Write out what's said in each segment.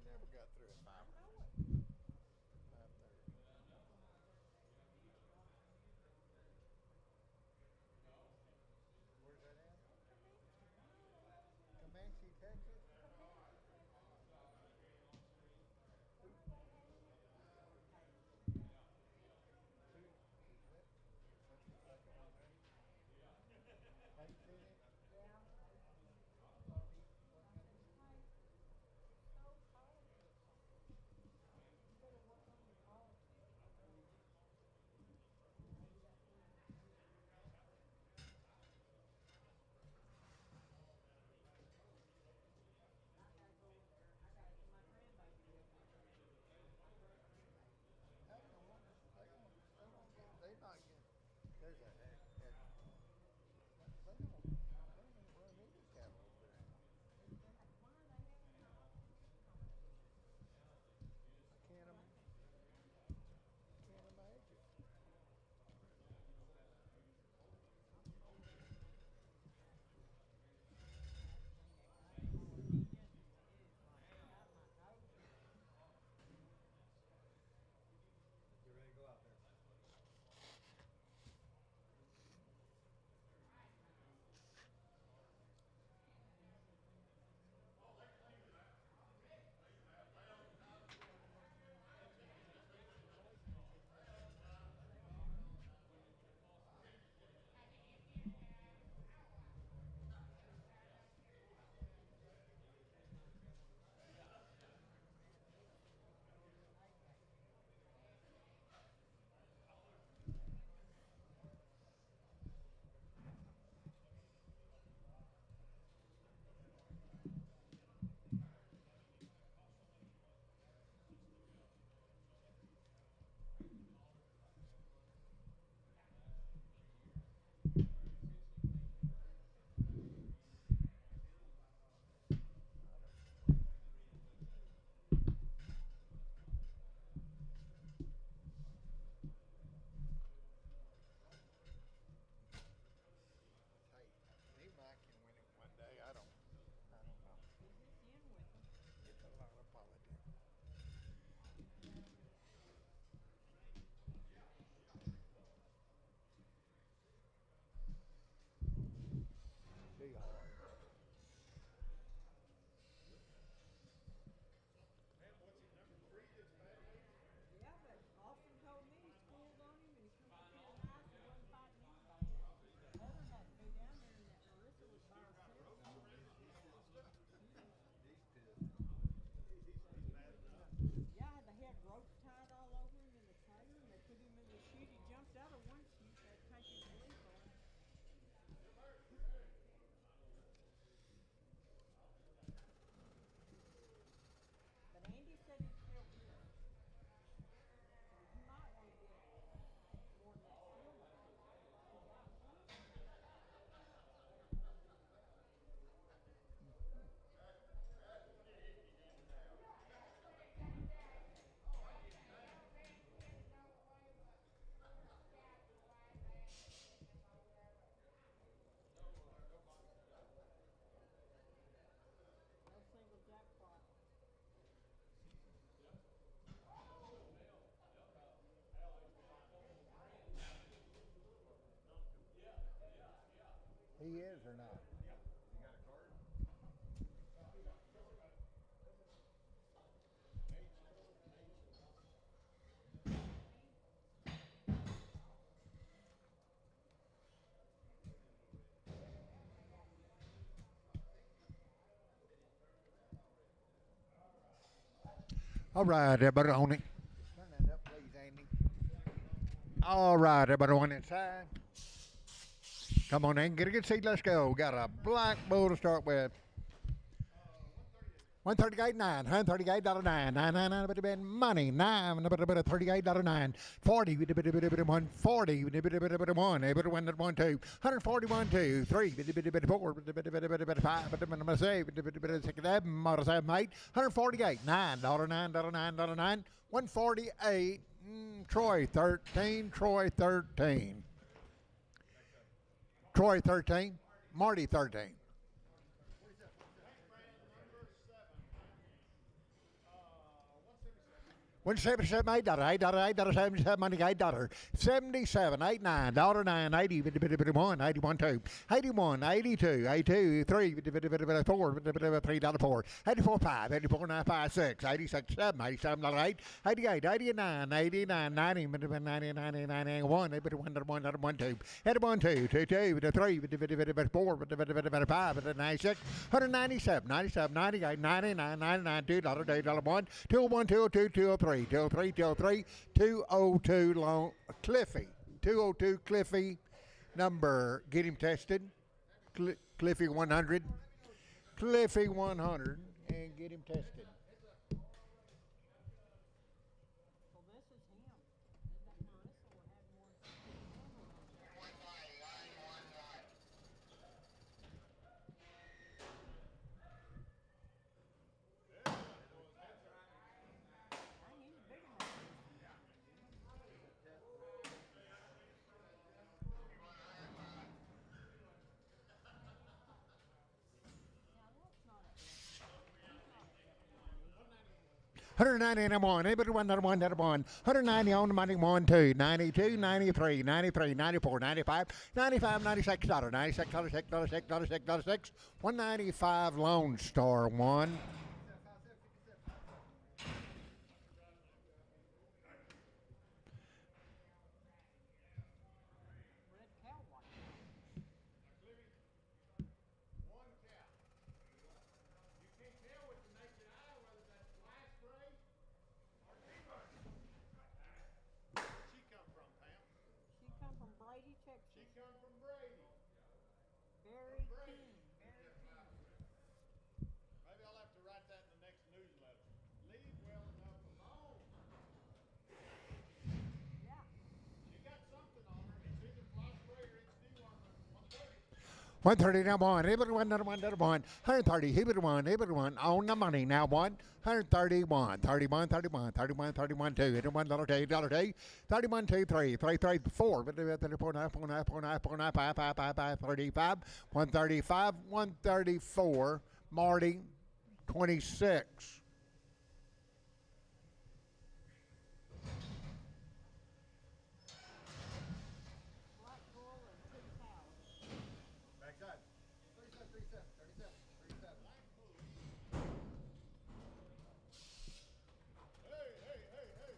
never got through at 5:30. Where's that at? Comanche, Texas. Two. That's the second one there. Have you seen it? I thought he wasn't gonna eat it. Hey, no wonder they not get. There's a heck. They don't run any cattle over there. I can't imagine. You ready to go out there? Hey, he might can win it one day. I don't know. It's a lot of politics. Be hard. He's pissed. He is or not? You got a card? All right, everybody on it. Turn that up, please, Andy. All right, everybody on inside. Come on in, get a good seat. Let's go. Got a black bull to start with. 138 9, $138 9 bit bit money 9 bit 38 9 40 bit 140 bit 1 a bit 1 that 1 2 141 2 3 bit 4 bit 5 bit say bit 6 7 model 7 8 148 $9 148 Troy 13 Troy 13 Marty 13. $177, $8, money, $8, $77, $89, $80, $1, $81, $81, $82, $82, $3, $4, $3, $84, $5, $84, $9, $5, $6, $86, $7, $87, $8, $88, $89, $89, $90, $90, $91, $1, $1, $2, $81, $2, $2, $3, $4, $5, $96, $197, $97, $98, $99, $99, $2, $1, $201, $202, $203, 202 long Cliffy, 202 Cliffy number. Get him tested. Cliffy 100, Cliffy 100, and get him tested. Well, this is him. That Marissa had one. He's a bigger one. Now that's not a he's not a 190 and 1, anybody one, that one, that one. 190 on the money, 1, 2, 92, 93, 93, 94, 95, 95, 96, $96, $6, $6, $6, $6, 195 Lone Star 1. red cow one. One cow. You can't tell with the naked eye whether that's last grade or T-bird. Where'd she come from, Pam? She come from Brady, She Texas. come from Brady. Very Brady. keen. Very keen. Maybe I'll have to write that in the next newsletter. Leave well enough alone. Yeah. She got something on her. It's either fly spray or it's dewormer. 130. 130 now 1, anybody one, that one, that one. 130, he would one, on the money now 1. 131, 31, 31, 31, 31, 2, 81, $2, $2, 31, 2, 3, 3, 3, 4, 34, 9, 4, 9, 4, 9, 4, 9, 5, 5, 5, 5, 35, 135, 134, Marty, 26. Black bull and two cows. Backside. 37, 37, 37, 37. Hey, hey, hey, hey.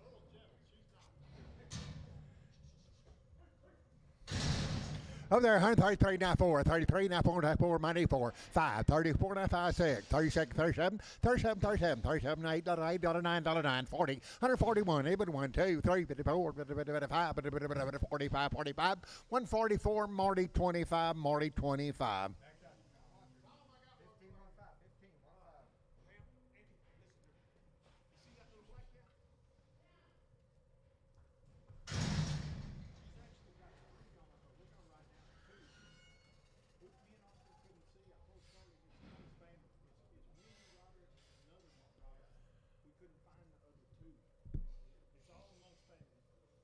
Little gentle, she's not. Over there, 133, now 4, 33, now 4, now 4, money 4, 5, 34, now 5, 6, 36, 37, 37, 37, 37, $8, $8, $9, $9, 40, 141, even 1, 2, 3, 54, 55, 45, 45, 144, Marty 25, Marty 25. 15, 1, 5, 15, 1, 5. Ma'am, Auntie, listen to me. You see that little black cow? She's actually got 3 on her. We're going right now to 2. Me and Austin couldn't see. I told Charlie it's not his family. It's Willie Robert and another one, Robert. We couldn't find the other 2. It's all amongst family.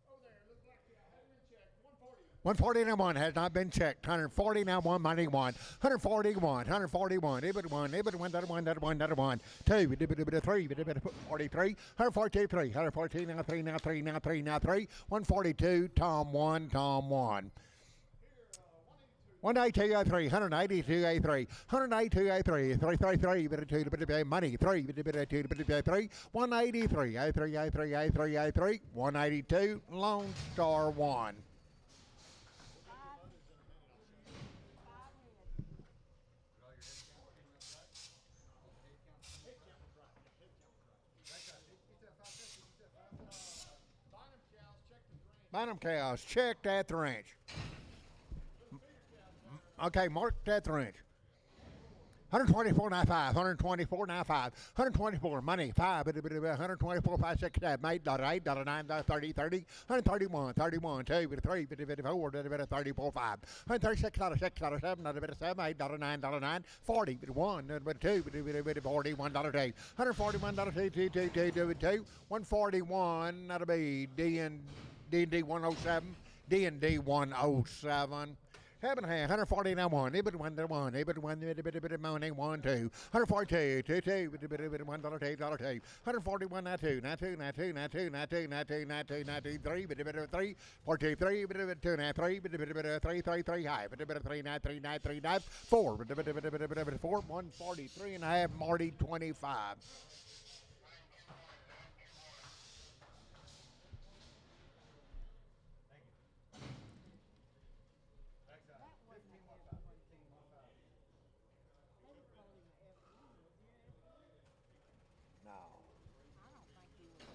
Over there, little black cow. Hadn't been checked. 140. 140 now 1 has not been checked. 140 now 1, money 1. 141, 141, even 1, that one, that one, that one, that one. 2, 3, 43, 142, 3, 114, now 3, now 3, now 3, now 3, 142, Tom 1, Tom 1. 182, A3, 182, A3, 182, A3, 333, bit of 2, money, 3, bit of 2, bit of 3, 183, A3, A3, A3, A3, 182, Lone Star 1. Bottom cows checked at the ranch. Okay, marked at the ranch. 124, now 5, 124, now 5, 124, money, 5, 124, 5, 6, 7, $8, $8, $9, 30, 30, 131, 31, 2, 3, 4, 34, 5, 136, $6, 7, 7, $8, $9, 9, 40, 1, 2, 41, $2, 141, $2, 141, that'll be D&D 107, D&D 107. Seven and a half, 149, a bit one to one, a bit one, a bit of money, 1, 2, 142, 2, 2, with a bit of $1, $2, 141, not 2, not 2, not 2, not 2, not 2, not 2, not 2, not 2, 3, with a bit of 3, 42, 3, with a bit of 2 and a half, 3, with a bit of 3, 3, 3, high, with a bit of 3, 9, 3, 9, 3, 9, 4, with a bit of 4, 143 and a half, Marty 25. That wasn't a F1 thing. They were calling it F1. Was there F1? No. I don't think you were.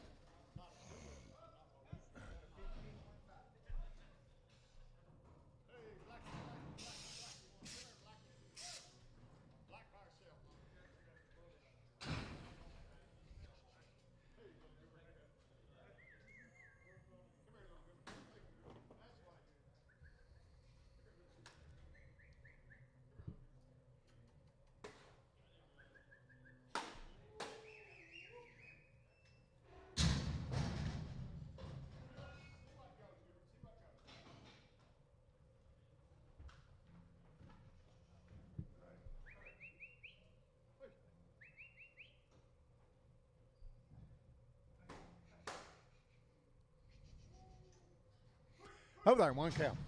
Over there, one count.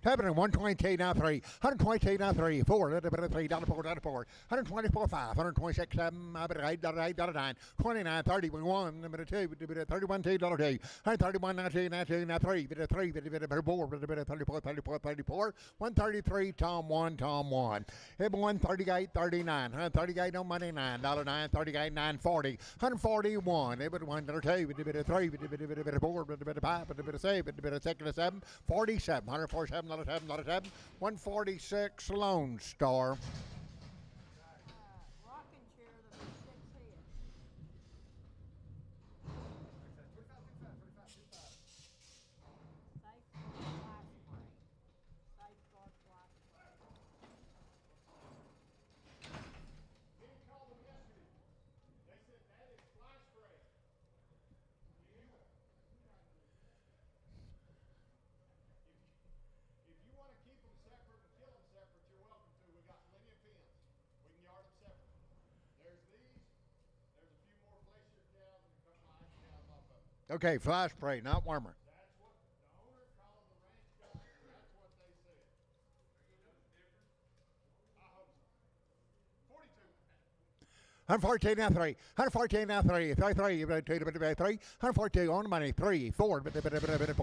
Tapping in 122 now 3, 122 now 3, 4, little bit of 3, $4, $4, 124 5, 126 7, $8, $8, 9, 29, 31, number 2, bit of 31 $2, 2, 131 now 2, now 2, now 3, bit of 3, bit of 4, bit of 34, 34, 34, 133, Tom 1, Tom 1. Hit 138, 39, 138 on money, $9, 9, 38, 940, 141, bit of 1, $2, bit of 3, bit of 4, bit of 5, bit of 6, bit of 6, 7, 47, 147. Not a 7, 146 Lone Star. Rocking chair that was 6 heads. Safeguard fly spray. Safeguard fly spray. Didn't call them yesterday. They said that is fly spray. If you want to keep them separate and kill them separate, you're welcome to. We got plenty of pins. We can yard them separate. There's these. There's a few more glacier cows and a couple of ice cows off of them. Okay, fly spray, not warmer. That's what the owner called the ranch guy. That's what they said. I hope so. 42. 114 now 3, 114 now 3, 3, 3, 142 on the money, 3, 4, 4,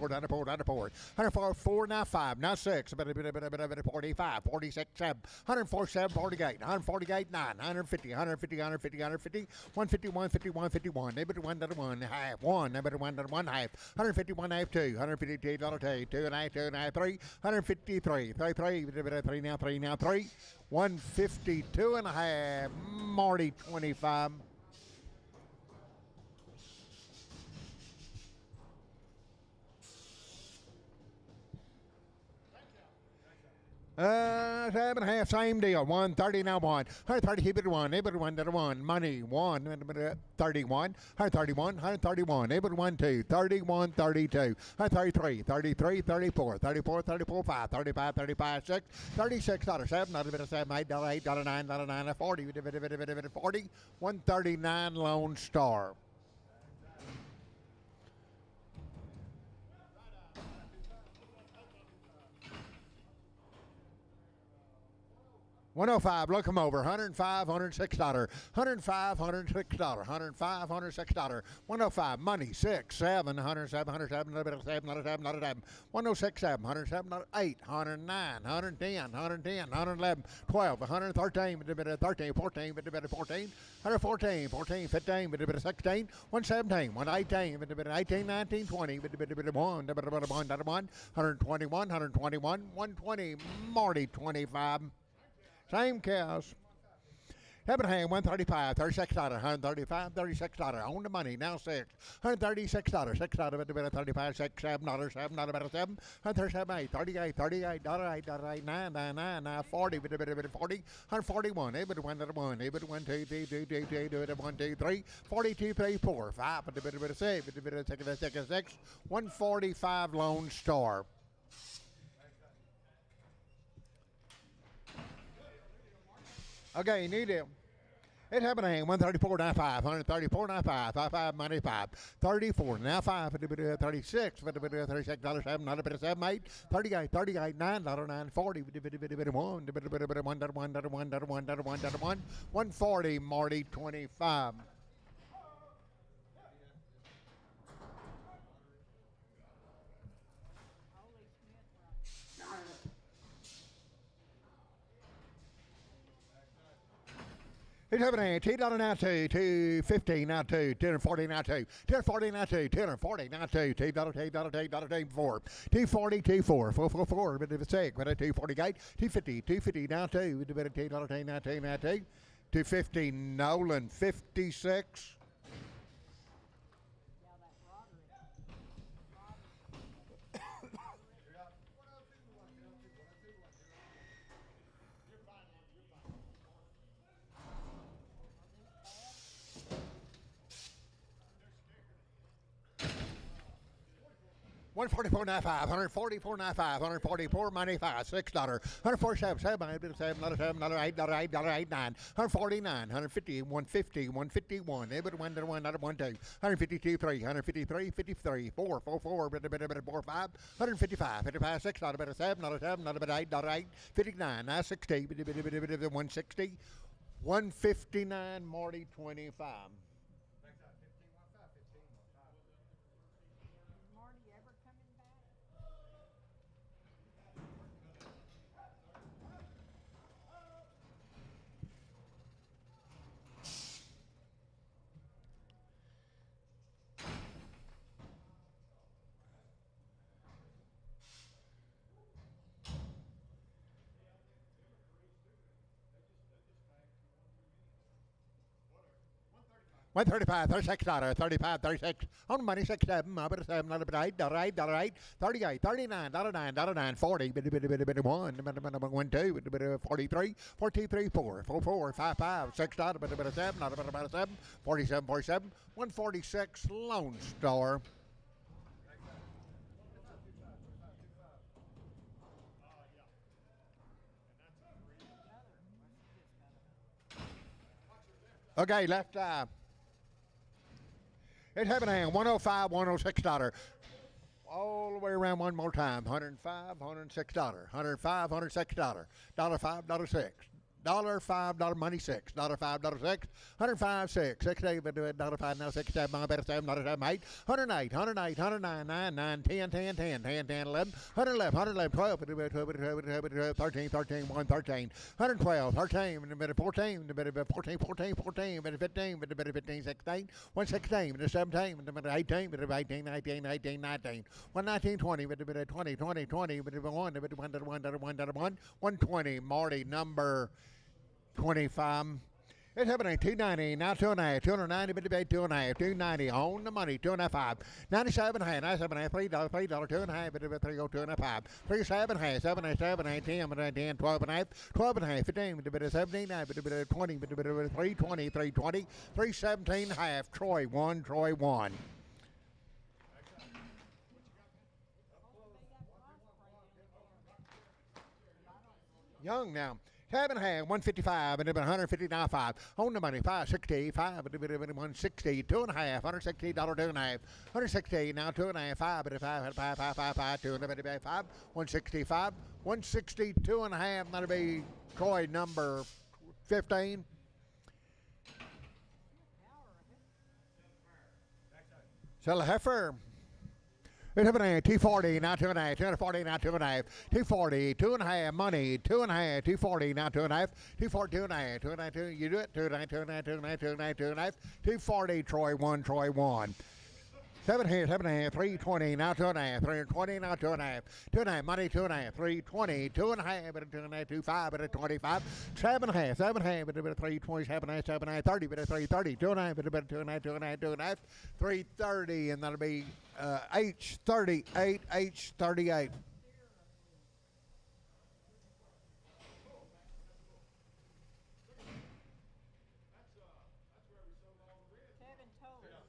down to 4, down to 4, 104 now 5, now 6, 45, 46, 7, 147, 48, 148, 9, 150, 150, 150, 150, 151, 51, 51, neighbor 1 to 1, half, 1, neighbor 1 to 1 half, 151 half 2, 152 $2, 2 and a half, 2 and a half, 3, 153, 3 now 3 now 3, 152 and a half, Marty 25. Seven and a half, same deal. 130 now 1. 130, keep it 1. Able to 1 to 1. Money 1. 31. 131. 131. Able to 1 2. 31, 32. 133. 33, 34. 34, 34, 5. 35, 35, 6. 36, $7. Not a bit of 7. $8, $8, 9, $9, 40. 40. 139 Lone Star. $105, look them over. $105, $106. $105, $106. $105, $106. $105, money, 6, 7, 107, 107, not a bit of 7, not a 7, not a 7. 106, 7, 107, not 8, 109, 110, 110, 111, 12, 113, with a bit of 13, 14, with a bit of 14, 114, 14, 15, with a bit of 16, 117, 118, with a bit of 18, 19, 20, with a bit of 1, with a bit of 1, 121, 121, 120, Marty 25. Same cows. Abraham, 135, $36, $135, $36 on the money, now 6, $136, $6 of it, $35, $6, $7, $7, about 7, $137, $8, $38, $38, $8, $9, $9, $9, $40, with a bit of 40, $141, able to 1 to 1, able to 1, 2, 3, 2, 2, 2, 2, 1, 2, 3, 42, 3, 4, 5, with a bit of 6, with a bit of 6, 145 Lone Star. Okay, you need it. It happened at 134.95, 134.95, 55 money 5, 34, now 5, 36, 36 dollars 7, not a bit of 7, 8, 38, 38, 9, dollar 9, 40, 1, 140, Marty 25. Holy Smith, right? It's happening. $2 now two, 250 now two, 240 now two, 240 now two, 240 now two, $2, $2, four, 240, 24, 444, but if it's sick, but a 248, 250, 250 now two, with a bit of $2 now two, now two, 250 Nolan 56. Yeah, that Roderick. Are these bad? 144.95, 144.95, 144 money 5, $6, 147, 7, 7, $8, $8, $8, 9, 149, 150, 150, 151, able to 1, 1, 1, 2, 152, 3, 153, 53, 4, 4, 4, 4, 5, 155, 55, $6, $7, 7, $8, $8, 59, 960, 160, 159, Marty 25. Is Marty ever coming back? $135, $36, 35, 36. On the money, 6, 7, $7, $8, $8, $8, 38, $39, $9, $9, 40, 1, 2, 43, 43, 4, 4, 4, 5, 5, $6, 7, 7, 47, 47, 146, Lone Star. Another. Well, she just got a. Okay, left eye. It happened at 105, $106. All the way around one more time. $105, $106. $105, $106. $5, $6. $5 money 6. $5, $6. 105, 6. 6, 8, $5, now 6, 7, better 7, $7, 8. 108, 108, 109, 9, 9, 10, 10, 10, 10, 10, 11, 111, 111, 12, 13, 13, 1, 13, 112, 13, 14, 14, 14, 14, 15, 15, 16, 116, 17, 18, 18, 19, 18, 19, 119, 20, 20, 20, 20, 1, 120, Marty number 25. It's happening 290, now 2.5, 290, 2.5, 290 on the money, 2.5, 97 half, 97 half, $3, $3, 2.5, 3 go 2.5, 3 7 half, 7 7 10, 10, 12 and a half, 12 and a half, 15, 17, 20, 320, 320, 317 half, Troy 1, Troy 1. Hopefully they got fly spray down there. I don't see it. Young now. 7 half, 155, and 159 5. On the money, 560, 5, 160, 2.5, $160, 2.5, 160, now 2.5, 5, 5, 5, 5, 5, 5, 2, 5, 165, 160, 2.5, that'll be Troy number 15. Sell a heifer. It's happening T40, now 2.5, 240, now 2.5, 240, 2.5, money, 2.5, 240, now 2.5, 240, 2.5, 2.5, 2, you do it, 2.5, 2.5, 2.5, 2.5, 2.5, 240, Troy 1, Troy 1. 7 here, 7.5, 320, now 2.5, 320, now 2.5, 2.5, money, 2.5, 320, 2.5, 2.5, 25, 25, 7.5, 7.5, 320, 7.5, 7.5, 30, 330, 2.5, 2.5, 2.5, 2.5, 330, and that'll be H38, H38. Seven total.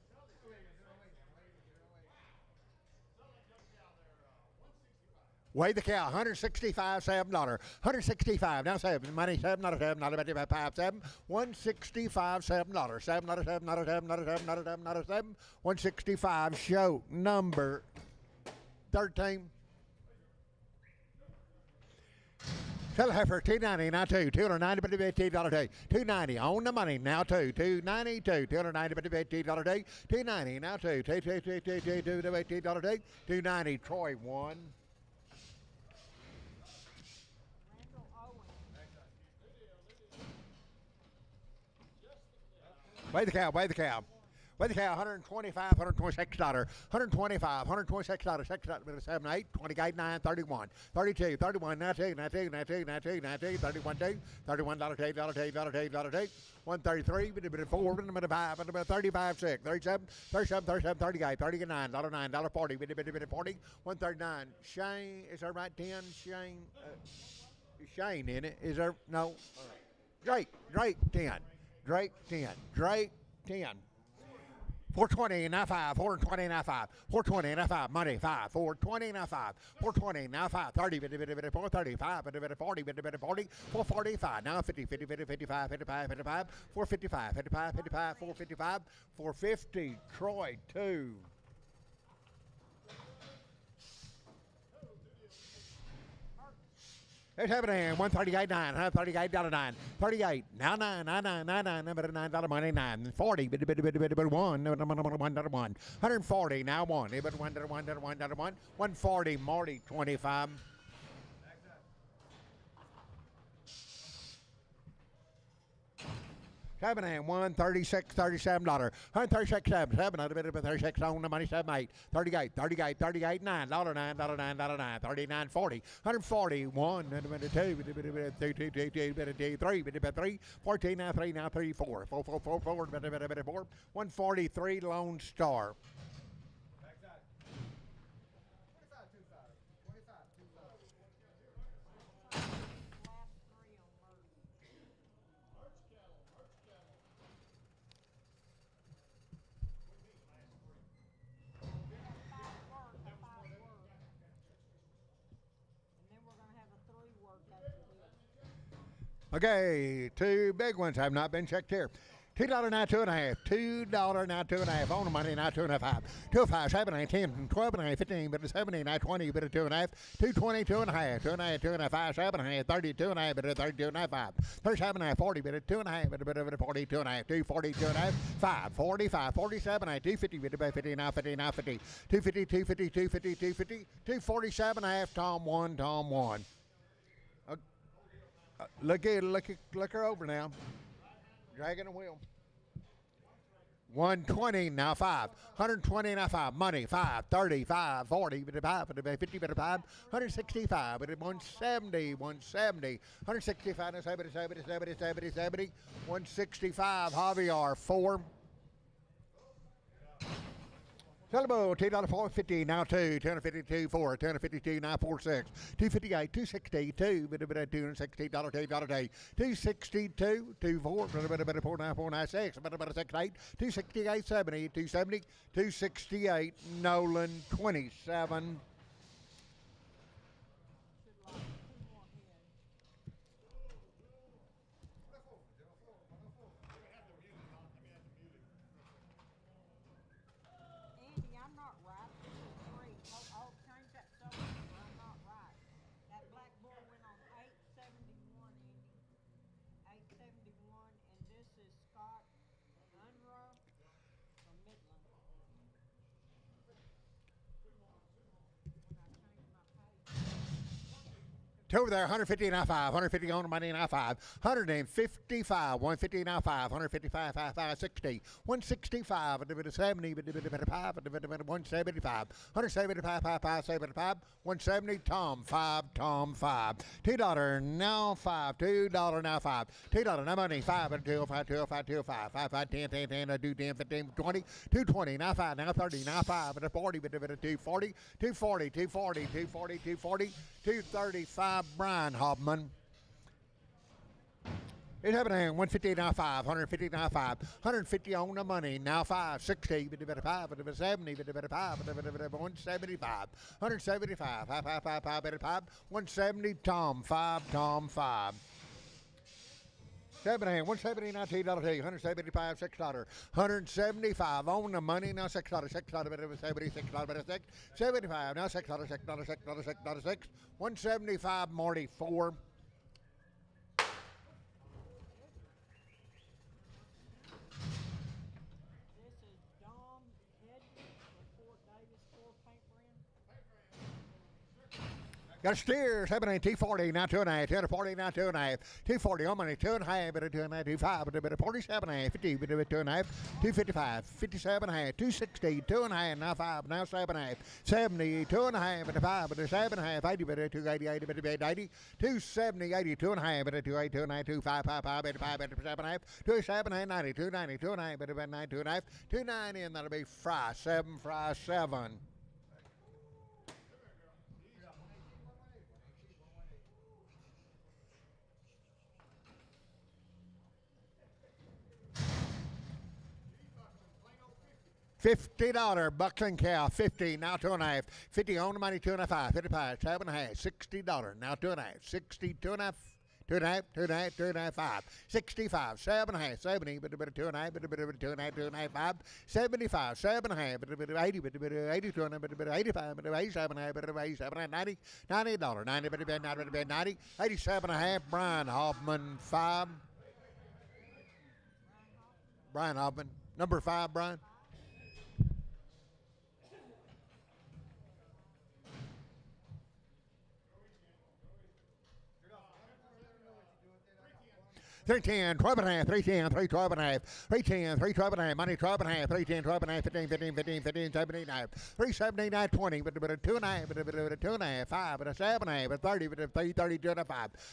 Weigh the cow, 165, $7. 165, now 7, money, $7, $7, 5, 7. 165, $7, $7, $7, $7, $7, $7, $7, 165, show number 13. Tell heifer, 290, now 2, 290, but $2, $290, on the money, now 2, 292, 290, but $2, $290, now 2, 290, Troy 1. Randall Owen. Weigh the cow, weigh the cow. Weigh the cow, $125, $126, $125, $126, 6, 7, 8, 28, 9, 31, 32, 31, 92, 92, 92, 92, 92, 31, 2, $31, $2, $133, $4, $5, 35, 6, 37, 37, 37, 38, 39, $9, $40, $40, 139. Shane, is that right? 10, Shane, Shane in it. Is there, no? Drake, 10. Drake, 10. Drake, 10. 420, now 5, 420, now 5, 420, now 5, money, 5, 420, now 5, 420, now 5, 30, 435, 40, 445, now 50, 55, 55, 455, 55, 455, 450, Troy, 2. It's happening. 138, 9, $138, 9, 38, now 9, $9, money, 9, 40, $1, $1, 140, now 1, $1, 140, Marty, 25. Happening. 136, $37, $136, 7, 36 on the money, 7, 8, 38, 9, $9, 39, 40, 140, 1, 2, 3, 14, now 3, now 3, 4, 143, Lone Star. Okay, 2 big ones have not been checked here. $2 now, 2.5. $2 now, 2.5. On the money now, 2.5. 2.5, 7, 10, 12, 15, but 70, now 20, but 2.5. 220, 2.5. 2.5, 2.5, 7, 30, 2.5, but 32, 5. 37, 40, but 2.5, but 40, 2.5. 240, 2.5. 5, 45, 47, 250, but 50, now 50, now 50. 250, 250, 250, 250. 247, Tom 1, Tom 1. Look her over now. Dragging the wheel. 120, now 5. 120, now 5. Money, 5, 30, 5, 40, 55, 50, 5. 165, 170, 170. 165, 70, 70, 70, 70, 70. 165, Javier, 4. Sellable, $2.450, now 2, 252, 4, 252, now 4, 6, 258, 262, $260, $262, 24, 496, 68, 268, 70, 270, 268, Nolan, 27. Two over there, 150 now 5, 150 on the money now 5, 155, 150 now 5, 155, 5, 5, 60, 165, 70, 175, 175, 5, 5, 75, 170, Tom 5, Tom 5. $2 now 5, $2 now 5, $2 now money 5, 205, 205, 205, 5, 5, 10, 10, 10, 2, 10, 15, 20, 220, now 5, now 30, now 5, 40, 240, 240, 240, 240, 235, Brian Hobman. It's happening. 150 now 5. 150 now 5. 150 on the money. Now 5. 60. Bit of 5. Bit of 70. Bit of 5. Bit of 175. 175. 5. 5. 5. 5. Bit of 5. 170. Tom 5. Tom 5. 70, 170 now $2, 175 $6, 175 on the money now $6, $6 bit of 70, $6 bit of 6, 75 now $6, $6, $6, $6, 6, 175 Marty 4. This is Dom Hedges from Fort Davis, 4 paint brand. Got a steer, 70, T40, now 2.5, 240, now 2.5, 240 on money, 2.5, bit of 2.5, 2.5, bit of 47.5, 50, bit of 2.5, 255, 57.5, 260, 2.5, now 5, now 7.5, 70, 2.5, bit of 5, bit of 7.5, 80, bit of 280, 80, bit of 80, 270, 80, 2.5, bit of 280, 2.9, 255, bit of 5, bit of 7.5, 2.7, 90, 290, 2.9, bit of 9, 2.5, 290, and that'll be fry 7, fry 7. $50 bucks and cow, 50 now 2.5, 50 on the money 2.5, 55, 7.5, $60 now 2.5, 60 2.5. 2.5, 2.5, 2.5, 5, 65, 7.5, 70, but a bit of 2.5, but a bit of 2.5, 2.5, 5, 75, 7.5, but a bit of 80, but a bit of 80, 2.5, but a bit of 85, but a bit of 87.5, but a bit of 87, 90, $90, 90, but a bit, 90, 87.5, Brian Hoffman, 5. Brian Hoffman, number 5, Brian. Three 10, 12.5, 310, 312.5, 310, 312.5, money 12.5, 310, 12.5, 15, 15, 15, 15, 79, 379, 20, but a bit of 2.5, but a bit of 2.5, 5, but a 7.5, but 30, but a 330, 2.5,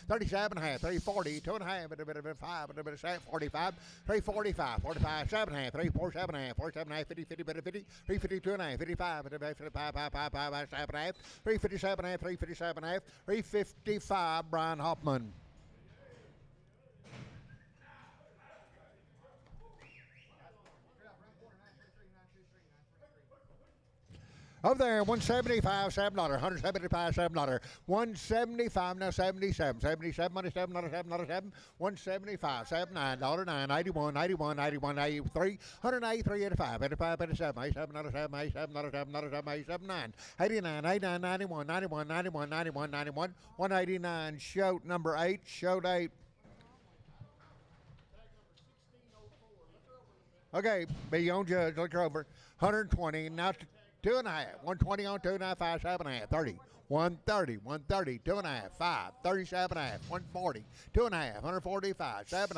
37.5, 340, 2.5, but a bit of 5, but a bit of 45, 345, 45, 7.5, 347.5, 47.5, 50, 50, but a 50, 350, 2.5, 55, but a 55, 5, 5, 5, 7.5, 357.5, 357.5, 355, Brian Hoffman. Over there, 175, $7, 175, $7, 175, now 77, 77, money, $7, $7, 7, 175, $7, $9, 9, 81, 81, 81, 83, 183, 85, 85, 87, 87, 87, 87, 87, 87, 9, 89, 89, 91, 91, 91, 91, 91, 189, shoat number 8, shoat 8. Okay, be on judge, look her over, 120, now 2.5, 120 on 2.5, 5, 7.5, 30, 130, 130, 2.5, 5, 37.5, 140, 2.5, 145, 7.5,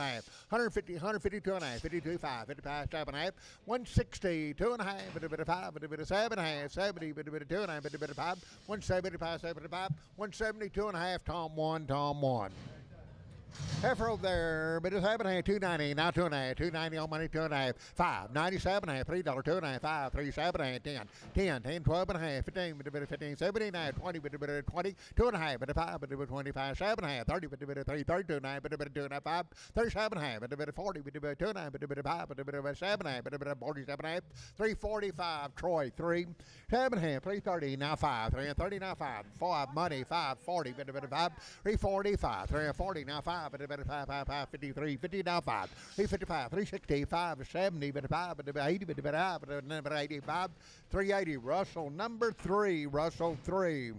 150, 150, 2.5, 52, 5, 55, 7.5, 160, 2.5, but a bit of 5, but a bit of 7.5, 70, but a bit of 2.5, but a bit of 5, 175, 75, 170, 2.5, Tom 1, Tom 1. Heifer over there, but it's happening 290, now 2.5, 290 on money, 2.5, 5, 97.5, $3, 2.5, 5, 3, 7.5, 10, 10, 12.5, 15, but a bit of 15, 79, 20, but a bit of 20, 2.5, but a 5, but a bit of 25, 7.5, 30, but a bit of 3, 32.9, but a bit of 2.5, 5, 37.5, but a bit of 40, but a bit of 2.9, but a bit of 5, but a bit of 7.5, but a bit of 47.5, 345, Troy, 3, 7.5, 330, now 5, 330, now 5, 5, money, 5, 40, but a bit of 5, 345, 340, now 5, but a bit of 5, 5, 5, 53, 50, now 5, 355, 360, 5, 70, but a 5, but a 80, but a 5, but a 85, 380, Russell, number 3, Russell 3.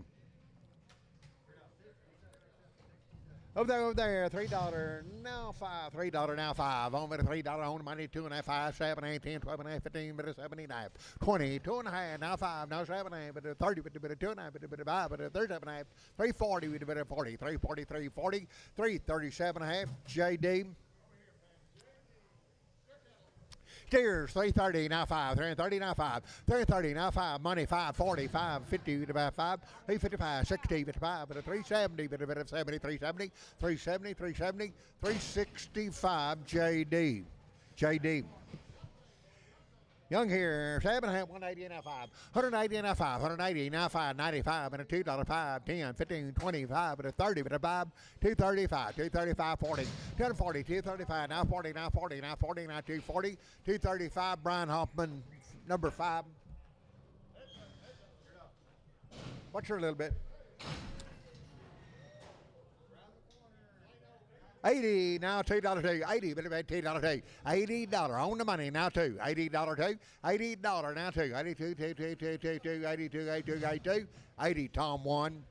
Over there, $3, now 5, $3, now 5, on with a $3 on money, 2.5, 5, 7, 8, 10, 12, and 15, but a 79, 20, 2.5, now 5, now 7, 8, but a 30, but a bit of 2.5, but a bit of 5, but a 37.5, 340, with a bit of 40, 340, 340, 337.5, JD. Steers, 330, now 5, 330, now 5, 330, now 5, money, 540, 550, about 5, 355, 60, 55, but a 370, but a bit of 70, 370, 370, 370, 365, JD. JD. Young here, 7.5, 180 and a 5, 180 and a 5, 180 now 5, 95 and a $2.5, 10, 15, 25 and a 30 and a 5, 235, 235, 40, 240, 235, now 40, now 40, now 40, now 240, 235. Brian Hoffman, number 5. What's your little bit? 80 now $2 80 but about $2 $80 on the money now $2 $80 $80 now $2 82 2 2 2 2 2 82 82 82 80 Tom 1.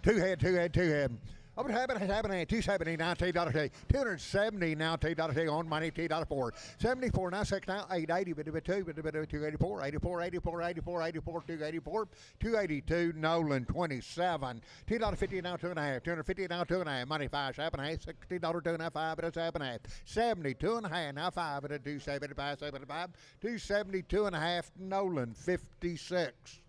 Two head. Over happening, 270 now $2 270 now $2 on money $4 74 now 6 now 880 but 284 84 284 282 Nolan 27 $2.50 now 2.5 250 now 2.5 money 5 $7.5 $60 2.5 but it's 7.5 72 2.5 now 5 but 275 272 2.5 Nolan 56.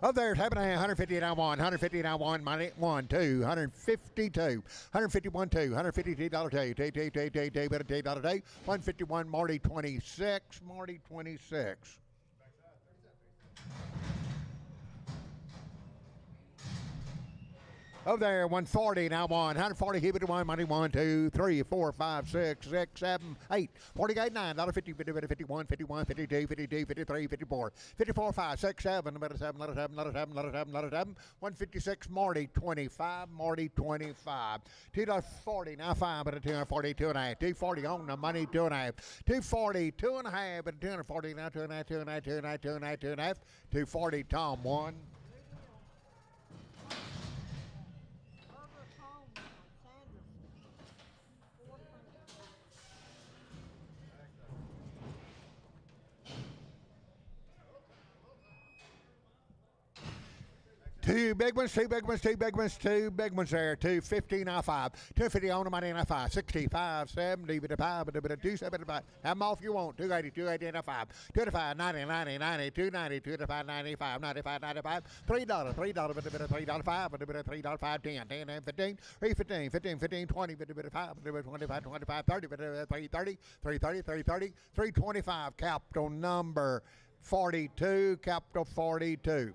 Up there's happening 150 down 1, 150 down 1, money 1, 2, 152, 151 2, $152 2, better $2 day, 151 Marty 26, Marty 26. Over there, 140 now 140, keep it to 1, money 1, 2, 3, 4, 5, 6, 6, 7, 8, 48, $9.50, 51, 51, 52, 52, 53, 54, 54, 5, 6, 7, let it 7, 156, Marty 25, Marty 25, $2.40 now 5, but a 242 and a half, 240 on the money 2.5, 240, 2.5, but a 240 now 2.5, 2.5, 2.5, 2.5, 2.5, 240 Tom 1. Two big ones there. 250 now 5. 250 on the money now 5. 65, 70, but a 5, but a 275. Have them all if you want. 280, 280 and a 5. 25, 90, 90, 90, 290, 295, 95, 95, 95. $3, $3, but a bit of $3.5, but a bit of $3.5, 10, 10, 15, 15, 15, 15, 20, but a bit of 5, but a bit of 25, 25, 30, but a 330, 330, 330, 325. Capital number 42, capital 42.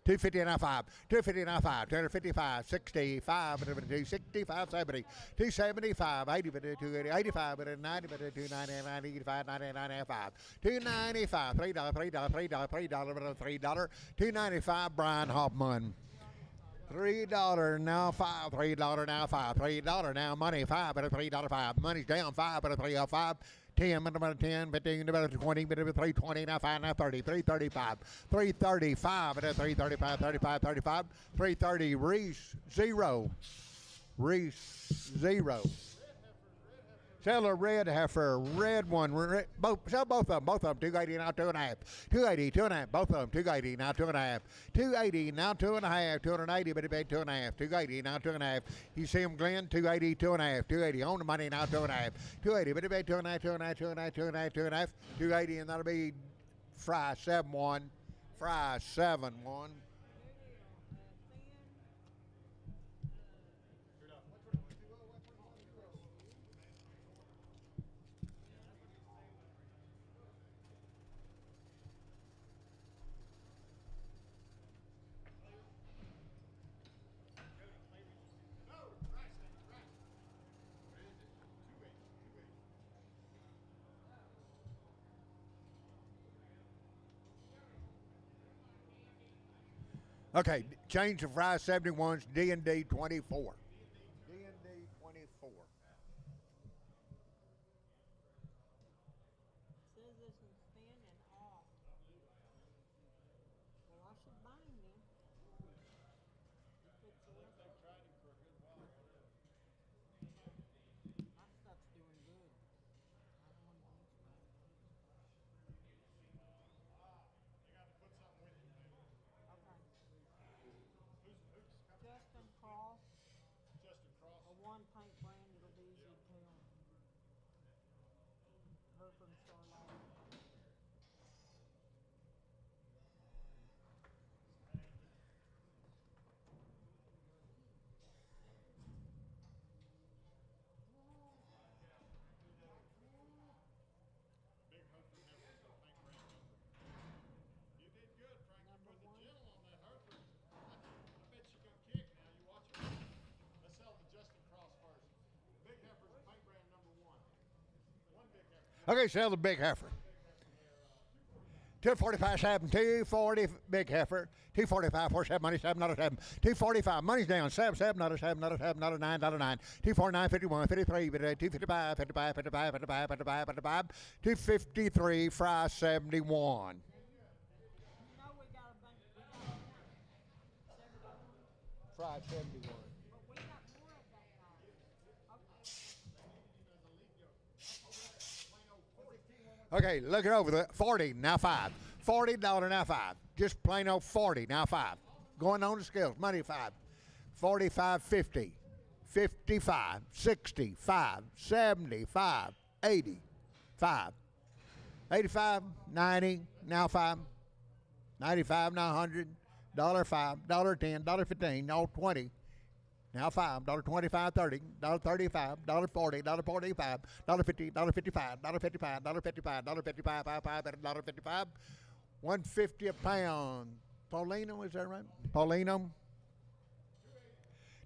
250 and a 5, 250 and a 5, 255, 65, 265, 70, 275, 80, 280, 85, 90, 290, 90, 85, 90, 95, 295, $3, $295, Brian Hoffman. $3 now 5, $3 now 5, $3 now money 5, but a $3.5, money's down 5, but a $3.05. 10, about 10, 15, about 20, but 320, now 5, now 30, 335, 335, at 335, 35, 35, 330, Reese, 0, Reese, 0. Sell a red heifer, red one, sell both of them, 280 now 2.5, 280, 2.5, both of them, 280 now 2.5, 280 now 2.5, 280, but it paid 2.5, 280 now 2.5. You see them, Glenn, 280, 2.5, 280 on the money now 2.5, 280, but it paid 2.5, 2.5, 2.5, 2.5, 2.5, 280, and that'll be Fry 7-1, Fry 7-1. Okay, change of Fry 71's D&D 24. D&D 24. Says this one's spinning off. Well, I should bind him. He puts the rest of it. Okay, sell the big heifer. 245, 7, 240, big heifer. 245, 47, money, 7, not a 7. 245, money's down, 7, 7, not a 7, not a 7, not a 9, not a 9. 249, 51, 53, 255, 55, 55, 55, 55, 55, 253, fry 71. You know we got a bunch, we got 71, Fry 71. but we got more of that now. Okay. Okay, look it over. The 40, now 5. $40 now 5. Just plain old 40, now 5. Going on the scales, money 5. 45, 50, 55, 65, 75, 80, 5. 85, 90, now 5. 95, now 100. $5, $10, $15, all 20. Now $5, $25, $30, $35, $40, $45, $50, $55, $55, $55, $55, $55, $150 a pound. Paulino, is that right? Paulino.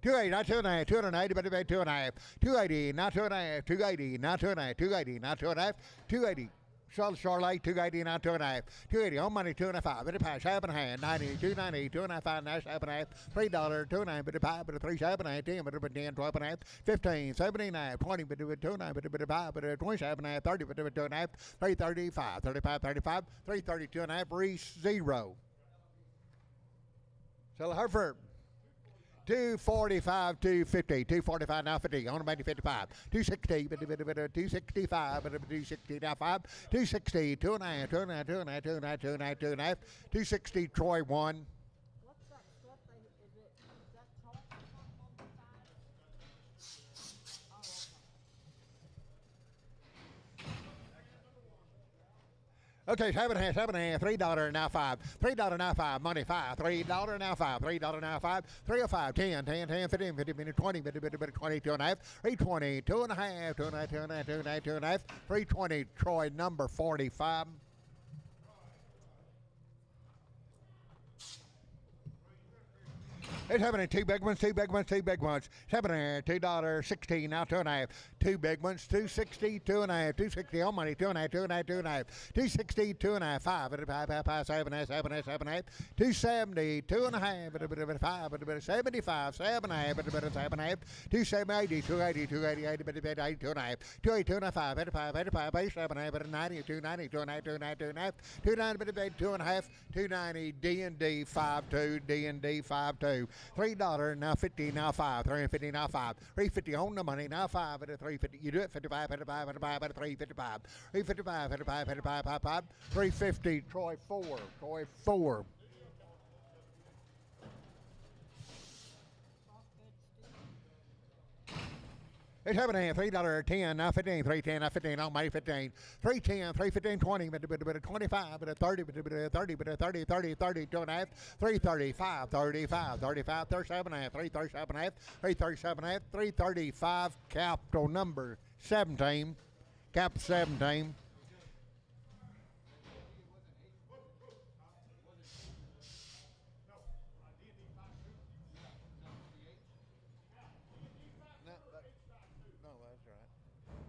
280, not 2.5, 280, but 2.5. 280, not 2.5, 280, not 2.5, 280, not 2.5, 280. Charlotte, 280, not 2.5. 280, on money, 2.5. Bit of pie, 7.5, 90, 290, 2.5, 7.5, $3, 2.9, bit of pie, bit of 3, 7.5, 10, bit of 10, 12.5, 15, 79, 20, bit of 2.9, bit of pie, bit of 27.5, 30, bit of 2.5, 335, 35, 35, 330, 2.5, Reese, 0. Sell Hereford. 245, 250, 245 now 50, on the money 55, 260, 265, 260 now 5, 260, 2.5, 2.5, 2.5, 2.5, 2.5, 2.5, 260 Troy 1. What's that stuff they, is that chalk or something on the side? Oh, okay. Okay, 7.5, 7.5, $3 now 5, $3 now 5, money 5, $3 now 5, $3 now 5, 305, 10, 10, 10, 15, 15, 20, 20, 2.5, 320, 2.5, 2.5, 2.5, 2.5, 2.5, 320 Troy number 45. It's happening. Two big ones, two big ones, two big ones. $7, $2.16, now 2.5. Two big ones, 260, 2.5, 260 on money, 2.5, 2.5, 2.5. 260, 2.5, 5, 5, 7, 7, 270, 2.5, 5, 75, 7.5, 7.5. 270, 280, 280, 80, 2.5, 280, 2.5, 85, 85, 87, 90, 290, 2.5, 2.5, 2.5, 290, 2.5, 290, D&D 52, D&D 52. $3 now 50 now 5, 350 now 5, 350 on the money now 5 at a 350. You do it 55, 55, 55 at a 355, 355, 55, 55, 55, 350 Troy 4, Troy 4. It's $7.5, $3, 10, now 15, 310, now 15, on money 15, 310, 315, 20, but 25, but 30, but 30, but 30, 30, 30, 2.5, 335, 35, 35, 37.5, 337.5, 337.5, 335, capital number 17, cap 17.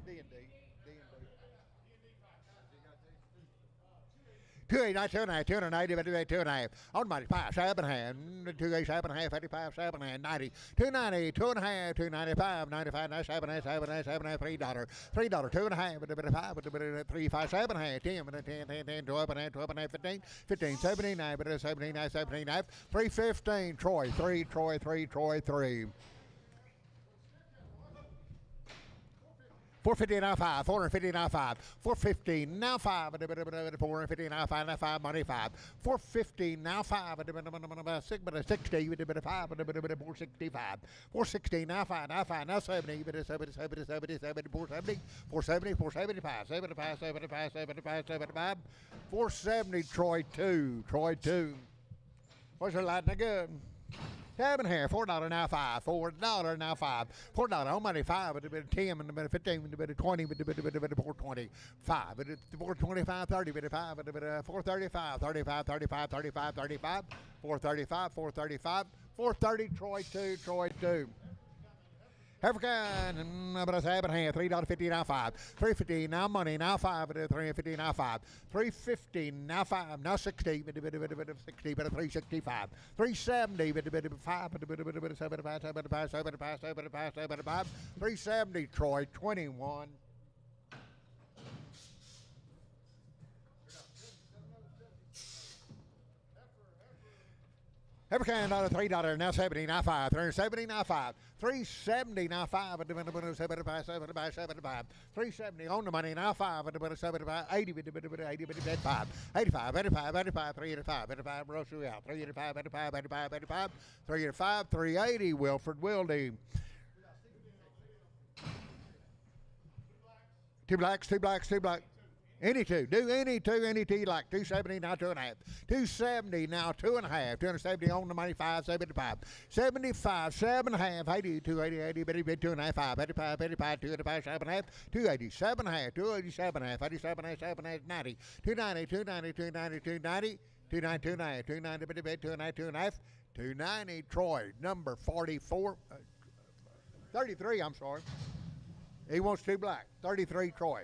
D&D. 280, 290, 2.5. On money, 5, 7.5, 287.5, 55, 7.5, 90, 290, 2.5, 295, 95, 97, 7, 7, $3, $3, 2.5, 5, 3, 5, 7.5, 10, 10, 10, 12, 12, 15, 15, 79, 79, 79, 315, Troy 3, Troy 3, Troy 3. 450 now 5, 450 now 5, 450 now 5, 450 now 5, now 5, money 5, 450 now 5, 60, 5, 465, 460 now 5, now 5, now 70, 70, 70, 70, 470, 470, 475, 75, 75, 75, 75, 470, Troy 2, Troy 2. What's your lightning good? Cabin here, $4 now 5, $4 now 5, $4 on money 5, but a bit of 10, but a bit of 15, but a bit of 20, but a bit of 420, 5, but 425, 30, but a 5, but a bit of 435, 35, 35, 35, 35, 435, 435, 430, Troy 2, Troy 2. African, but I say but hand $3.50 now five, $3.50 now money now five, $3.50 now five, $3.50 now five, now 60, 60, but $3.65, $3.70, five, $3.70 Troy 21. Every kind dollar $3 now 70 now five 370 now five 370 now five 370 on the money now five 80 five 85 385 Russell out 385 385 380 Wilford Wildy. Two blacks. Any two. Do any two you like. 270 now 2.5. 270 now 2.5. 270 on the money 575. 75 7.5. 80 280 80 bid 2.5 5 85 285 7.5 280 7.5 287 half 87 half 90 290 290 bid 2.5 290 Troy number 44 33 I'm sorry. He wants two black. 33 Troy.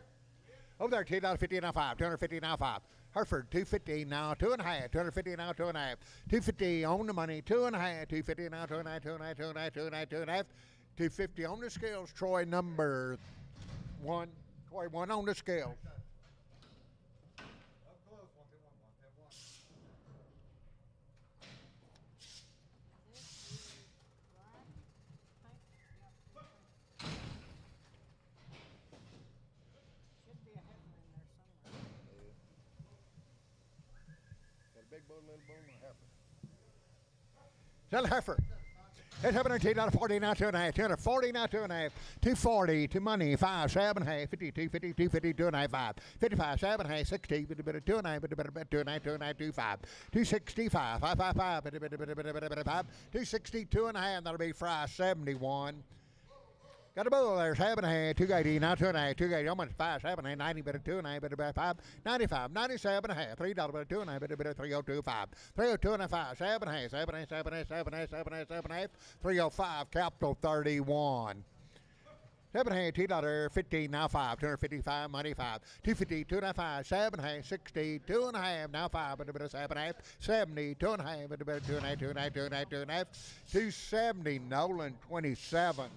Over there, $2.50 now five, $250 now five. Hereford, $2.50 now 2.5, $250 now 2.5, $2.50 on the money, 2.5, $2.50 now 2.5, $2.50 on the scales. Troy number one, Troy one on the scales. Tell heifer. It's $140 now 2.5, $240 now 2.5, $240 to money 5 7.5, 52 50 250 2.5 5, 55 7.5 60 2.5 2.5 2.5 265 555 260 2.5. That'll be fry 71. Got a bull there, 7.5, 280, now 2.5, 280, almost 5, 7.5, 90, better 2.5, better 5, 95, 97.5, $3, better 2.5, better 302, 5, 302 and a 5, 7.5, 7.5, 7.5, 7.5, 305, capital 31. 7.5, $2, 15, now 5, 255, money 5, 250, 2.5, 7.5, 60, 2.5, now 5, but a bit of 7.5, 70, 2.5, but a bit of 2.5, 2.5, 2.5, 2.5, 270, Nolan 27.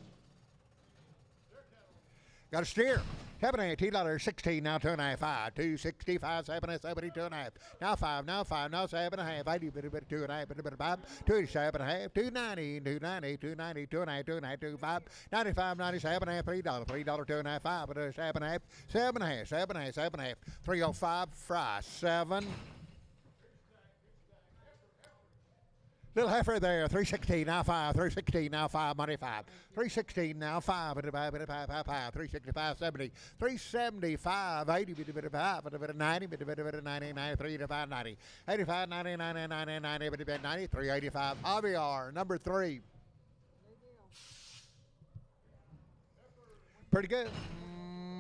Got a steer. $7.5, 16, now 2.5, 5, 265, 7.5, 72 and a half. Now 5, now 7.5, 80, bit, 2.5, bit, 5, 287 and a half, 290, 290, 2.5, 25, 95, 97 and a half, $3, $3, 2.5, 5, 7.5, 7.5, 305, fry, 7. Little heifer there, 316 now 5, 316 now 5, money 5, 316 now 5, 365 70, 375 80, 90, 90, 93, 90, 85 90, 90, 90, 90, 385. Javier, number 3. Pretty good.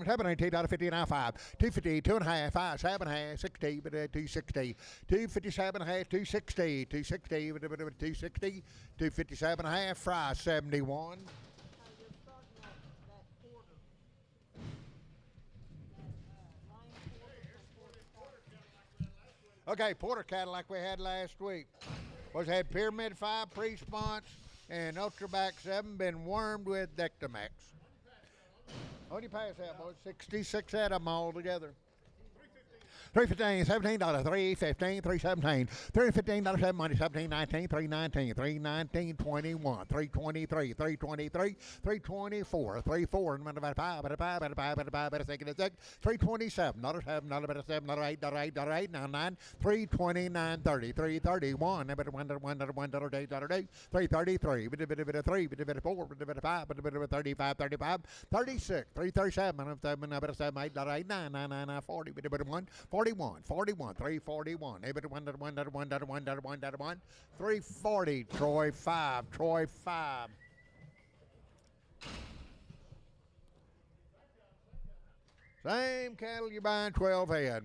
$7.50 now 5, 250, 2.5, 5, 7.5, 60, 260, 257 half, 260, 260, 260, 257 half, fry 71. Okay, porter cattle like we had last week. Was had Pyramid 5 pre-sponge and Ultraback 7 been wormed with Dectomax. How do you pass that, boys? 66 at them all together. $315, $17, $315, $317, $315, 7 money, $17, $19, $319, $319, $21, $323, $323, $324, $34, and $5, $327, $7, $7, $8, $8, now $9, $329, $30, $331, $1, $333, $3, $4, $35, $35, $36, $337, $7, $8, $8, $9, $40, $1, 41, 341, 340, Troy 5, Troy 5. Same cattle you're buying 12 head.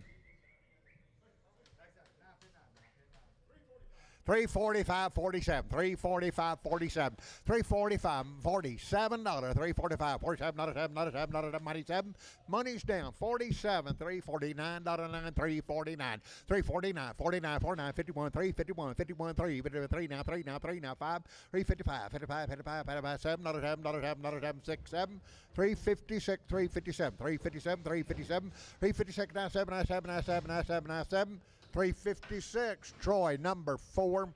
345 47, 345 47, 345 $47, 345 47, not a seven, not a seven, not a money seven. Money's down 47, 349, $9, 349, 349, 49, 49, 51, 351, 51, 3, 3 now, 3 now, 3 now, 5, 355, 55, 55, 55, 7, not a seven, not a seven, not a seven, 6, 7, 356, 357, 357, 357, 356, now 7, now 7, now 7, now 7, now 7. 356, Troy, number 4.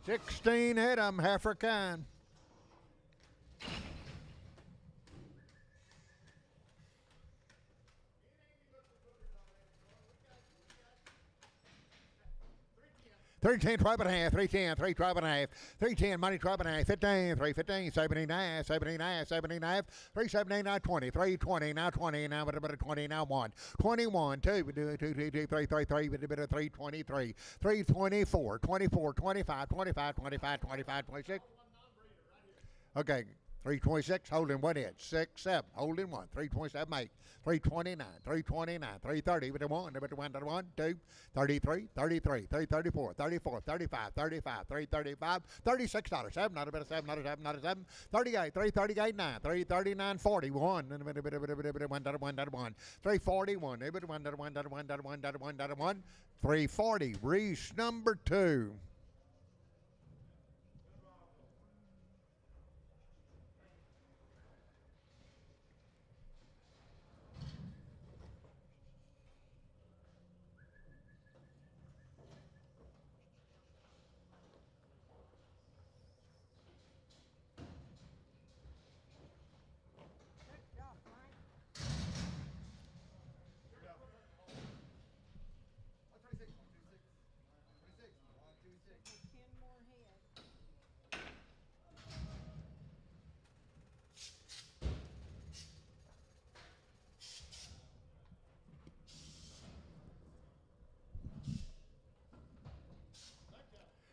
16 hit 'em, heifer kind. $3.10, 12.5, $3.10, $3, 12.5, $3.10, money, 12.5, $15, $3.15, 79, 79, 79, $3.79, 20, $3.20, now 20, now a bit of 20, now 1, 21, 2, 2, 2, 2, 2, 3, 3, 3, with a bit of 3.23, 3.24, 24, 25, 25, 25, 25, 26. Okay. 326, holding one inch. 6, 7, holding one. 327, 8. 329, 329, 330, with a 1, with a 1, 1, 2, 33, 33, 334, 34, 35, 35, 335, $36, 7, not a bit of 7, not a 7, not a 7, 38, 338, 9, 339, 41, and a bit of 1, 1, 341, a bit of 1, 1, 1, 1, 1, 340, Reese number 2.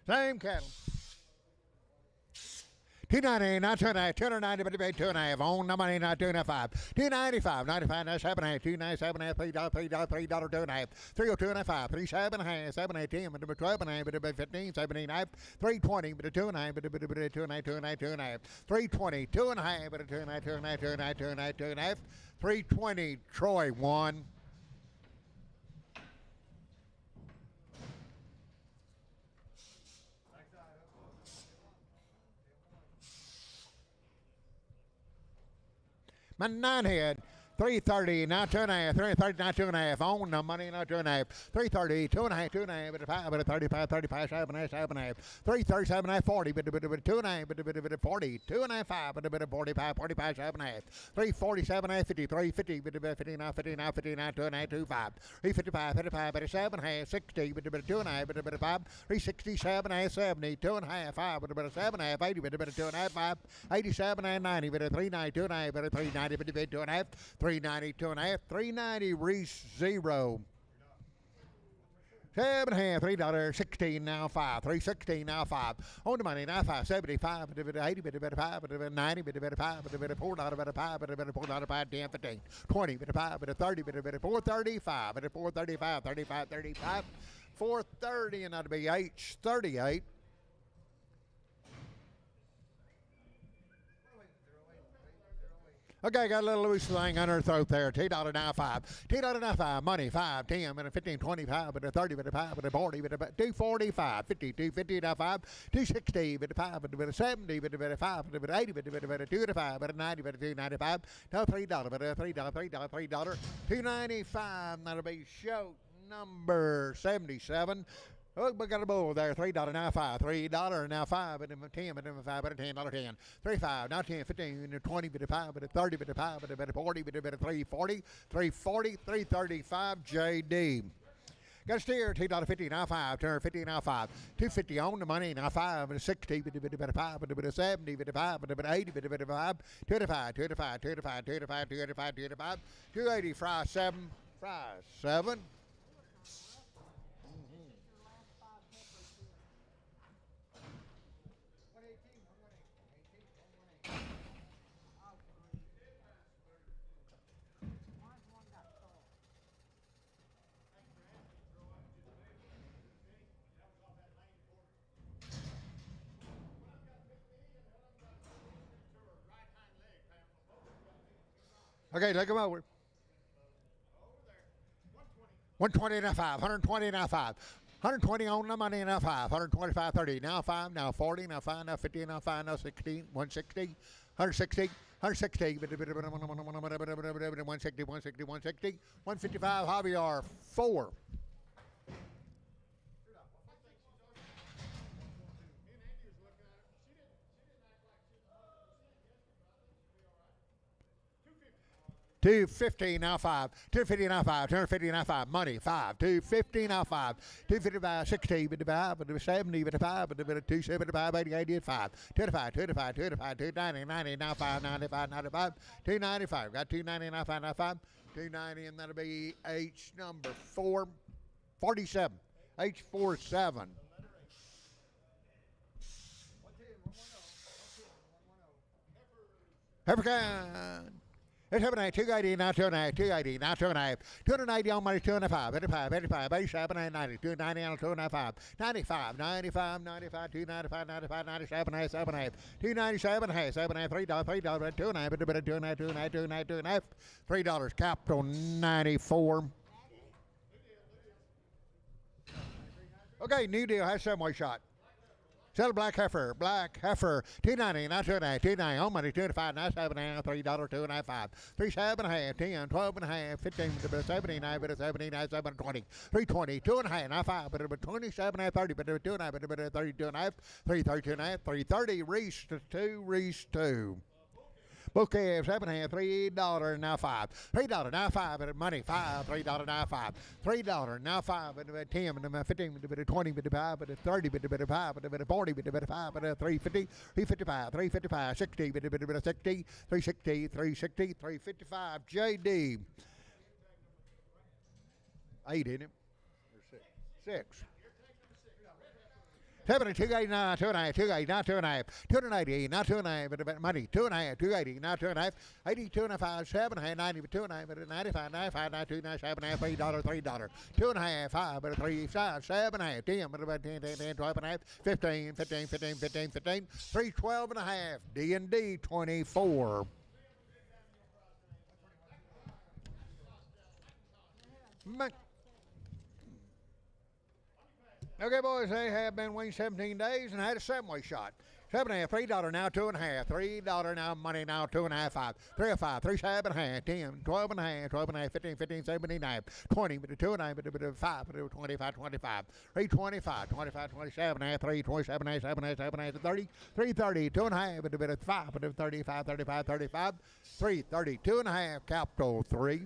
Same cattle. 290, not 2.5, 290, but debate 2.5. On the money, not 2.5. 295, 95, that's 7.5, 297, $3, $3, $3, 2.5. 302 and a 5, 37.5, 7.8, 10, but 12.5, but 15, 7.5, 320, but 2.5, but 2.5, 2.5, 2.5, 320, 2.5, but 2.5, 2.5, 2.5, 2.5, 2.5, 320, Troy 1. My 9 head, 330, now 2.5, 330, now 2.5, on the money, now 2.5, 330, 2.5, 2.5, but a 5, but a 35, 35, 7.5, 7.5, 337, 40, but a 2.5, but a 40, 2.5, 5, but a bit of 45, 45, 7.5, 347, 50, 350, but a 50, now 50, now 50, now 2.5, 25, 355, 55, but a 7.5, 60, but a 2.5, but a bit of 5, 367, 70, 2.5, 5, but a bit of 7.5, 80, but a bit of 2.5, 5, 87, 90, but a 390, 2.5, but a 390, but a bit 2.5, 390, 2.5, 390, Reese 0. 7.5, $3, 16 now 5, 316 now 5. On the money now 5, 75, but a bit of 80, but a bit of 5, but a bit of 90, but a bit of 5, but a bit of $4, but a 5, but a bit of $4, 5, 10, 15, 20, but a 5, but a 30, but a bit of 435, but a 435, 35, 35, 430, and that'll be H38. Okay, got a little loose thing under her throat there. $2 now 5. $2 now 5. Money 5, 10, but a 15, 25, but a 30, but a 5, but a 40, but a 245, 50, 250 now 5, 260, but a 5, but a 70, but a 5, but a 80, but a 2 to 5, but a 90, but a 295. Now $3, but a $3, $3, $295. That'll be show number 77. Oh, we got a bull there. $3 now 5. $3 now 5. But 10, but 5, but $10, 10. 35 now 10, 15, 20, but 5, but 30, but 5, but 40, but 340, 340, 335. JD. Got a steer, $2.50 now 5, $2.50 now 5, $2.50 on the money now 5, but 60, but 5, but 70, but 5, but 80, but 5, 285, 285, 285, 285, 285, 285, 280, fry 7, fry 7. Okay, look him over. 120 now 5. 120 now 5. 120 on the money now 5. 125, 30. Now 5, now 40, now 5, now 50, now 5, now 16, 160, 160. 160, 160, 160, 160, 155, Javier, 4. Two 50 now 5. 250 now 5. 250 now 5. Money 5. 250 now 5. 255 60. 55 70. 55 275 80 80 5. 25 25 25 290 90 now 5 95 95 295. Got 290 now 5 now 5. 290 and that'll be H number 4 47. H 47. Peppercorn. It's 280, now 2.5, 280, now 2.5, 280 on money, 2.5, 85, 85, 87, 90, 290 on 2.5, 95, 95, 95, 295, 95, 97, 7.5, 297, 7.5, $3, $3, 2.5, $3, capital 94. Okay, new deal has some shot. Sell black heifer, 290, not 2.5, 290, on money, 2.5, not 7.5, $3, 2.5, 3, 7.5, 10, 12.5, 15, 79, 79, 720, 320, 2.5, not 5, but 27, 30, but 2.5, but 32.5, 332.5, 330, Reese 2. Bouquet, 7.5, $3 now 5. $3 now 5 at money, 5, $3 now 5. $3 now 5 at 10, 15, 20, 5, 30, 5, 40, 5, 350, 355, 355, 60, 60, 360, 360, 355, JD. 8, isn't it? Or 6. 6. 70, 289, 2.5, 280, not 2.5, 280, not 2.5, but money, 2.5, 280, not 2.5, 80, 2.5, 7.5, 90, but 2.5, but 95, 95, 92, 97, $3, $3, 2.5, 5, but 3, 5, 7.5, 10, but about 10, 10, 10, 12.5, 15, 15, 15, 15, 15, 3, 12.5, D&D 24. Okay, boys, they have been waiting 17 days and had a 7-way shot. 7.5, $3 now, 2.5, $3 now, money now, 2.5, 5, 3.5, 3, 7.5, 10, 12.5, 12.5, 15, 15, 17, 20, but 2.5, 5, 25, 25, 325, 25, 27, 3, 27, 7, 7, 30, 330, 2.5, 5, 35, 35, 35, 330, 2.5, capital 3,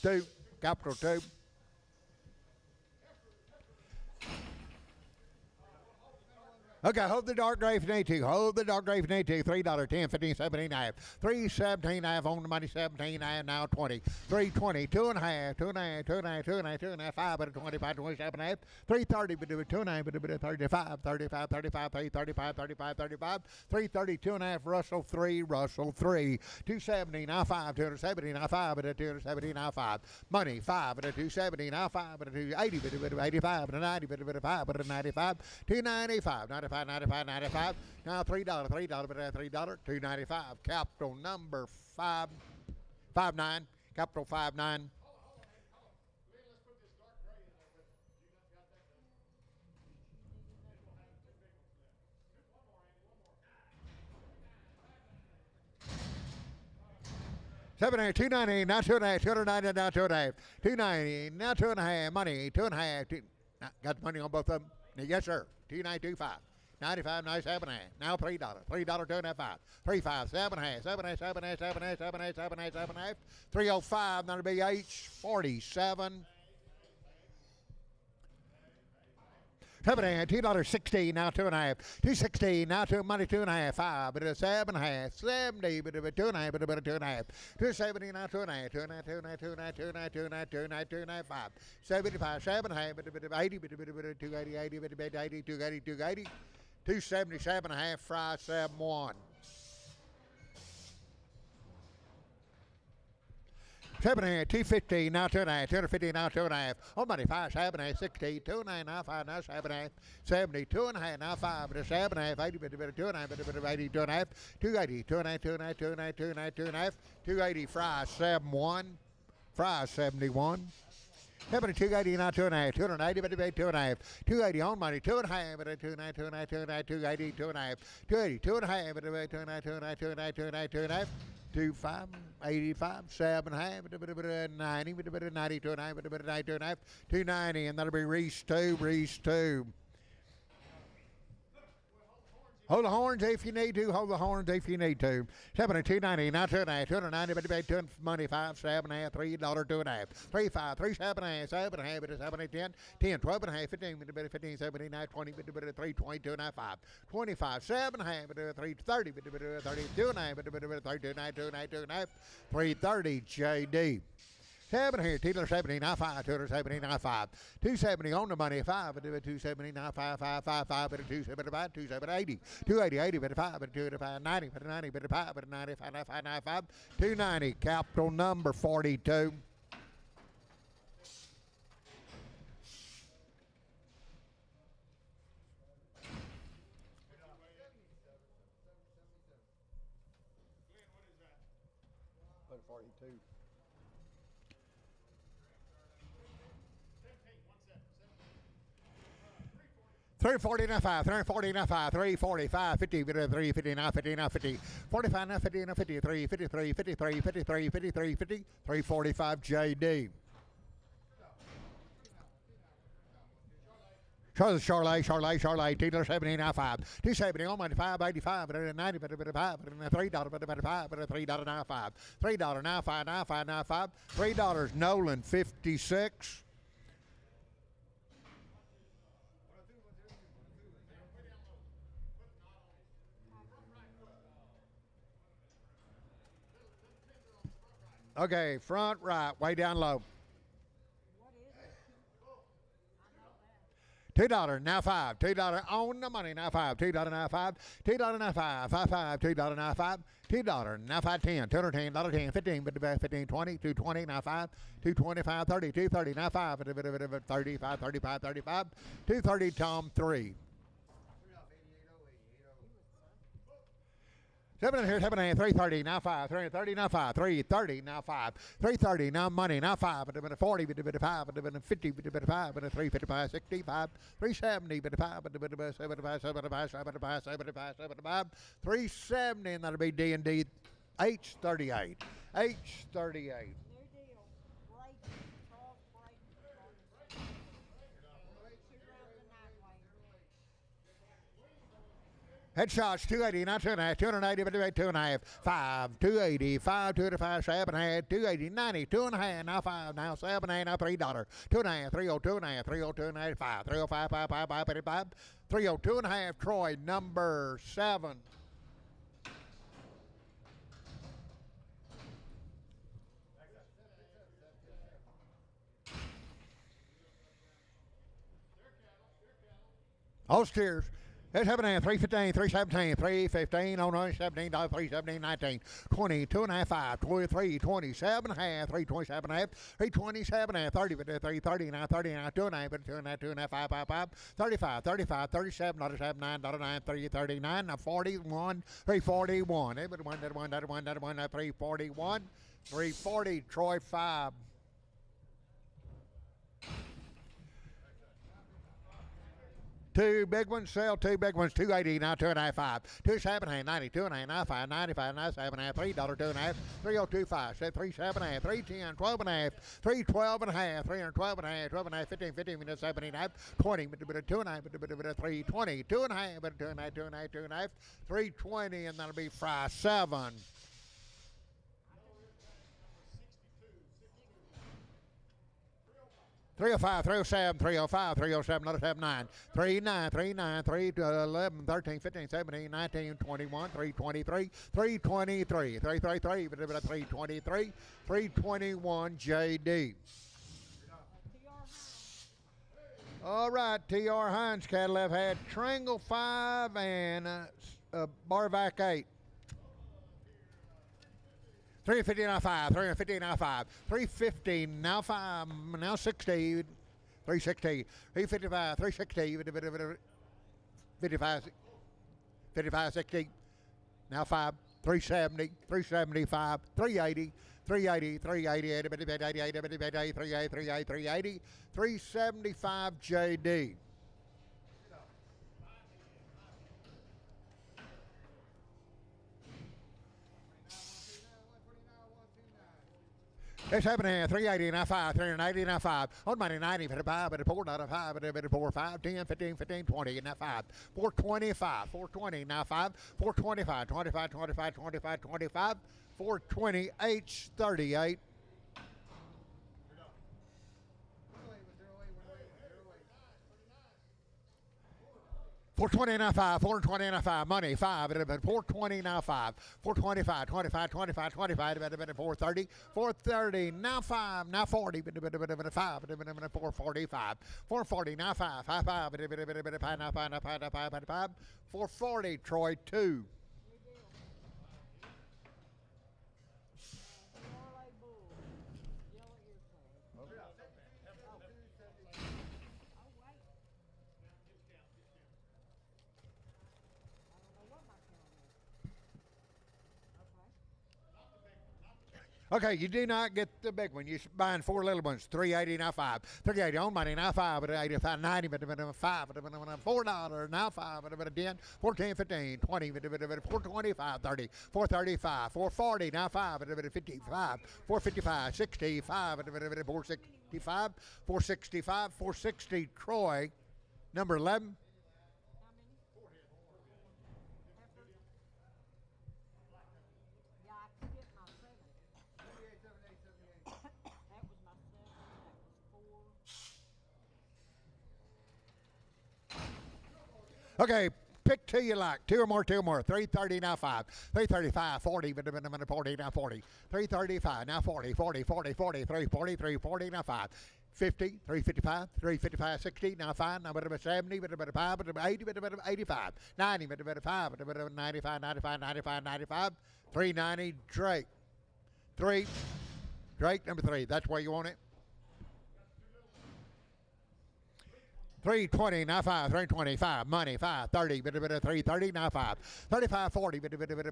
2, capital 2. Okay, hold the dark gray if you need to. Hold the dark gray if you need to. $3, 10, 15, 17.5. 317.5 on the money, 17.5, now 20. 320, 2.5, 2.5, 2.5, 2.5, 2.5, 5, but 25, 27.5. 330, but 2.5, but 35, 35, 35, 335, 35, 35. 330, 2.5, Russell 3, Russell 3. 270, now 5, 270, now 5, but 270, now 5. Money, 5, but 270, now 5, but 280, but 85, but 90, but 5, but 95. 295, 95. 95. Now $3, but $3, $2.95. Capital number 559. Capital 59. $7, 290, now 2.5, 290, now 2.5, 290, now 2.5, money, 2.5, got the money on both of them? Yes, sir. 2925. 95, 97.5. Now $3. $3, 2.5. 35, 7.5. 7.5, 7.5, 7.5, 7.5, 7.5, 7.5. 305. That'll be H 47. 7.5. $2.16. Now 2.5. 2.16. Now 2 money 2.5. 5. But 7.5. 70. But 2.5. But 2.5. 270. Now 2.5. 2.5. 2.5. 2.5. 2.5. 2.5. 2.5. 2.5. 5. 75. 7.5. But 80. But 280. 80. But 80. 280. 280. 277.5. Fry 7-1. 7 and 250, now 2.5, 250, now 2.5. On money, 5, 7 and 60, 2.5, now 5, now 7.5, 70, 2.5, now 5, but a 7.5, 80, but a 2.5, but a 80, 2.5, 280, 2.5, 2.5, 2.5, 2.5, 2.5, 280, fries, 71, fries, 71. 280 now 2.5, 280 but a 2.5, 280 on money 2.5 but a 2.5, 2.5, 2.5, 280, 2.5, 280, 2.5 but a 2.5, 2.5, 2.5, 2.5, 2.5, 25, 85, 7.5 but a 90 but a 90, 2.5 but a 90, 2.5, 290 and that'll be Reese 2, Reese 2. Hold the horns if you need to. Hold the horns if you need to. 7 and 290, now 2.5, 290, but about 2 money, 5, 7.5, $3, 2.5, 3, 5, 3, 7.5, 7.5, but a 7, 10, 10, 12.5, 15, but about 15, 17, 9, 20, but about 3, 20, 2.5, 5, 25, 7.5, but about 3, 30, but about 30, 2.5, but about 32, 9, 2.5, 2.5, 330, JD. 7 here, Teeler 70, now 5, Teeler 70, now 5, 270 on the money, 5, but 270, now 5, 5, 5, 5, but 275, 280, 280, 80, but 5, but 285, 90, but 90, but 5, but 95, 95, 95, 290, capital number 42. What is that? 42. 340 now 5, 340 now 5, 345, 50, 350 now 50 now 50, 45 now 50 now 50, 353, 53, 53, 53, 50, 345 JD. Charlotte, Teeler 70 now 5, 270 on money 585, but a 90, but a $5, but a $3, but a $5, but a $3 now 5, $3 now 5, now 5, now 5, $3 Nolan 56. Okay, front right, way down low. What is it? I know that. $2 now 5, $2 on the money now 5, $2 now 5, $2 now 5, 5, 5, $2 now 5, $2 now 5, 10, $10, $10, 15, but 15, 20, 220 now 5, 225, 30, 230 now 5, 35, 35, 35, 230 Tom 3. 7 here, 7 and 330 now 5, 330 now 5, 330 now 5, 330 now money now 5, but a 40, but a 5, but a 50, but a 5, but a 355, 65, 370, but a 5, but a 75, 75, 75, 75, 75, 370, and that'll be D&D H38. H38. New deal. Brighton, Charles Brighton. 2 rounds a night, Wayne. Headshots 280, not 2.5, 280, but 2.5, 5, 280, 5, 285, 7.5, 280, 90, 2.5, now 5, now 7.5, now $3, 2.5, 302 and a half, 302 and a half, 5, 305, 5, 5, 5, 55, 302 and a half, Troy, number 7. All steers. That's 315, 317, 315, on 17, 317, 19, 20, 2.5, 5, 23, 27 and a half, 327 and a half, 327 and a half, 30, but 330, now 30, now 2.5, but 2.5, 2.5, 5, 5, 5, 35, 35, 37, $9, 339, now 41, 341, that 341, 340, Troy 5. Two big ones, sell 2 big ones, 280, now 2.5, 5, 270, 90, 2.5, now 5, 95, now 7.5, $3, 2.5, 302, 5, 370, 310, 12 and a half, 312 and a half, 312 and a half, 12 and a half, 15, 15, 17 and a half, 20, but 2.5, but 320, 2.5, but 2.5, 2.5, 2.5, 320, and that'll be fry 7. 305, 307, 305, 307, another 79, 39, 39, 3, 11, 13, 15, 17, 19, 21, 323, 323, 333, 323, 321, JD. All right, T.R. Hines cattle have had Tringle 5 and Barvac 8. 350 now 5, 350 now 5, 350 now 5, now 60, 360, 355, 360, 55, 55, 60, now 5, 370, 375, 380, 380, 380, 380, 375 JD. It's happening. 380 now 5, 380 now 5. On money 90, 55, but a 4, not a 5, but a 4, 5, 10, 15, 15, 20, and now 5. 425, 420 now 5, 425, 25, 25, 25, 25, 420, H38. 420 now 5, 420 now 5, money 5, it had been 420 now 5, 425, 25, 25, 25, it had been 430, 430 now 5, now 40, it had been 5, it had been 445, 440 now 5, 5, it had been 5, now 5, now 5, now 5, now 5, 440, Troy 2. Okay, you do not get the big one. You're buying 4 little ones. 380 now 5. 380 on money now 5. But 85, 90, but a 5. But $4 now 5. But a 10, 14, 15, 20. But 425, 30, 435, 440 now 5. But 55, 455, 65. But 465, 465, 460. Troy, number 11. Okay, pick 2 you like. 2 or more, 2 or more. 330 now 5. 335, 40, but 40 now 40. 335 now 40, 40, 40, 40, 340, 340 now 5. 50, 355, 355, 60, now 5, now 70, 5, 80, 85, 90, 5, 95, 95, 95, 95, 390, Drake. 3, Drake, number 3. That's where you want it. 320 now 5, 325, money 5, 30, 330 now 5, 35, 40,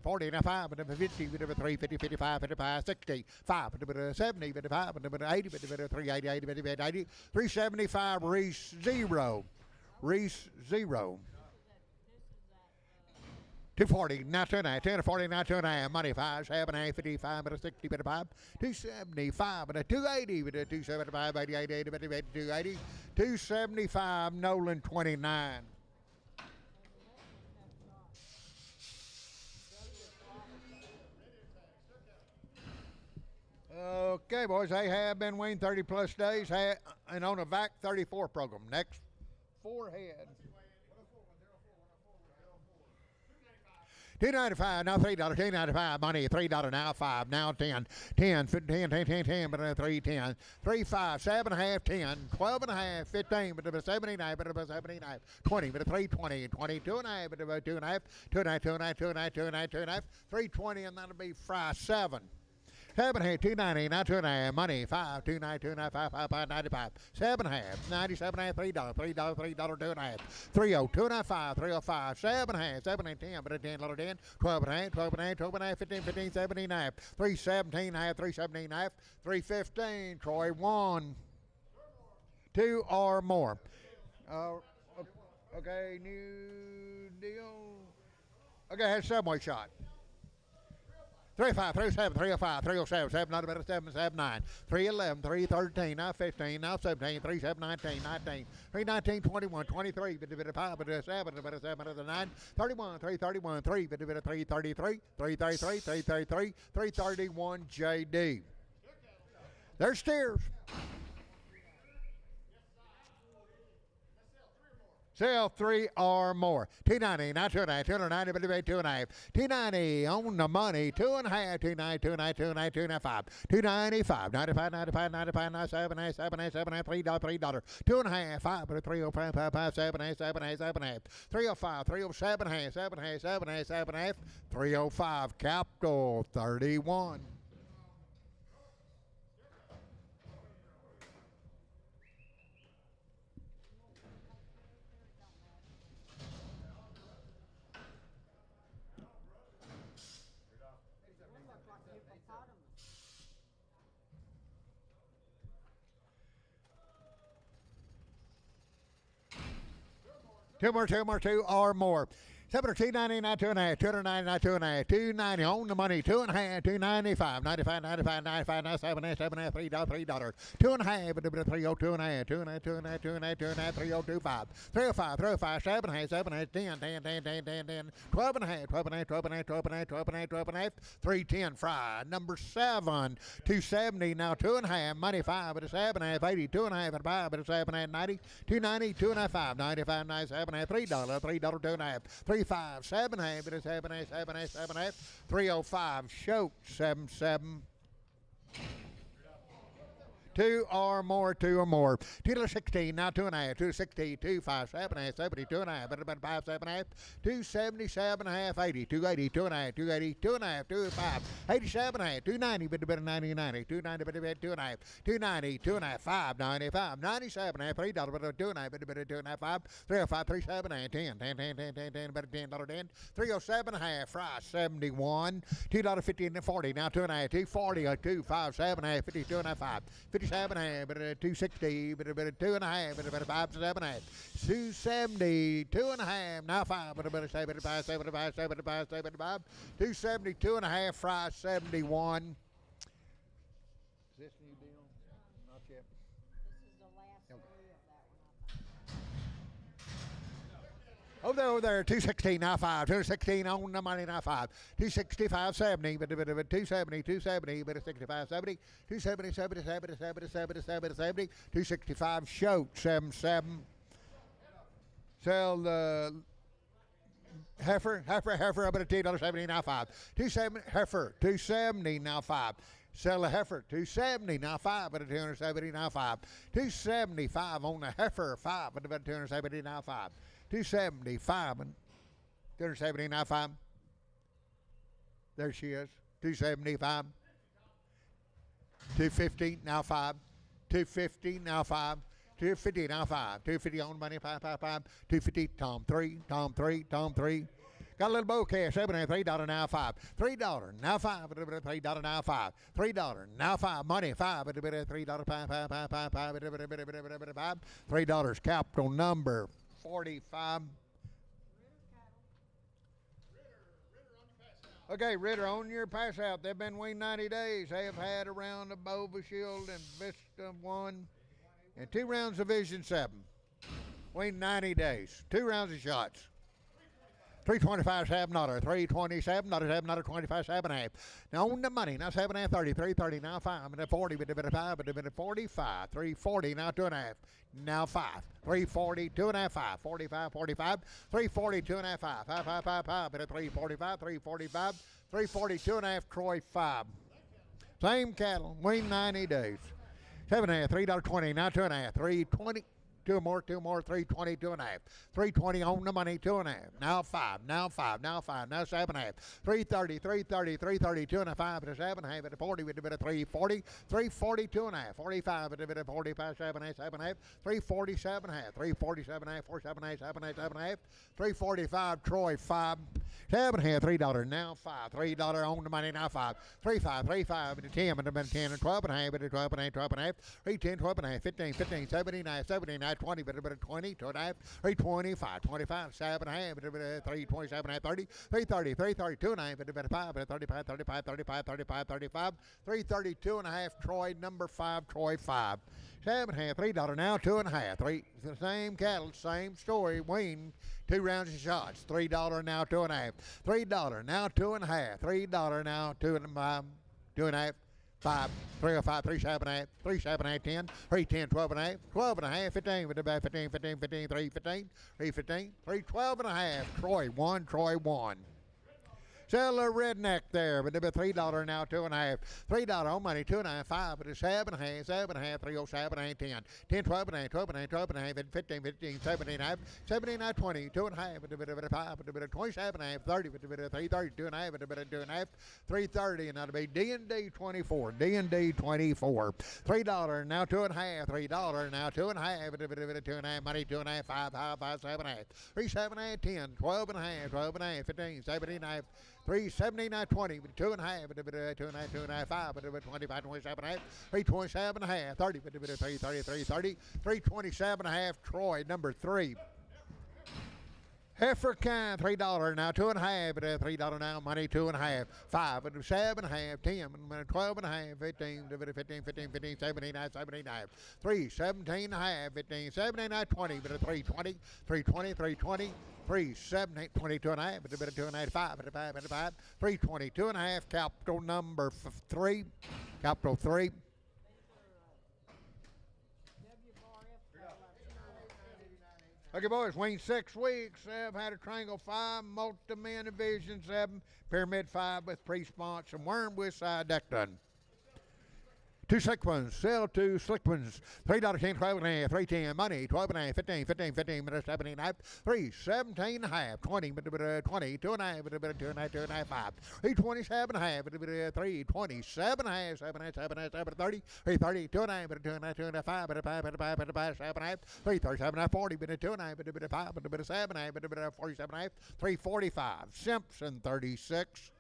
40 now 5, 50, 350, 55, 55, 60, 5, 70, 55, 80, 380, 80, 375, Reese 0, Reese 0. 240, now 2.5, 240, now 2.5, money 5, 7, 55, 60, 5, 275, 280, 275, 88, 80, 280, 275, Nolan 29. Okay, boys, they have been waiting 30 plus days and on a VAC 34 program. Next 4 head. 295 now $3, 295 money, $3 now 5, now 10, 10, 15, 10, 10, 10, but 3, 10, 3, 5, 7 and a half, 10, 12 and a half, 15, but 79, but 79, 20, but 320, 22 and a half, but 2 and a half, 2 and a half, 2 and a half, 2 and a half, 2 and a half, 2 and a half, 320, and that'll be fry 7. 7 half, 290, now 2 and a half, money 5, 290, 5, 95, 7 half, 97 half, $3, $3, $3, 2 and a half, 30, 2 and a half, 5, 305, 7 half, 7 and 10, but a 10, little 10, 12 and a half, 12 and a half, 12 and a half, 15, 15, 17 half, 317 half, 317 half, 315, Troy 1, 2 or more. Okay, new deal. Okay, that's Subway shot. 305, 307, 305, 307, 7, 7, 7, 9, 311, 313, now 15, now 17, 37, 19, 19, 319, 21, 23, 5, 7, 7, 9, 31, 331, 3, 333, 333, 333, 331, JD. There's steers. Sell 3 or more. 290, not 2.5, 290, but 2.5. 290 on the money. 2.5, 290, 290, 290, 295. 295, 95, 95, 95, 97, 7, 7, $3, $3. 2.5, 5, 305, 5, 5, 7, 7, 7, 305, 307, 7, 7, 7, 305. Capital 31. two or more. 299, 2.5, 299, 2.5, 290 on the money, 2.5, 295, 95, 95, 95, 97, 7, $3, $2.5, 302, 2.5, 2.5, 2.5, 2.5, 2.5, 3025, 305, 305, 7, 7, 10, 10, 10, 10, 10, 10, 12.5, 12.5, 12.5, 12.5, 12.5, 12.5, 310, fry, number 7, 270, now 2.5, money 5 at a 7.5, 80, 2.5 at 5 at a 7.5, 90, 290, 2.5, 95, 97, $3, $3, 2.5, 3.5, 7.5 at a 7.5, 7.5, 7.5, 305, shoot, 7.7. Two or more. 216, now 2.5, 260, 2.5, 7.5, 70, 2.5, 5, 7.5, 270, 7.5, 80, 280, 2.5, 280, 2.5, 2.5, 87.5, 290, but better 90, 90, 290, but better 2.5, 290, 2.5, 5, 95, 97.5, $3, but 2.5, but better 2.5, 5, 305, 37.5, 10, 10, 10, 10, 10, 10, better $10, 10, 307.5, fry, 71, $2.50 and 40, now 2.5, 240, 2.5, 7.5, 50, 2.5, 5, 57.5, but 260, but 2.5, but 5, 7.5, 270, 2.5, now 5, but 75, 75, 75, 75, 270, 2.5, fry, 71. Is this new deal? Not yet. This is the last three of that one, I think. Over there, 216, now 5, 216 on the money, now 5, 265, 70, but 270, 270, but 65, 70, 270, 70, 70, 70, 70, 70, 70, 265, shoot, 77. Sell the heifer, up at $2.70, now 5, 270, heifer, 270, now 5. Sell a heifer, 270, now 5 at a 270, now 5. 275 on the heifer, 5 at about 270, now 5. 275 and 270, now 5. There she is. 275. 250, now 5. 250, now 5. 250, now 5. 250 on money, 5, 5, 5. 250, Tom 3, Tom 3, Tom 3. Got a little bouquet, $3 now 5. $3 now 5, $3 now 5. $3 now 5, money 5, $3, 5, 5, 5, 5, 5, $3 capital number 45. Okay, Ritter, on your pass out, they've been weaned 90 days. They have had a round of Bova Shield and Vista 1 and 2 rounds of Vision 7. Weaned 90 days. 2 rounds of shots. 325 7 $, 327 $, 7 25 7.5. Now on the money, now 7.5 30, 330, now 5, and 40, but a 5, but a 45, 340, now 2.5, now 5, 340, 2.5, 5, 45, 45, 340, 2.5, 5, 5, 5, 5, 5, but a 345, 345, 340, 2.5, Troy 5. Same cattle, weaned 90 days. 7.5, $3.20, now 2.5, 320. Two more, 320, 2.5. 320 on the money, 2.5. Now 5, now 5, now 5, now 7.5. 330, 330, 330, 2.5 to 7.5 at a 40 with a bit of 340, 340, 2.5, 45 at a bit of 45, 7.5, 7.5, 340, 7.5, 340, 7.5, 478, 7.8, 7.5, 345, Troy 5, 7.5, $3 now 5, $3 on the money, now 5, 35, 35 at a 10, at a 10 and 12.5 at a 12.5, 12.5, 310, 12.5, 15, 15, 79, 79, 20, but a bit of 20, 2.5, 325, 25, 7.5, but a bit of 327, 30, 330, 330, 2.5, but a bit of 5, but a 35, 35, 35, 35, 35, 332 and a half, Troy number 5, Troy 5. 7.5, $3 now, 2.5, 3, the same cattle, same story, weaned, 2 rounds of shots, $3 now, 2.5, $3 now, 2.5, $3 now, 2.5, 2.5, 5, 305, 378, 378, 10, 310, 12.5, 12.5, 15, with about 15, 15, 15, 315, 315, 312 and a half, Troy 1, Troy 1. Sell a redneck there, but about $3 now, 2.5. $3 on money, 2.5, 5, but it's 7.5, 7.5, 307, 10, 10, 12 and a half, 12 and a half, 12 and a half, 15, 15, 17 and a half, 17 and a half, 20, 2.5, but a bit of 5, but a bit of 27 and a half, 30, but a bit of 330, 2.5, but a bit of 2.5, 330, and that'll be D&D 24, D&D 24. $3 now, 2.5, $3 now, 2.5, but a bit of 2.5, money, 2.5, 5, 5, 5, 7.5, 3, 7.5, 10, 12 and a half, 12 and a half, 15, 17 and a half, 379, 20, 2.5, but a bit of 2.5, 2.5, 5, but a bit 25, 27 and a half, 327 and a half, 30, but a bit of 330, 330, 327 and a half, Troy number 3. Heifer kind, $3 now, 2.5 at $3 now, money 2.5, 5 at 7.5, 10, 12.5, 15, 15, 15, 15, 17, 17.5, 3, 17.5, 15, 17, 20, but a 320, 320, 320, 3, 7, 8, 22.5, but a bit of 2.5, 5, but a 5, but a 5, 320, 2.5, capital number 3, capital 3. Okay, boys, weaned 6 weeks. I've had a triangle 5, multi-man division 7, pyramid 5 with pre-sponge and worm with side deck done. 2 slick ones, sell 2 slick ones, $3.10, 12.5, 3.10, money, 12.5, 15, 15, 15, minutes, 17.5, 3, 17.5, 20, 20, 2.5, 2.5, 2.5, 5, 327.5, 327.5, 7, 30, 330, 2.5, 2.5, 5, 5, 7.5, 337.5, 40, 2.5, 5, 7.5, 47.5, 345, Simpson 36.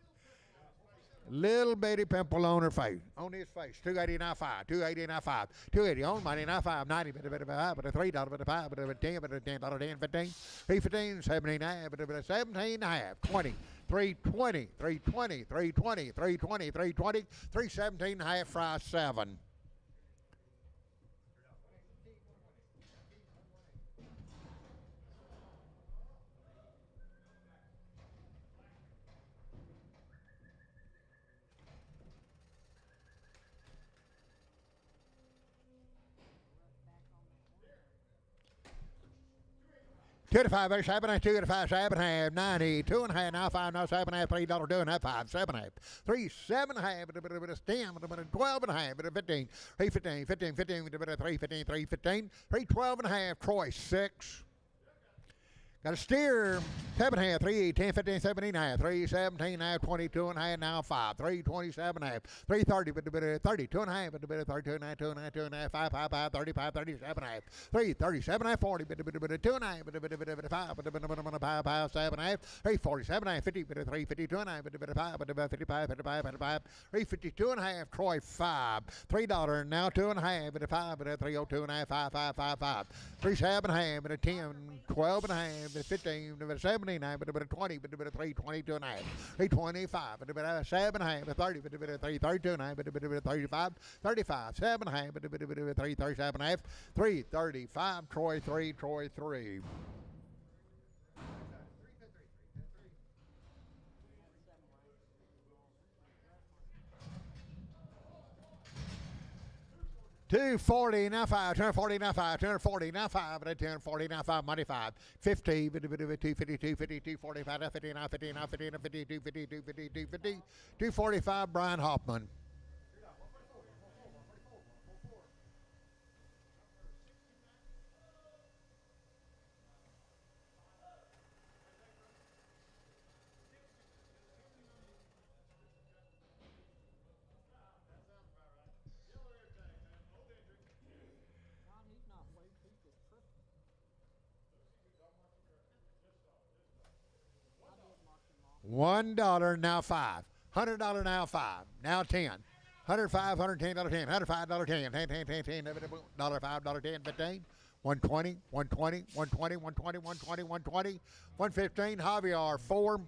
Little bitty pimple on her face, on his face. 280.5, 280.5, 280 on money, 5, 90, but a 5, but a $3, but a 5, but a 10, but a $10, 10, 15, 315, 79, but a 17.5, 20, 320, 320, 320, 320, 320, 317.5, fry 7. Two to five, 7, 2 to 5, 7.5, 90, 2.5, now 5, now 7.5, $3, 2.5, 5, 7.5, 3, 7.5, 10, 12.5, 15, 315, 15, 15, 315, 315, 312.5, Troy 6. Got a steer, 7.5, 3, 10, 15, 17, 3, 17, 22.5, now 5, 327.5, 330, 32.5, 32.5, 2.5, 5, 5, 5, 35, 37.5, 337.5, 40, 2.5, 5, 5, 7.5, 347.5, 50, 352.5, 5, 55, 55, 352.5, Troy 5, $3, now 2.5, 5, 302.5, 5, 5, 5, 5, 37.5, 10, 12.5, 15, 79, 20, 322 and a half, 325, 7.5, 30, 332 and a half, 35, 35, 7.5, 337 and a half, 335, Troy 3, Troy 3. $240 now 5, $240 now 5, $240 now 5, $240 now 5, money 5, 50, 252, 52, 45, 59, 59, 59, 52, 52, 52, 50, 245, Brian Hoffman. $1 now 5, $100 now 5, now 10, $105, $110, $10, $105, 10, 10, 10, 10, 10, $5, 10, 15, 120, 120, 120, 120, 120, 120, 115, Javier 4.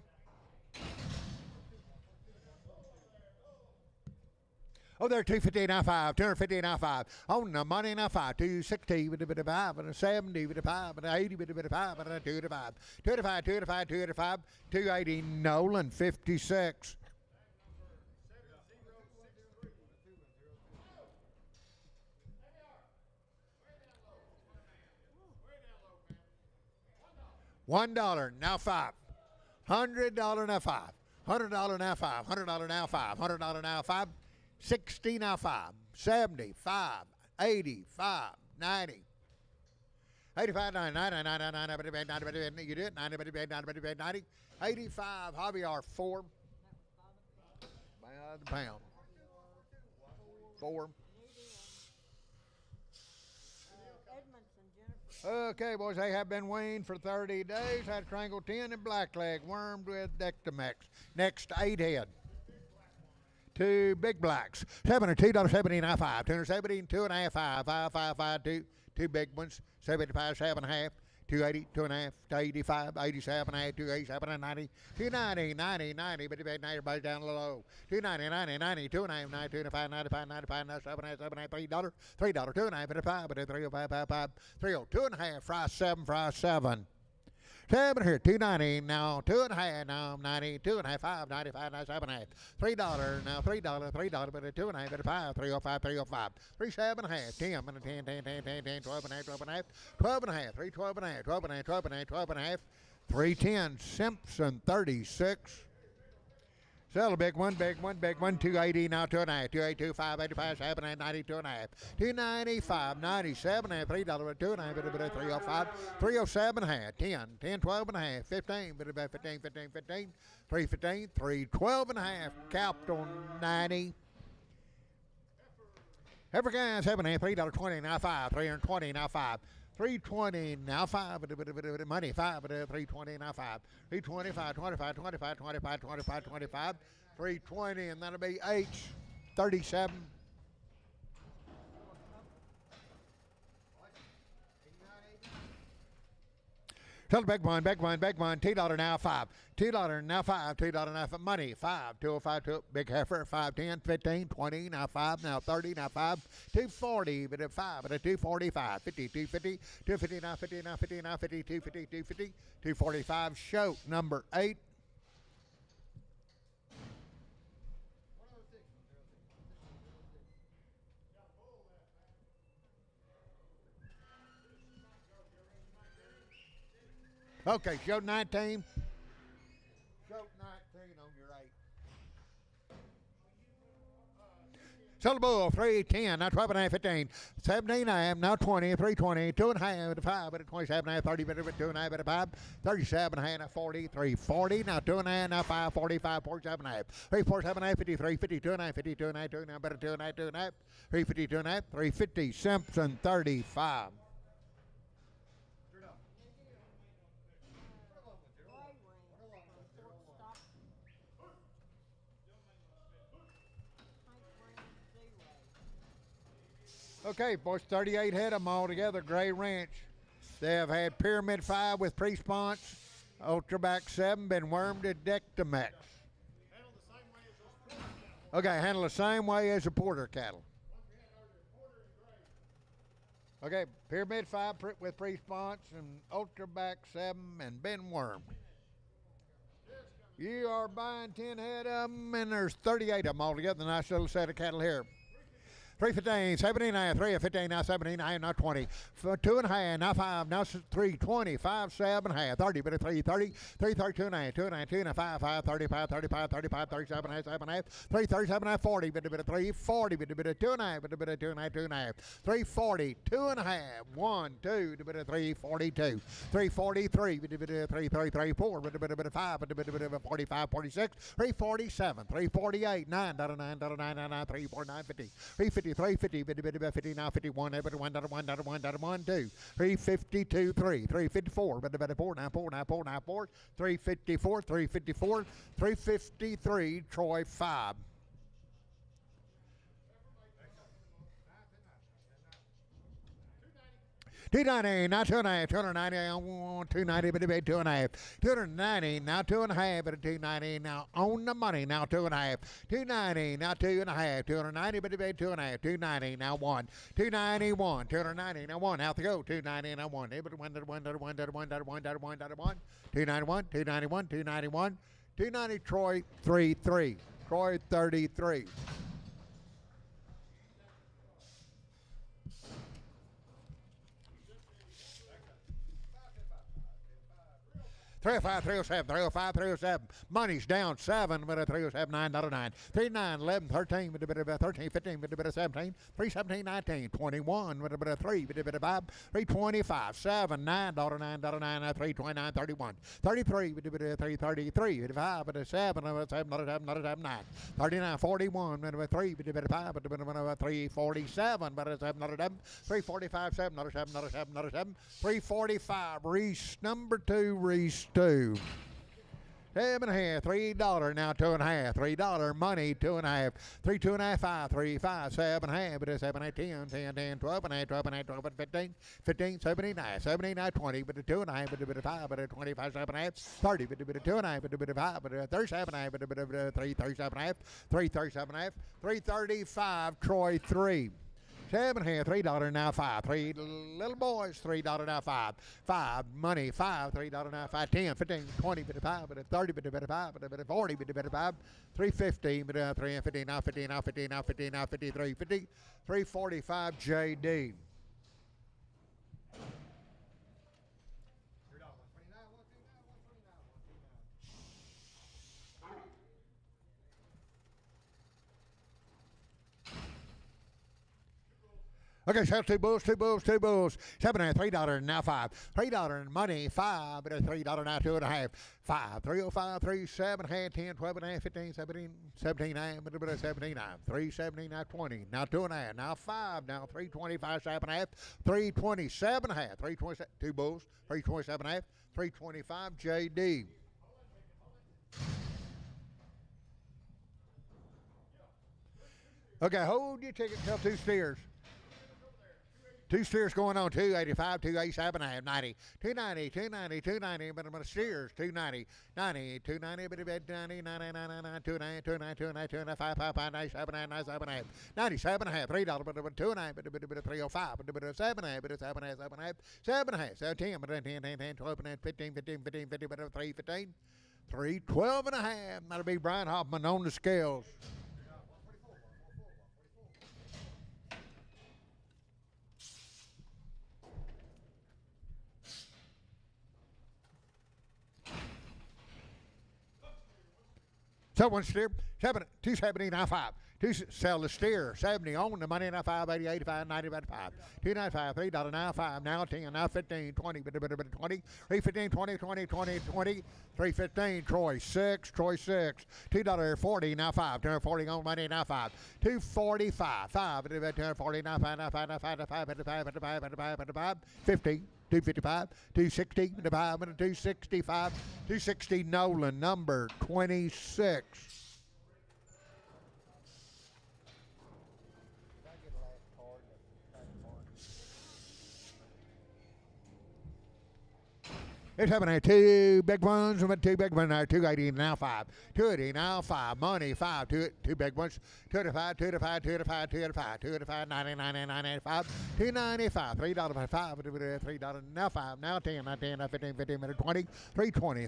Oh, there, 250 now 5, 250 now 5. On the money now 5, 260 with a 5, and a 70 with a 5, and a 80 with a 5, and a 2 to 5. 2 to 5, 2 to 5, 2 to 5, 280, Nolan 56. $1 now 5, $100 now 5, $100 now 5, $100 now 5, $100 now 5. 60 now 5, 70, 5, 80, 5, 90, 85, 90, 90, 90, 90, 90, you do it, 90, 90, 90, 85, Javier 4, by the pound, 4. Okay, boys, they have been weaned for 30 days, had triangle 10 and blackleg, wormed with Dectomex. Next, 8 head. 2 big blacks, $72.70 now 5, $270, 2.5, 5, 5, 5, 5, 2 big ones, 75, 7.5, 280, 2.5, 285, 87, 287, and 90, 290, 90, 90, but everybody's down a little low. 290, 90, 90, 2.5, 9, 2.5, 95, 95, 97, 7, $3, $3, 2.5, but 5, but 305, 5, 302, 2.5, fry 7, fry 7. 7 here, 290 now, 2.5 now, 90, 2.5, 5, 95, 97, $3 now, $3, but a 2.5, but a 5, 305, 305, 37.5, 10, but a 10, 10, 10, 10, 10, 12.5, 12.5, 12.5, 312.5, 12.5, 12.5, 12.5, 310, Simpson 36. Sell a big one, big one, big one. 280 now, 2.5, 282, 585, 7, 90, 2.5, 295, 97, $3, $2.5, bit of 305, 307, 10, 10, 12 and a half, 15, bit about 15, 15, 15, 315, 312 and a half, capped on 90. Every guy, 7, $3.20 now 5, 320 now 5. 320 now 5, money 5, 320 now 5, 325, 25, 25, 25, 25, 25, 320, and that'll be H 37. Tell the big one, $2 now 5, $2 now 5, $2 now 5, money 5, 205, 2, big heifer 5, 10, 15, 20 now 5, now 30 now 5, 240, but a 5, but a 245, 50, 250, 250 now 50 now 50 now 50, 250, 250, 245. Show number 8. Okay, show 19. Show 19 on your 8. Sell the bull, 310, now 12 and a half, 15, 17 and now 20, 320, 2.5, 5, 27, 30, 2.5, 5, 37 and a half, 40, 340, now 2.5, now 5, 45, 47 and a half, 347, 53, 52 and a half, 52 and a half, 2 now better 2 and a half, 352 and a half, 350, Simpson 35. Okay, boys, 38 head of them all together, Gray Ranch. They have had Pyramid 5 with pre-sponge, Ultraback 7, been wormed at Dectomex. Okay, handle the same way as the Porter cattle. Okay, Pyramid 5 with pre-sponge and Ultraback 7 and been wormed. You are buying 10 head of them, and there's 38 of them all together. Nice little set of cattle here. 315, 79, 315, now 79, now 20, 2.5, now 5, now 320, 5, 7, half, 30, but a 330, 330, 2.5, 2.5, 5, 5, 35, 35, 35, 37, half, 7, half, 337, half, 40, but a bit of 340, but a bit of 2.5, but a bit of 2.5, 2.5, 340, 2.5, 1, 2, but a 342, 343, but a bit of 333, 4, but a bit of 5, but a bit of 45, 46, 347, 348, 9, 9, 9, 9, 9, 349, 50, 350. 350, 50 now 51, but 1, 2, 352, 3, 354, but 4, 9, 4, 9, 4, 9, 4, 354, 354, 353, Troy 5. 290, now 2.5, 290, 290, but a bit 2.5, 290, now 2.5, but a 290, now on the money, now 2.5, 290, now 2.5, 290, but a bit 2.5, 290, now 1, 291, 290, now 1, out to go, 290, now 1, but 1, 291, 290, Troy 3, Troy 33. 305, 307, 305, 307. Money's down 7, but a 307, $9, 39, 11, 13, but a bit of 13, 15, but a bit of 17, 317, 19, 21, but a bit of 3, but a bit of 5, 325, 7, $9, $9, 329, 31, 33, but a bit of 333, but a 5, but a 7, but a 7, $7, 9, 39, 41, but a 3, but a bit of 5, but a bit of 347, but a 7, 345, 7, 345, Reese, number 2, Reese 2. 7.5, $3 now, 2.5, $3 money, 2.5, 3, 2.5, 5, 3, 5, 7.5, but it's 7, 8, 10, 10, 10, 12, and 8, 12, and 8, 12, and 15, 15, 79, 79, 20, but a 2.5, but a bit of 5, but a 25, 7.5, 30, but a bit of 2.5, but a bit of 5, but a 37.5, but a bit of 3, 37.5, 3, 37.5, 335, Troy 3. 7.5, $3 now, 5. 3 little boys, $3 now, 5. 5 money, 5, $3 now, 5, 10, 15, 20, bit of 5, bit of 30, bit of 5, bit of 40, bit of 5, 315, bit of 3, 15, now 15, now 15, now 15, now 53, 50, 345, JD. Okay, so two bulls, two bulls, two bulls. 7.5, $3 now, 5. $3 in money, 5, but it's $3 now, 2.5. 5, 305, 3, 7, 10, 12, 15, 17, 17, 9, but it's 17, 9. 3, 17, now 20, now 2.5, now 5, now 325, 7.5, 327.5, 327, two bulls, 327.5, 325, JD. Okay, hold your ticket till two steers. Two steers going on, 285, 287, I have 90, 290, 290, 290, but I'm going to steers, 290, 90, 290, but about 90, 90, 99, 29, 29, 29, 29, 5, 5, 5, 97, 97, 97, $3, but about 2.9, but a bit of 305, but a bit of 7, but a 7, 7, 7, 10, but 10, 10, 10, 12, 15, 15, 15, 50, but a 3, 15, 3, 12 and a half. That'll be Brian Hoffman on the scales. So one steer, 270, now 5. Two sell the steer, 70 on the money, now 5, 80, 85, 90, 95. 295, $3 now, 5, now 10, now 15, 20, bit 20, 315, 20, 20, 20, 20, 315, Troy 6, Troy 6. $2.40, now 5, 240 on money, now 5. 245, 5, 240, now 5, now 5, now 5, now 5, 55, 55, 55, 55, 50. 255, 260, 265, 260 Nolan, number 26. It's happening. Two big ones, two big ones there. 280 now 5. 280 now 5. Money 5. Two big ones. 285, 285, 285, 285, 285, 90, 90, 95. 295. $3 5. $3 now 5. Now 10, now 10, now 15, 15, 20. 320, 320,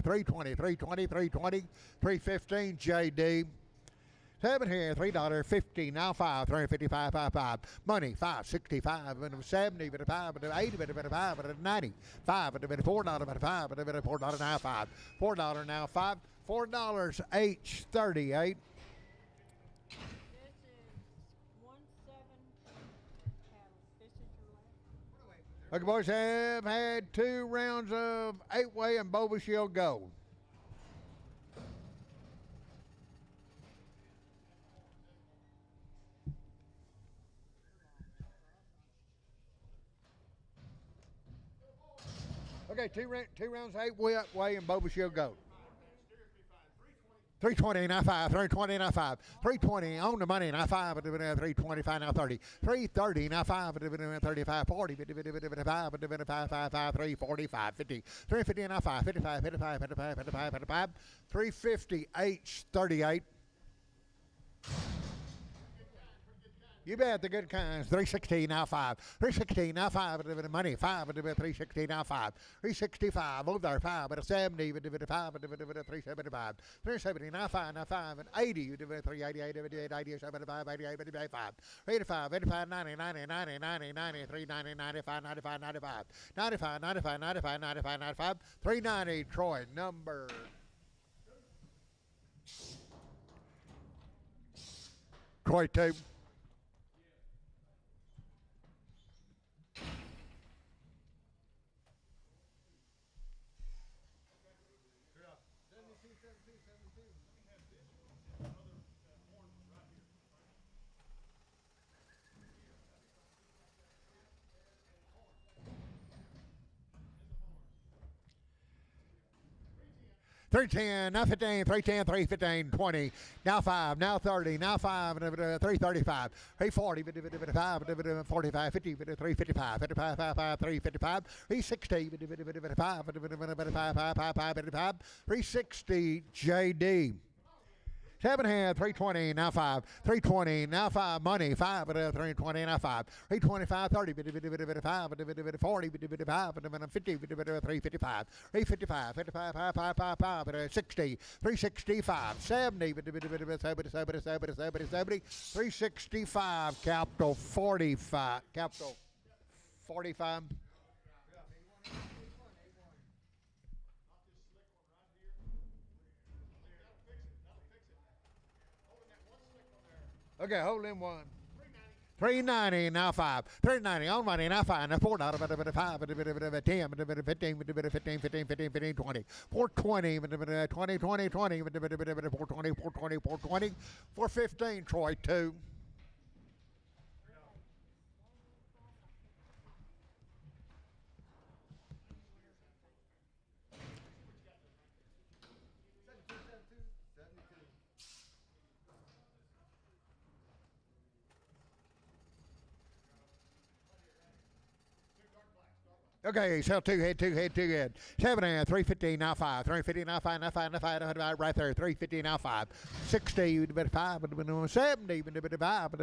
320, 320, 315. JD. 7 here, $3.50, now 5, 355, 55. Money, 565, 70, 5, 80, 5, 90, 5, $4, 5, $4 now 5, $4 now 5, $4 H38. This is 1-7 cattle. This is your last. Okay, boys, have had 2 rounds of 8-way and Boba Shield Gold. Okay, two rounds, 8-way and Boba Shield Gold. 320, now 5, 320, now 5, 320 on the money, now 5, 325, now 30, 330, now 5, 35, 40, 55, 5, 345, 50, 350, now 5, 55, 55, 55, 55, 55, 350, H38. You bet, the good kinds. 316 now 5. 316 now 5. Money 5. 316 now 5. 365 over there 5. 70. 5. 375. 370 now 5. Now 5 and 80. 380. 88. 80. 75. 88. 85. 85. 85. 90. 90. 90. 90. 93. 90. 95. 95. 95. 95. 95. 95. 95. 95. 390. Troy number. Troy 2. 310, now 15, 310, 315, 20, now 5, now 30, now 5, 335, 340, 45, 50, 355, 55, 355, 360, 360, JD. 7 320, now 5, 320, now 5, money, 5, 320, now 5, 325, 30, 40, 50, 355, 355, 55, 60, 365, 70, 365, capital 45, capital 45. Okay, hold in one. 390, now 5. 390, on money, now 5. Now $4, 5, 10, 15, 15, 20. 420, 20, 20, 20, 420, 420, 420, 415, Troy, 2. Okay, sell two head. 7 315, now 5. 350, now 5, now 5, now 5, right there. 350, now 5. 60, 5, 70, 5,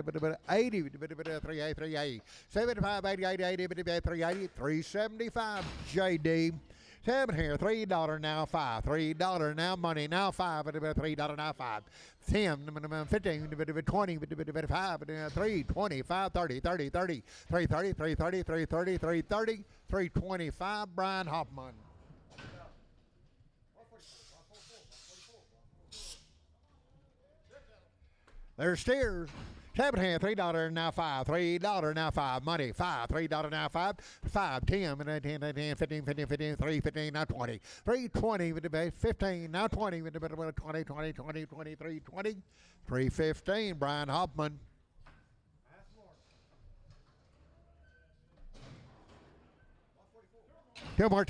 80, 380, 75, 80, 80, 380, 375, JD. 7 $3 now 5. $3 now money now 5. $3 now 5. 10, 15, 20, 5, 3, 20, 5, 30, 30, 30, 330, 330, 330, 330, 325, Brian Hoffman. There's steers. 7 $3 now 5. $3 now 5. Money 5. $3 now 5. 5, 10, 10, 10, 15, 15, 15, 3, 15, now 20. 320 with the 15, now 20 with the 20, 20, 20, 23, 20. 315, Brian Hoffman. Two more,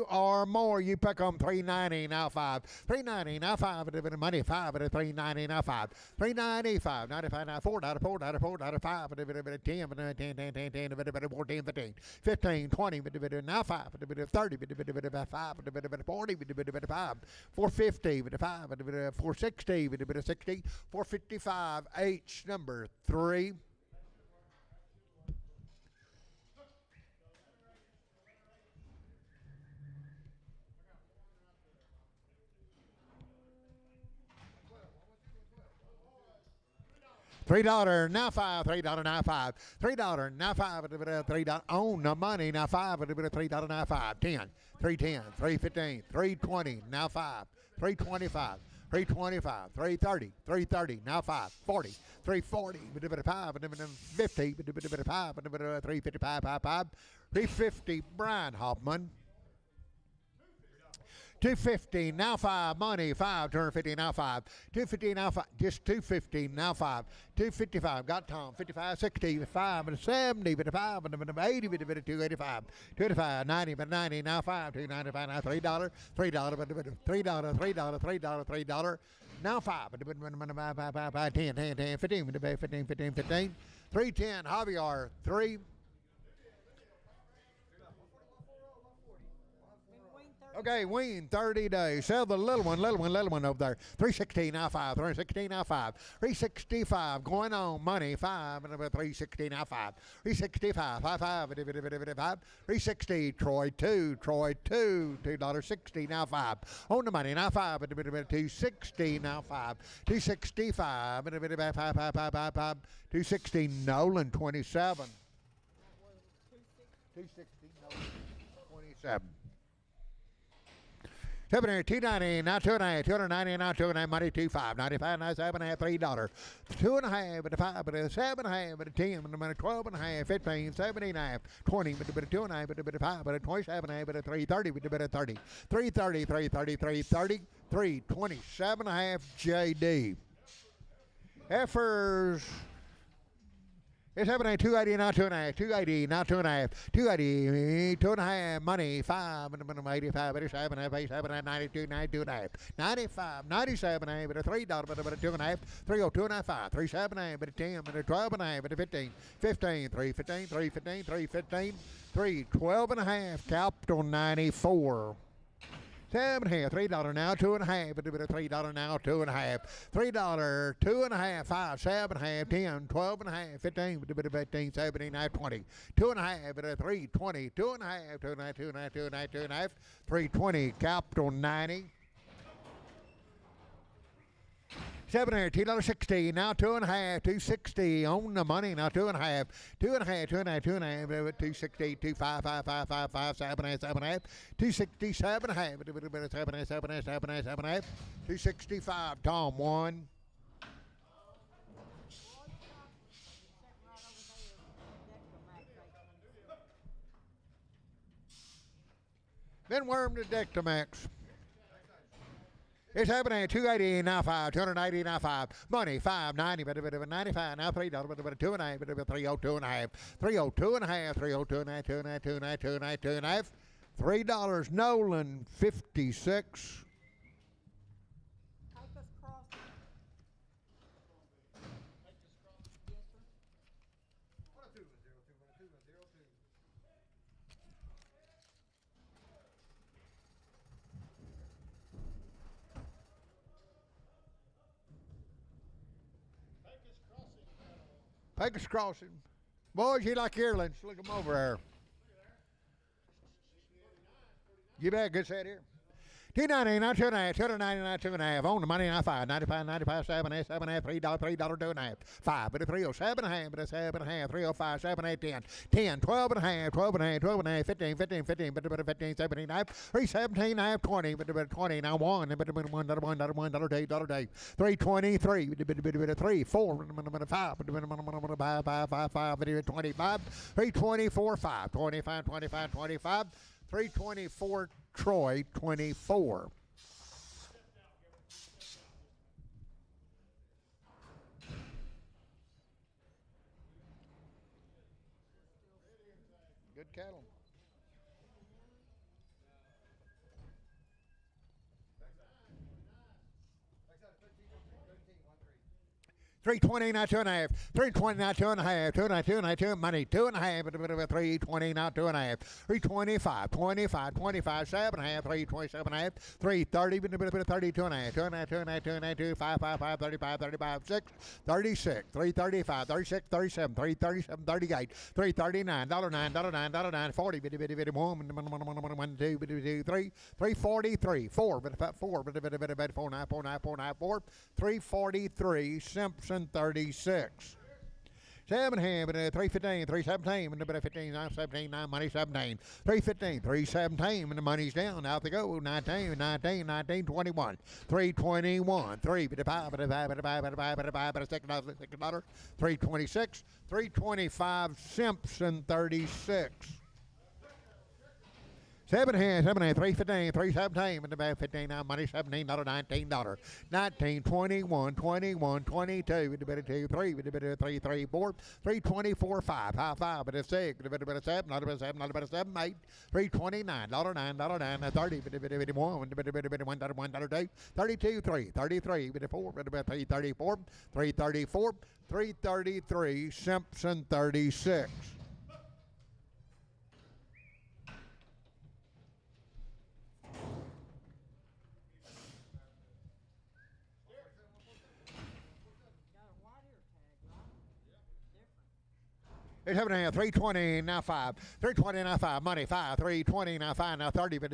or more. You pick them. 390 now 5. 390 now 5. Money 5 at 390 now 5. 395 95 now 4 out of 4 out of 4 out of 5 10 10 14 15 15 20 now 5 30 5 40 5 450 5 460 60 455 H number 3. $3 now 5. $3 now 5. $3 now 5. $3 on the money now 5. $3 now 5. 10. 310. 315. 320 now 5. 325. 325, 330, 330, now 5, 40, 340, 5, 50, 5, 355, 5, 350, Brian Hoffman. 250 now 5, money 5, 250 now 5, 250 now 5, just 250 now 5, 255 got Tom, 55, 60, 5, 70, 5, 80, 285, 285, 90, 90 now 5, 295 now $3, $3, now 5, 10, 10, 15, 15, 15, 15, 310, Javier, 3. Okay, wean 30 days. Sell the little one over there. 316 now 5. 316 now 5. 365 going on. Money 5. 360 now 5. 365 5 5 360 Troy 2. Troy 2. $2.60 now 5. On the money now 5. 260 now 5. 265 260 Nolan 27. 260 Nolan 27. 290 now 290, 290 now 290, money 25, 95 now 7.5, $3, 2.5 but 5 but 7.5 but 10 but 12.5, 15, 17.5, 20 but 2.5 but 5 but 27.5 but 330 but 30, 330, 330, 330, 327.5 JD. Heifers It's happening. 280 now, 2.5. 280 now, 2.5. 280, 2.5. Money, 5. 85, 87, 87, 92, 92.5. 95, 97, but a $3, but a 2.5. 302 and a 5. 37, but a 10, but a 12 and a half, but a 15. 15, 315, 315, 315. 312 and a half. Capital 94. $7.5, $3 now, 2.5, but a $3 now, 2.5, $3, 2.5, 5, 7.5, 10, 12 and a half, 15, but a 15, 17, 20, 2.5, but a 320, 2.5, 2.5, 2.5, 2.5, 2.5, 320, capital 90. $7, $2.60, now 2.5, 260 on the money, now 2.5, 2.5, 2.5, 2.5, 260, 2.5, 5, 5, 5, 5, 7.5, 7.5, 260, 7.5, 7.5, 7.5, 7.5, 265, Tom 1. Then worm to Dectomax. It's happening. 280 now 5, 280 now 5. Money 590, but a bit of a 95 now $3, but a 2.5, but a 302 and a half, 302 and a half, 302 and a half, 2.5, 2.5, 2.5, 2.5. $3. Nolan 56. Pecos Crossing. Yes, sir. Pecos Crossing. Boys, you like yearlings. Look them over there. You bet. Good set here. 290, not 2.5, 299, 2.5. On the money, not 5, 95, 95, 7.5, 7.5, $3, $3, 2.5. 5, but a 307 and a half, but a 7.5, 305, 7, 8, 10, 10, 12 and a half, 12 and a half, 12 and a half, 15, 15, 15, but a 15, 17 and a half, 317 and a half, 20, but a 20, now 1, but a $1, $1, 323, but a 3, 4, but a 5, but a 5, 5, 5, 5, but a 25, 324, 5, 25, 25, 25, 324, Troy 24. Good cattle. $320 now 2.5. $320 now 2.5. 2.5, 2.5, money 2.5. But a bit of a $320 now 2.5. $325, 25, 25, 7.5. $327 and a half. $330, but a bit of 32 and a half. 2.5, 2.5, 2.5, 2, 5, 5, 5, 35, 35, 6, 36, 335, 36, 37, 337, 38, $339, $9, 40, bitty, bitty, bitty, 1, 2, bitty, 2, 3, 343, 4, but about 4, but a bit, 49, 49, 49, 4, 343, Simpson 36. 7.5, but 315, 317, and a bit of 15, 17, 9, money 17, 315, 317, and the money's down. Out they go. 19, 19, 19, 21, 321, 3, but a 5, but a 5, but a 5, but a 5, but a 5, but a $6, $6, 326, 325, Simpson 36. 7.5, 315, 317, and about 15 now, money $17, $19, 19, 21, 21, 22, with a bit of 2, 3, with a bit of 3, 3, 4, 324, 5, high 5, but a 6, with a bit of 7, not about 7, not about 7, 8, 329, $9, 30, with a bit of 1, with a bit of 1, 2, 32, 3, 33, with a 4, with about 334, 334, 333, Simpson 36. It's 7.5, 320 now 5, 320 now 5, money 5, 320 now 5, now 30, 5,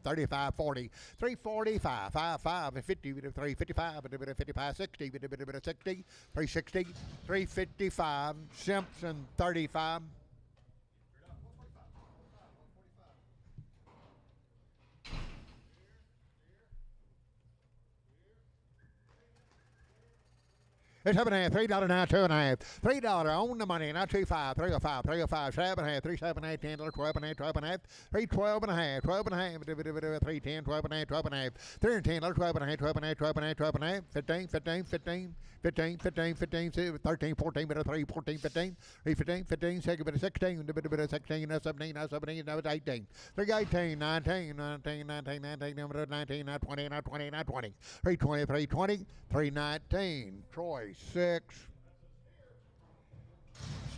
35, 40, 345, 5, 5, 50, 355, 55, 60, 60, 360, 355, Simpson 35. $3.07 $3 now, $2.5. $3 on the money now, 2.5 305 305 7.5 3.78 $10 $12.5 $12.5 $3.12.5 $12.5 $3.10 $12.5 $12.5 $3.10 $12.5 $12.5 $12.5 $12.5 $15 $15 $15 15, 15, 15, 13, 14, bit of 3, 14, 15, 3, 15, 15, second bit of 16, bit of 16, 17, 17, 18, 3, 18, 19, 19, 19, 19, 19, 20, 20, 20, 3, 20, 3, 20, 3, 19, Troy, 6,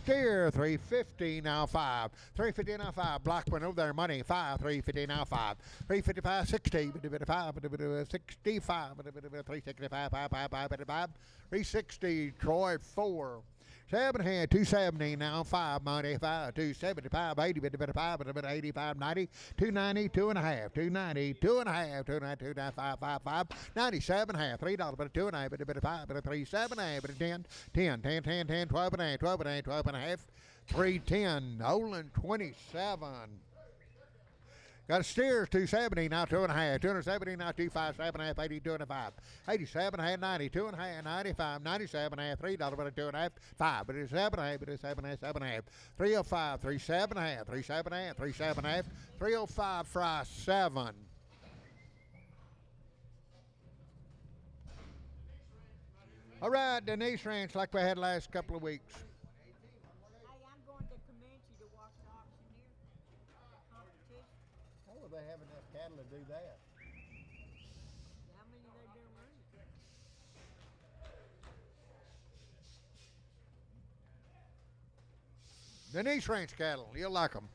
Steer, 350 now 5. 350 now 5. Blackman over there, money 5. 350 now 5. 355, 60. 5, 65. 365, 5, 5, 5, 5. 360, Troy 4. 7 hand, 270 now 5, money 5, 275, 80, 5, 85, 90, 290, 2.5, 290, 2.5, 290, 295, 5, 5, 97 half, $3, but 2.5, but 5, but 3, 7 half, but 10, 10, 10, 10, 10, 12 and a half, 12 and a half, 12 and a half, 310, Nolan 27. Got a Steers 270 now 2.5, 270 now 25, 7.5, 82 and a 5, 87 half 90, 2.5, 95, 97 half, $3, but 2.5, 5, but it's 7 half, but it's 7 half, 7 half, 305, 37 half, 37 half, 37 half, 305 fry 7. All right, Denise Ranch like we had last couple of weeks. Hey, I'm going to Comanche to watch the auctioneer competition. How will they have enough cattle to do that? How many they do running? Denise Ranch cattle, you'll like them.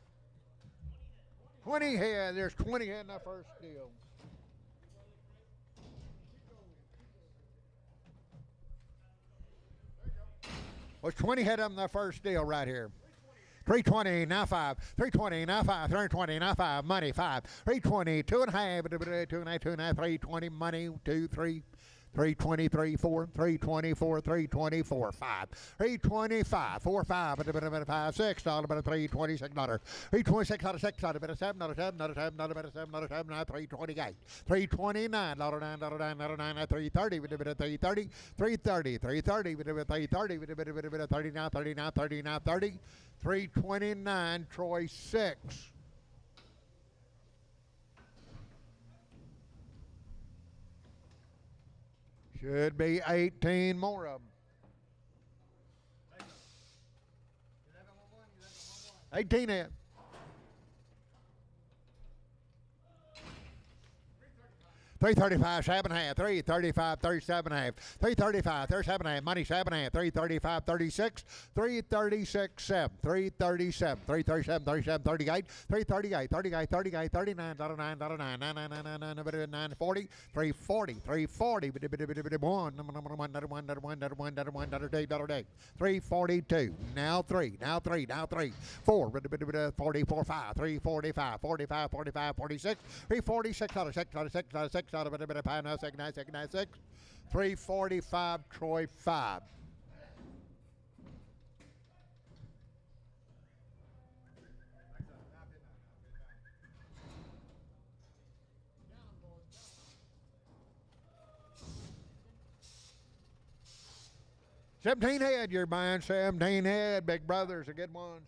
20 head, there's 20 head in that first deal. Was 20 head of them the first deal right here. 320 now 5. 320 now 5. 320 now 5. Money 5. 320 2.5. 2.5 2.5 320 money 2 3. 323 4 324 324 5 325 4 5 $5 $6 $326 $326 $6 $7 $7 $7 $7 $7 $7 $328 $329 $9 $330 $330 $330 $330 $39 $39 $39 $30 $329 Troy 6. Should be 18 more of them. 18 in. 335, 7.5, 335, 37.5, 335, 37.5, money 7.5, 335, 36, 336, 7, 337, 337, 37, 38, 338, 38, 38, 39, 39, 39, 9, 40, 340, 340, 342, now 3, now 3, now 3, 4, 44, 5, 345, 45, 45, 46, 346, 6, 345 Troy 5. $17 head you're buying, 17 head. Big brothers are good ones.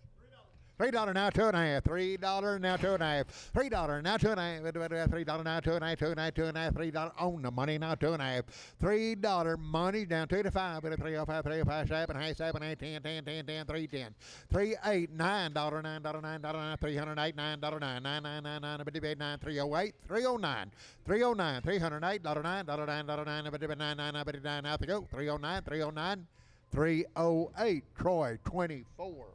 $3 now, 2.5. $3 now, 2.5. $3 now, 2.5. $3 now, 2.5. $2.5. $3 on the money now, 2.5. $3 money down 2 to 5. 305, 305, 7, 7, 8, 10, 10, 10, 10, 310. 38, $9, $9, $9, 308, $9, 9, 9, 9, 9, 9, 9, 308, 309, 309, $308, $9, $9, $9, 9, 9, 9, out to go. 309, 309, 308, Troy 24.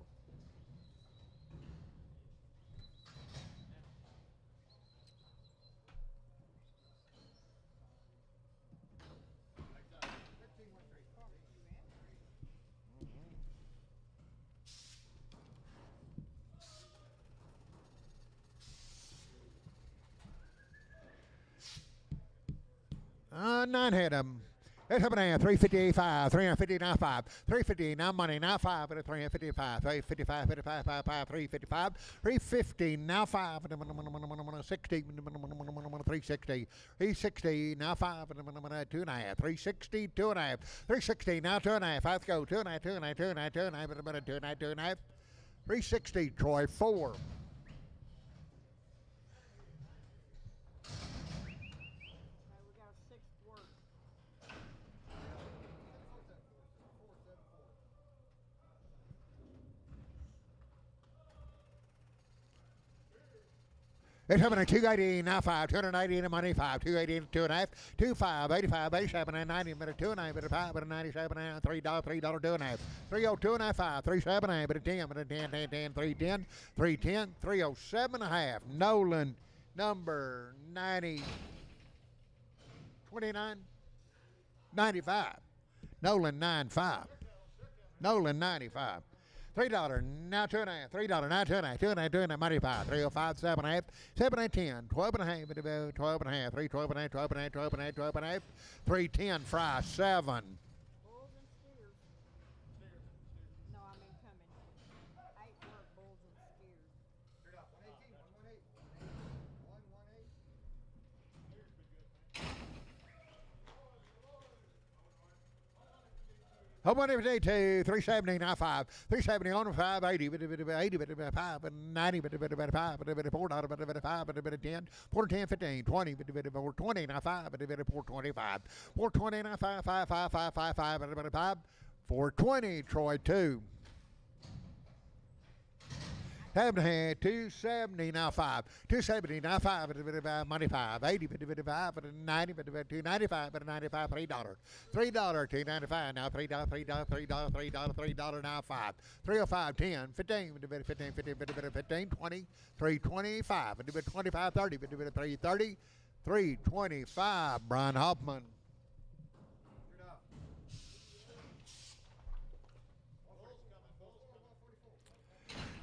Nine head of them. 879, 358, 359, 5, 350, now money, now 5, but 355, 355, 55, 55, 355, 350, now 5, 60, 360, 360, now 5, 2.5, 360, 2.5, 360, now 2.5, 5 go, 2.5, 2.5, 2.5, 2.5, 2.5, 2.5, 360, Troy, 4. Okay, we got a sixth word. It's having a 280, now 5, 280 in the money, 5, 280, 2.5, 25, 85, 87, and 90, but a 2.5, but a 5, but a 97, and $3, $3, 2.5, 302 and a 5, 378, but a 10, but a 10, 10, 10, 310, 310, 307 and a half. Nolan, number 90, 29, 95. Nolan, 95. Nolan, 95. $3, now 2.5, $3, now 2.5, 2.5, 2.5, money 5, 305, 7.5, 7, 10, 12 and a half, 12 and a half, 3, 12 and a half, 12 and a half, 12 and a half, 12 and a half, 310, fry 7. Bulls and steers. No, I mean coming. 8 word bulls and steers. Home 1 every day to 370, now 5, 370 on 5, 80, 80, 5, 90, 5, $4, 5, 10, 4, 10, 15, 20, 420, now 5, 425, 420, now 5, 5, 5, 5, 5, 5, 5, 420, Troy 2. 270, now 5, 270, now 5, money 5, 80, 5, 90, 295, $95, $3, $3, 295, now $3, $3, $3, $3, $3, now 5, 305, 10, 15, 15, 15, 15, 20, 325, 25, 30, 330, 325, Brian Hoffman.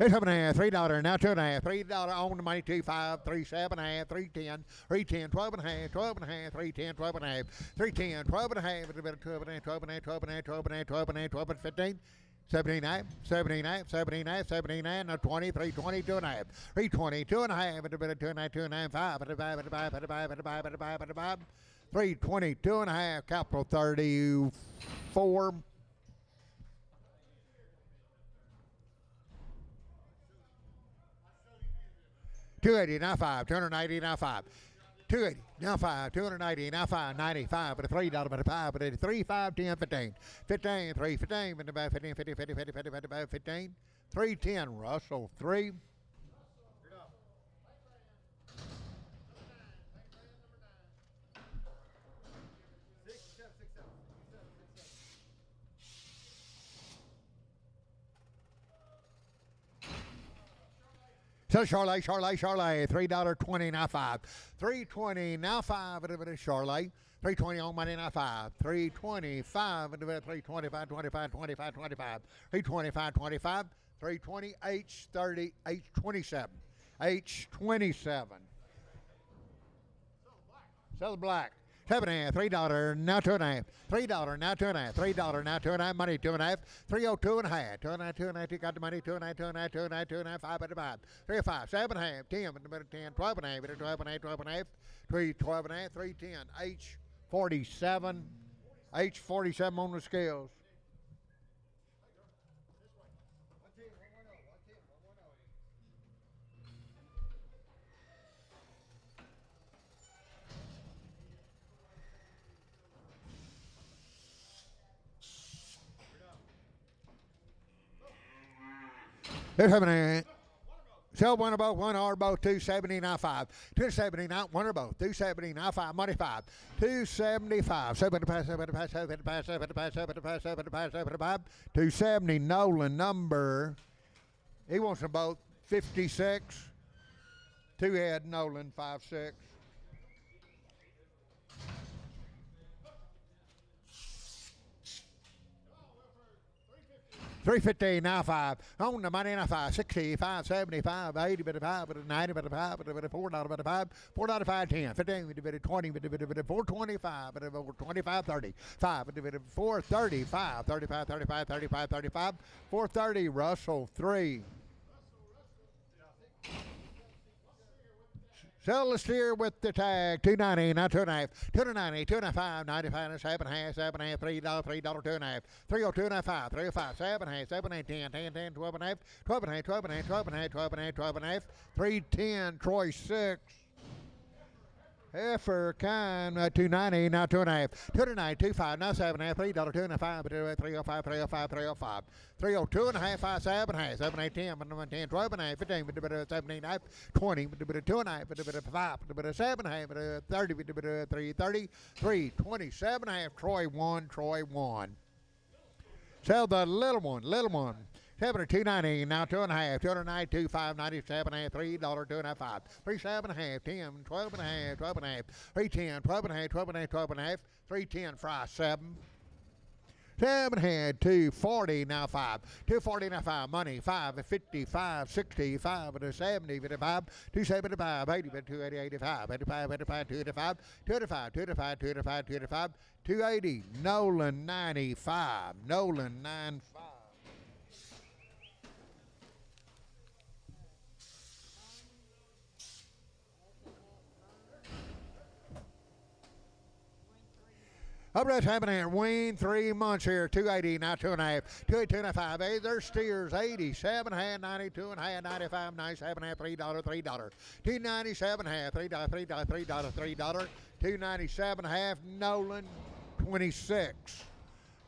It's $7.5, $3, now $2.5, $3 on the money, 25, 37.5, 310, 310, 12.5, 12.5, 310, 12.5, 310, 12.5, 12.5, 12.5, 12.5, 12.5, 12.5, 12, 15, 79, 79, 79, 79, now 20, 320, 2.5, 320, 2.5, 2.5, 2.5, 5, 320, 2.5, capital 34. 280, now 5, 280, now 5. 280, now 5, 290, now 5, 95, but a $3, but a 5, but a 3, 5, 10, 15, 15, 3, 15, but about 15, 50, 50, 50, 50, 50, 15, 310, Russell 3. So Charlotte, $3.20, now 5. 320, now 5, Charlotte. 320 on money, now 5. 325, 325, 25, 25, 25. 325, 25. 320, H30, H27. H27. Sell the black. $7.5, $3, now $2.5, $3, now $2.5, $3, now $2.5, money $2.5, 302 and a half, 2.5, 2.5, got the money, 2.5, 2.5, 2.5, 2.5, 5, 305, 7.5, 10, 10, 12 and a half, 12 and a half, 12 and a half, 3, 12 and a half, 310, H47, H47 on the scales. They're having a sell one or both, 270, now 5. 270, now one or both, 270, now 5, money 5. 275, 75, 75, 75, 75, 75, 75, 75, 270, Nolan, number, he wants them both, 56. 2 head, Nolan, 5'6". 315 now 5. On the money now 5. 65, 75, 80, 85, 90, 85, $4, 5. $4, 10. 15, 20, 425, 25, 30. 5, 430, 5, 35, 35, 35, 35. 430, Russell 3. Sell the steer with the tag, 290, not 2.5, 290, 295, 95, 7.5, 7.5, $3, $3, 2.5, 302, 95, 305, 7.5, 7.5, 10, 10, 10, 12.5, 12.5, 12.5, 12.5, 12.5, 12.5, 310, Troy 6. Heifer, kind, 290, now 2.5, 209, 25, now 7.5, $3, 2.5, 305, 305, 305, 302 and a half, 5, 7.5, 7, 10, 10, 12 and a half, 15, 17, 20, 2 and a half, 5, 7 and a half, 30, 330, 327 and a half, Troy 1, Troy 1. Sell the little one, 290, now 2.5, 209, 25, 97 and a half, $3, 2.5, 37 and a half, 10, 12 and a half, 12 and a half, 310, 12 and a half, 12 and a half, 12 and a half, 310, fry 7. 7 head, 240, now 5. 240, now 5. Money, 5, 55, 65, 70, 55, 275, 80, 280, 85, 85, 85, 285, 285, 285, 285, 285, 280. Nolan, 95. Nolan, 95. Up that's happening here. Wayne, 3 months here. 280, now 2.5. 282.5. Hey, there's steers. 87 half, 92 and half, 95, 97 half, $3, $3. 297 half, $3, $3, $3, $3. 297 half. Nolan, 26.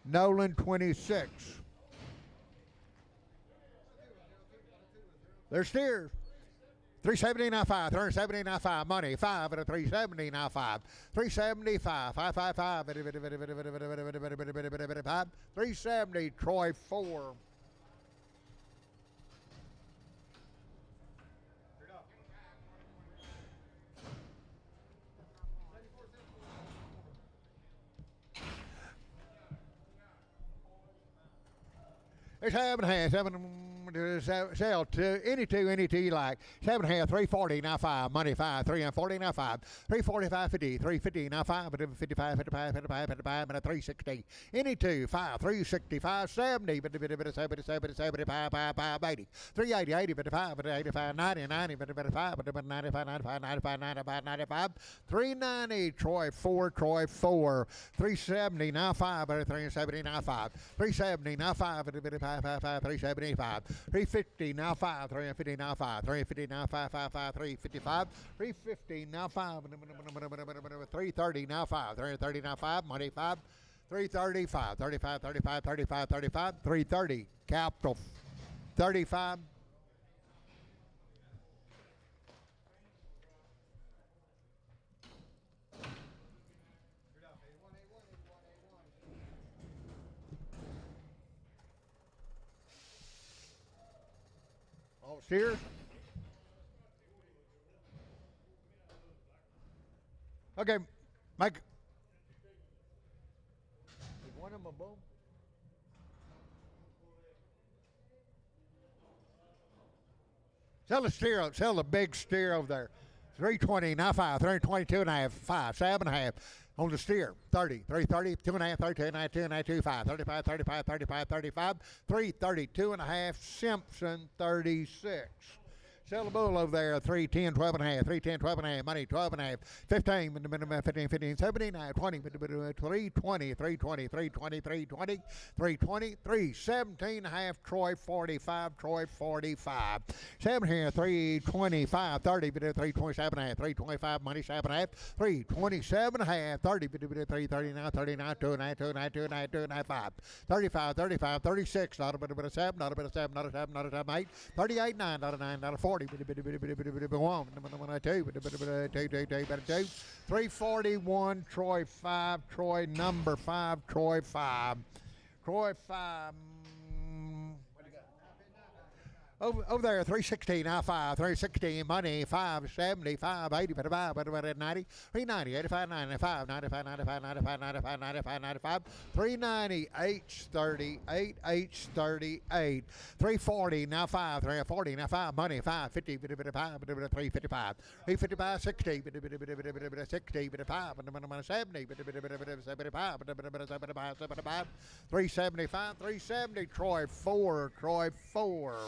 Nolan, 26. There's steers. 370 now 5, 370 now 5, money 5 at a 370 now 5, 375, 555, 370, Troy 4. It's 7.5, sell to any two you like. 7.5, 340 now 5, money 5, 340 now 5, 345, 50, 350 now 5, 55, 55, 55, 55, and a 360. Any two, 5, 365, 70, 70, 75, 5, 80, 380, 80, 55, 85, 90, 90, 55, 95, 95, 95, 95, 95, 390, Troy 4, Troy 4, 370 now 5, 370 now 5, 370 now 5, 55, 375, 350 now 5, 350 now 5, 350 now 5, 355, 350 now 5, 330 now 5, 330 now 5, money 5, 335, 35, 35, 35, 35, 330, capital 35. All steers. Okay, Mike. Is one of them a bull? Sell the steer, sell the big steer over there. 320, now 5, 322 and a half, 5, 7 and a half. On the steer, 30, 330, 2.5, 32 and a half, 2 and a half, 25, 35, 35, 35, 35, 332 and a half, Simpson, 36. Sell the bull over there, 310, 12 and a half, 310, 12 and a half, money, 12 and a half, 15, 15, 15, 17, 20, 320, 320, 320, 320, 320, 317 and a half, Troy 45, Troy 45. 7 here, 325, 30, 327 and a half, 325, money, 7 and a half, 327 and a half, 30, 339, 39, 2 and a half, 2 and a half, 2 and a half, 2 and a half, 5, 35, 35, 36, not a bit of a 7, not a bit of 7, not a 7, not a 7, 8, 38, 9, not a 9, not a 4. 341, Troy 5, Troy number 5, Troy 5. Troy 5. Over there, 316, now 5, 316, money, 570, 580, 55, 90, 390, 85, 95, 95, 95, 95, 95, 95, 95, 390, H30, 8H38, 340, now 5, 340, now 5, money, 550, 55, 355, 355, 60, 60, 55, 70, 75, 75, 375, 370, Troy 4, Troy 4.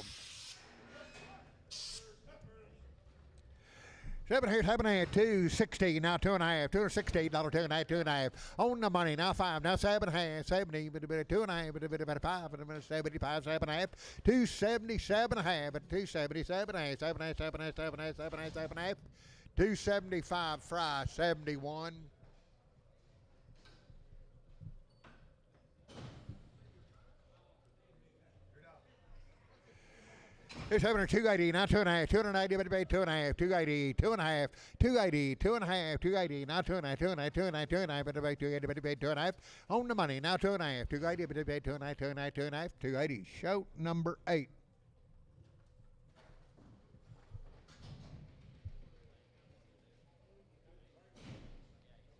7 260, now 2.5, $260, $2.5, 2.5. On the money, now 5, now 7.5, 70, 2.5, 5, 75, 7.5, 270, 7.5, 270, 7.5, 7.5, 7.5, 7.5, 7.5, 7.5, 275, Fry, 71. It's 280, now 2.5, 290, but paid 2.5, 280, 2.5, 280, 2.5, 280, now 2.5, 2.5, 2.5, 2.5, but paid 280, but paid 2.5. On the money, now 2.5, 280, but paid 2.5, 2.5, 2.5, 280. Show number 8.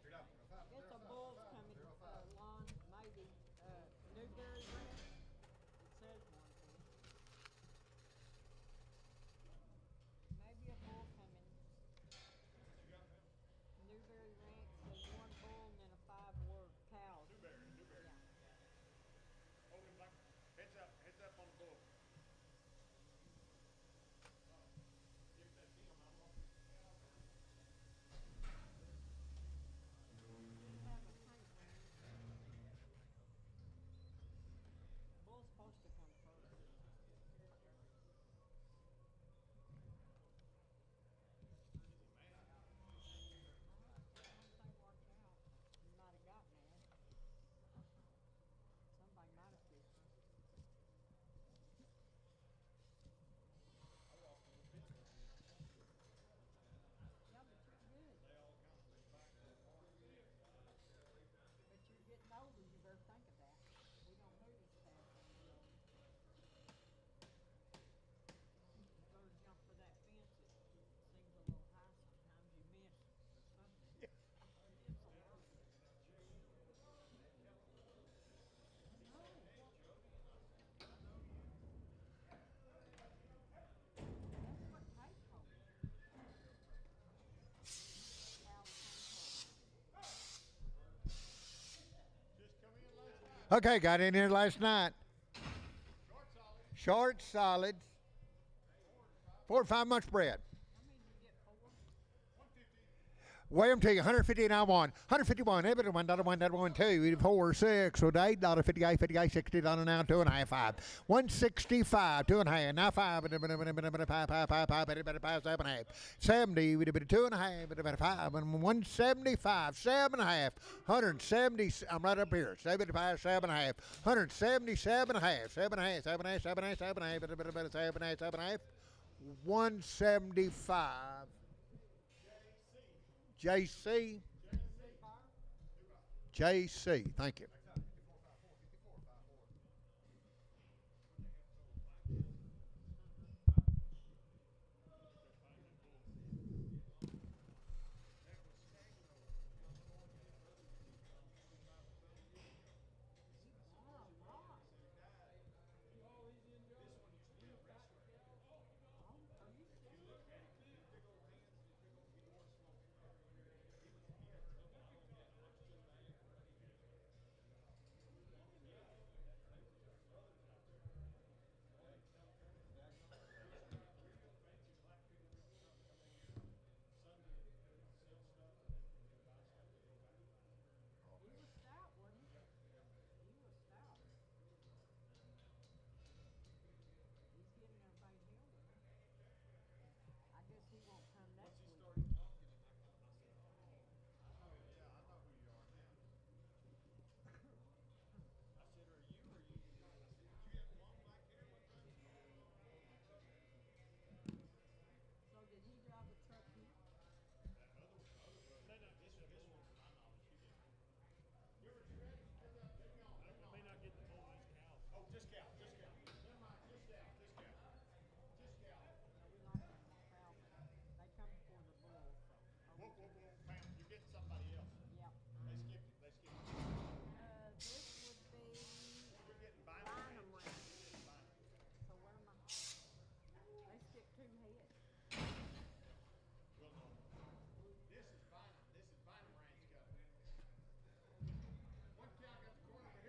It's a bull's coming, Lon, maybe, Newberry Ranch. It says one here. Maybe a bull coming. Newberry Ranch says one bull and then a 5 were cows. Newberry. Yeah. Holding back. Heads up on the bull. They have a paint room. Bull's supposed to come first. Once they watch out, you might have got mad. Somebody might have fished him. Yeah, but you're good. But you're getting older, you better think of that. We don't do this fast when we're older. You better jump for that fence, it seems a little high sometimes, you miss something. It's a lot. No. That's what Kate told me. Al Kane told me. Just come in last night. Okay, got in here last night. Short solid. Short, solids, 4 to 5 months bread. How many did you get, 4? 150. Weigh them to you, 150 now 1, 151, $1, $1, 2, 4, 6, so $8, 58, 58, $60 now, 2.5, 5, 165, 2.5, now 5, 5, 7.5, 70, 2.5, 5, 175, 7.5, 170, I'm right up here, 75, 7.5, 177.5, 7.5, 7.5, 7.5, 7.5, 7.5, 7.5, 175. JC. JC. Thank you. Wow, a lot. Oh, are you serious?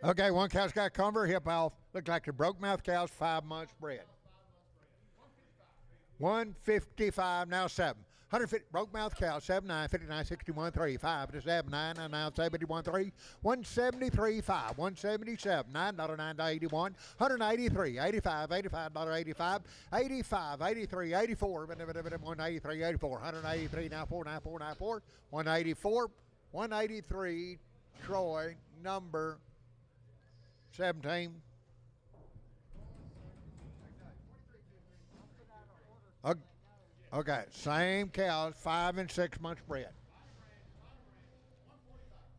Okay, one cow's got cover, hip off. Look like the broke mouth cow's 5 months bred. 155, now 7. 150, broke mouth cow, 79, 59, 61, 3, 5, to 7, 9, and now 71, 3, 173, 5, 177, $9, 9 to 81, 183, 85, $85, 85, 85, 83, 84, 183, 84, 183, now 49494, 184, 183, Troy, number 17. Okay, same cows, 5 and 6 months bred.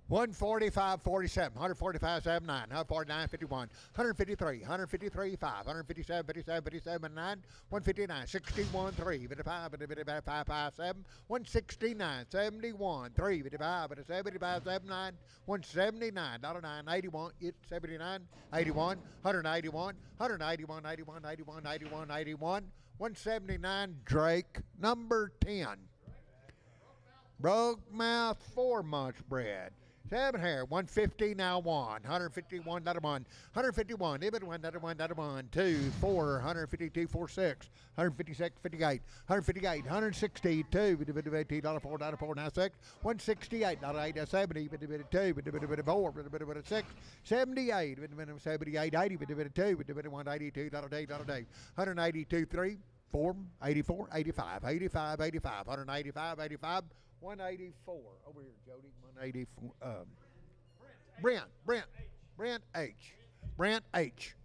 145, 47, 145, 79, 149, 51, 153, 153, 5, 157, 57, 57, 9, 159, 61, 3, 55, 55, 5, 7, 169, 71, 3, 55, 75, 79, 179, $9, 81, 79, 81, 181, 181, 81, 81, 81, 81, 179, Drake, number 10. Broke mouth, 4 months bred. 7 hair, 150 now 1, 151 not a 1, 151, even 1 not a 1 not a 1, 2, 4, 152, 4, 6, 156, 58, 158, 162, $4, not a 4, now 6, 168, not a 8, 70, 2, 4, 6, 78, 78, 80, 2, 182, not a day, not a day, 182, 3, 4, 84, 85, 85, 85, 185, 85, 184. Over here, Jody. 184. Brent H. Brent H.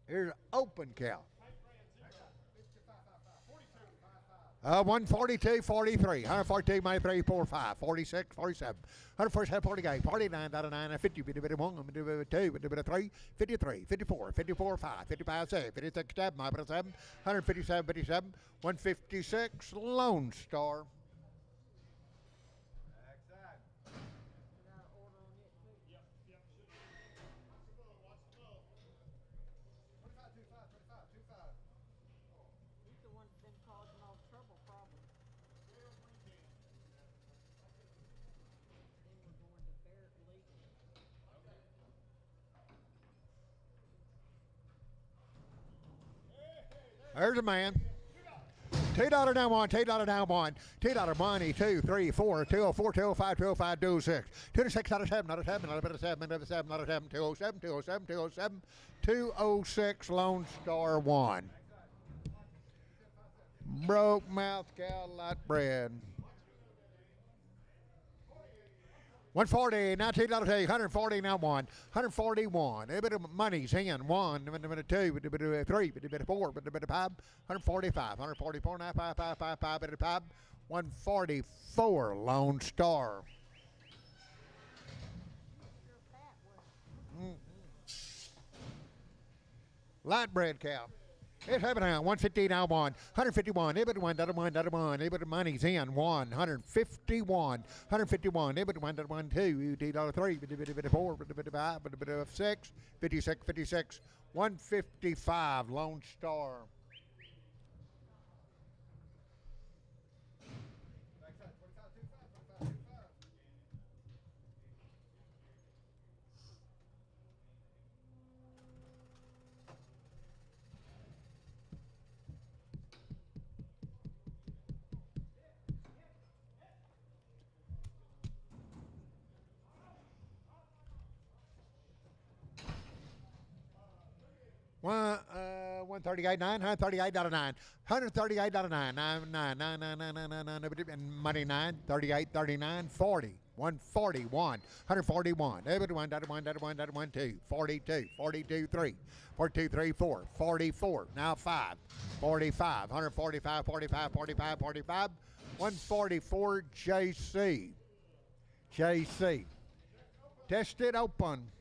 Here's an open cow. 142, 43, 142, 93, 45, 46, 47, 147, 48, 49, 9, 50, 51, 52, 53, 53, 54, 54, 5, 55, 6, 56, 7, 157, 57, 156, Lone Star. He's the one that's been causing all the trouble problems. Then we're going to bear it legally. There's a man. $2 down 1, $2 down 1, $2 money, 2, 3, 4, 204, 205, 205, 206, 206, not a 7, not a 7, not a 7, not a 7, not a 7, 207, 207, 207, 206, Lone Star 1. Broke mouth cow, light bred. 140, now $2, 140, now 1, 141. A bit of money's in 1, a bit of 2, a bit of 3, a bit of 4, a bit of 5, 145, 144, now 5, 5, 5, 5, bit of 5, 144, Lone Star. Light bred cow. It's happening now. 150 now 1, 151, a bit of 1, that 1, that 1, a bit of money's in 1, 151, 151, a bit of 1, that 1, 2, $2, 3, a bit of 4, a bit of 5, a bit of 6, 56, 56, 155, Lone Star. $138.9, $138.9, $138.9, and money 9, 38, 39, 40, 141, 141, every one, that 1, that 1, that 1, 2, 42, 42, 3, 42, 3, 4, 44, now 5, 45, 145, 45, 45, 45, 144, JC. JC. Test it open.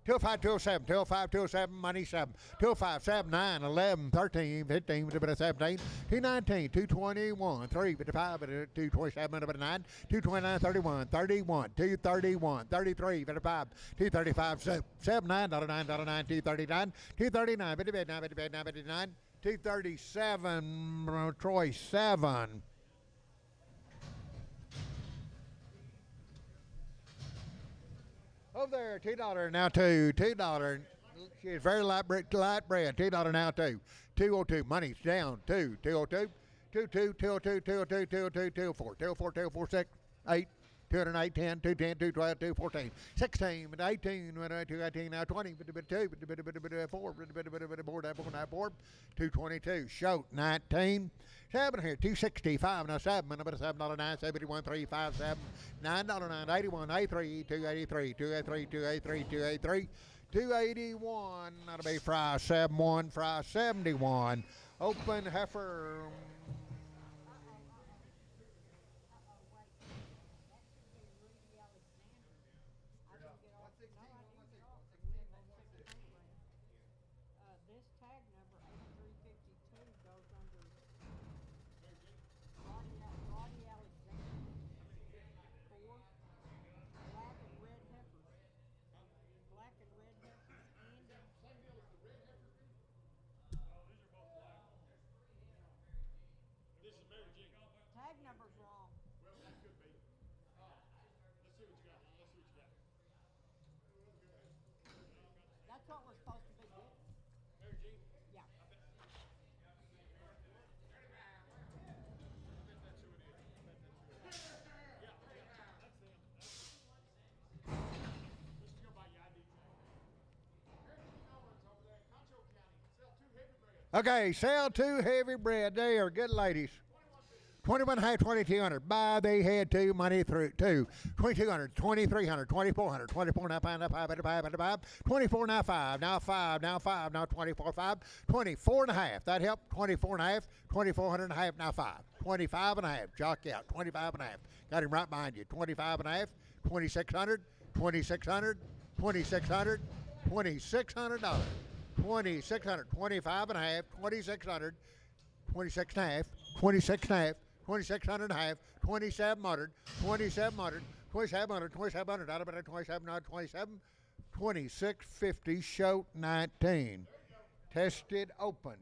205, 207, 205, 207, money 7, 205, 7, 9, 11, 13, 15, 17, 219, 221, 3, 55, 227, 9, 229, 31, 31, 231, 33, 55, 235, 7, 9, 9, 9, 239, 239, 59, 59, 59, 237, Troy 7. Over there, $2 now two. $2. She's very light bread. $2 now two. 202. Money's down. 202. 22. 202. 202. 202. 204. 204. 204. 6. 8. 208, 10, 210, 212, 214, 16, 18, 218, now 20, 2, 4, 222, shoot, 19, 7 here, 265, now 7, $7.09, 71, 357, $9.09, 81, 83, 283, 283, 283, 283, 281, that'll be fry 71, fry 71, open heifer. This tag number 8352 goes under Roddy Alexander. 4 black and red heifers. Black and red heifers. Tag number's wrong. That's what we're supposed to be getting. Yeah. Okay, sell 2 heavy bread. They are good ladies. 21 half, 2200. Buy they had 2 money through 2. 2200, 2300, 2400, 24 now 5, now 5, now 5, now 5, 24 now 5, now 5, now 5, now 24 5, 24 and a half. That helped. 24 and a half, 2400 and a half, now 5. 25 and a half. Jock out. 25 and a half. Got him right behind you. 25 and a half, 2600, 2600, 2600, $2,600. 2600, 25 and a half, 2600, 26 and a half, 26 and a half, 2600 and a half, 2700, 2700, 2700, 2700, out of it, 2700, 27, 2650, show 19. Tested open.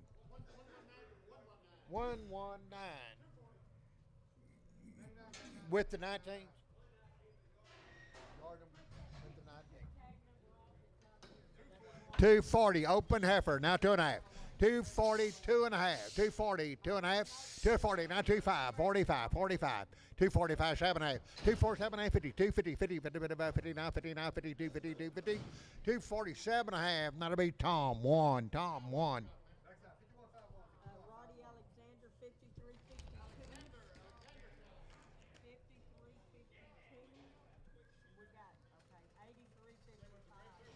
119. With the 19. Jordan with the 19. 240, open heifer, now 2.5. 240, 2.5, 240, 2.5, 240, now 25, 45, 45, 245, 7.5, 247, 50, 250, 50, 50, 59, 59, 52, 52, 50, 247.5, that'll be Tom 1, Tom 1. Roddy Alexander 5352. 5352. We got, okay, 8355.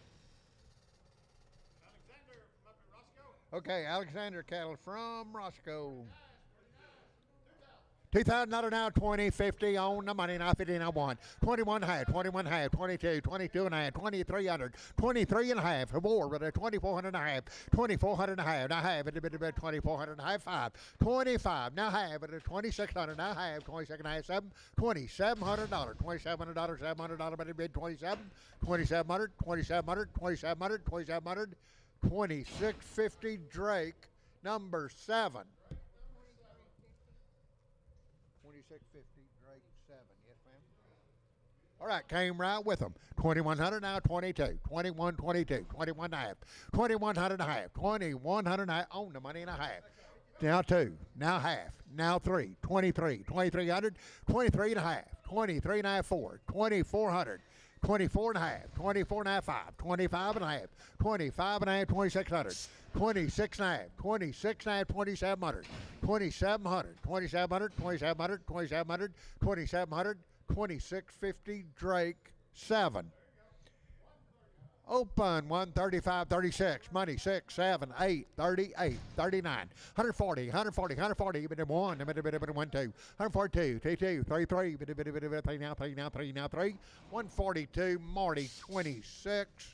Okay, Alexander cattle from Roscoe. $2,000 now, 20, 50 on the money, now 50 now 1. 21 and a half, 21 and a half, 22, 22 and a half, 2300, 23 and a half, 4 with a 2400 and a half, 2400 and a half, now half it, 2400 and a half, 5, 25, now half it, 2600, now half, 26 and a half, 7, $2,700, $2,700, $700, but it bid 27, 2700, 2700, 2700, 2700, 2650 Drake, number 7. 2650 Drake 7, yes ma'am. All right, came right with them. 2100 now 22, 2122, 21 and a half, 2100 and a half, 2100 and a half, on the money and a half. Now 2, now half, now 3, 23, 2300, 23 and a half, 23 and a half, 4, 2400. 24 and a half, 24 and a half, 5, 25 and a half, 25 and a half, 2600, 26 and a half, 26 and a half, 2700, 2700, 2700, 2700, 2700, 2700, 2650 Drake 7. Open 135, 36, money 6, 7, 8, 38, 39, 140, 140, 140, 1, 1, 2, 142, 22, 33, 3 now, 3 now, 3 now, 3, 142, Marty 26.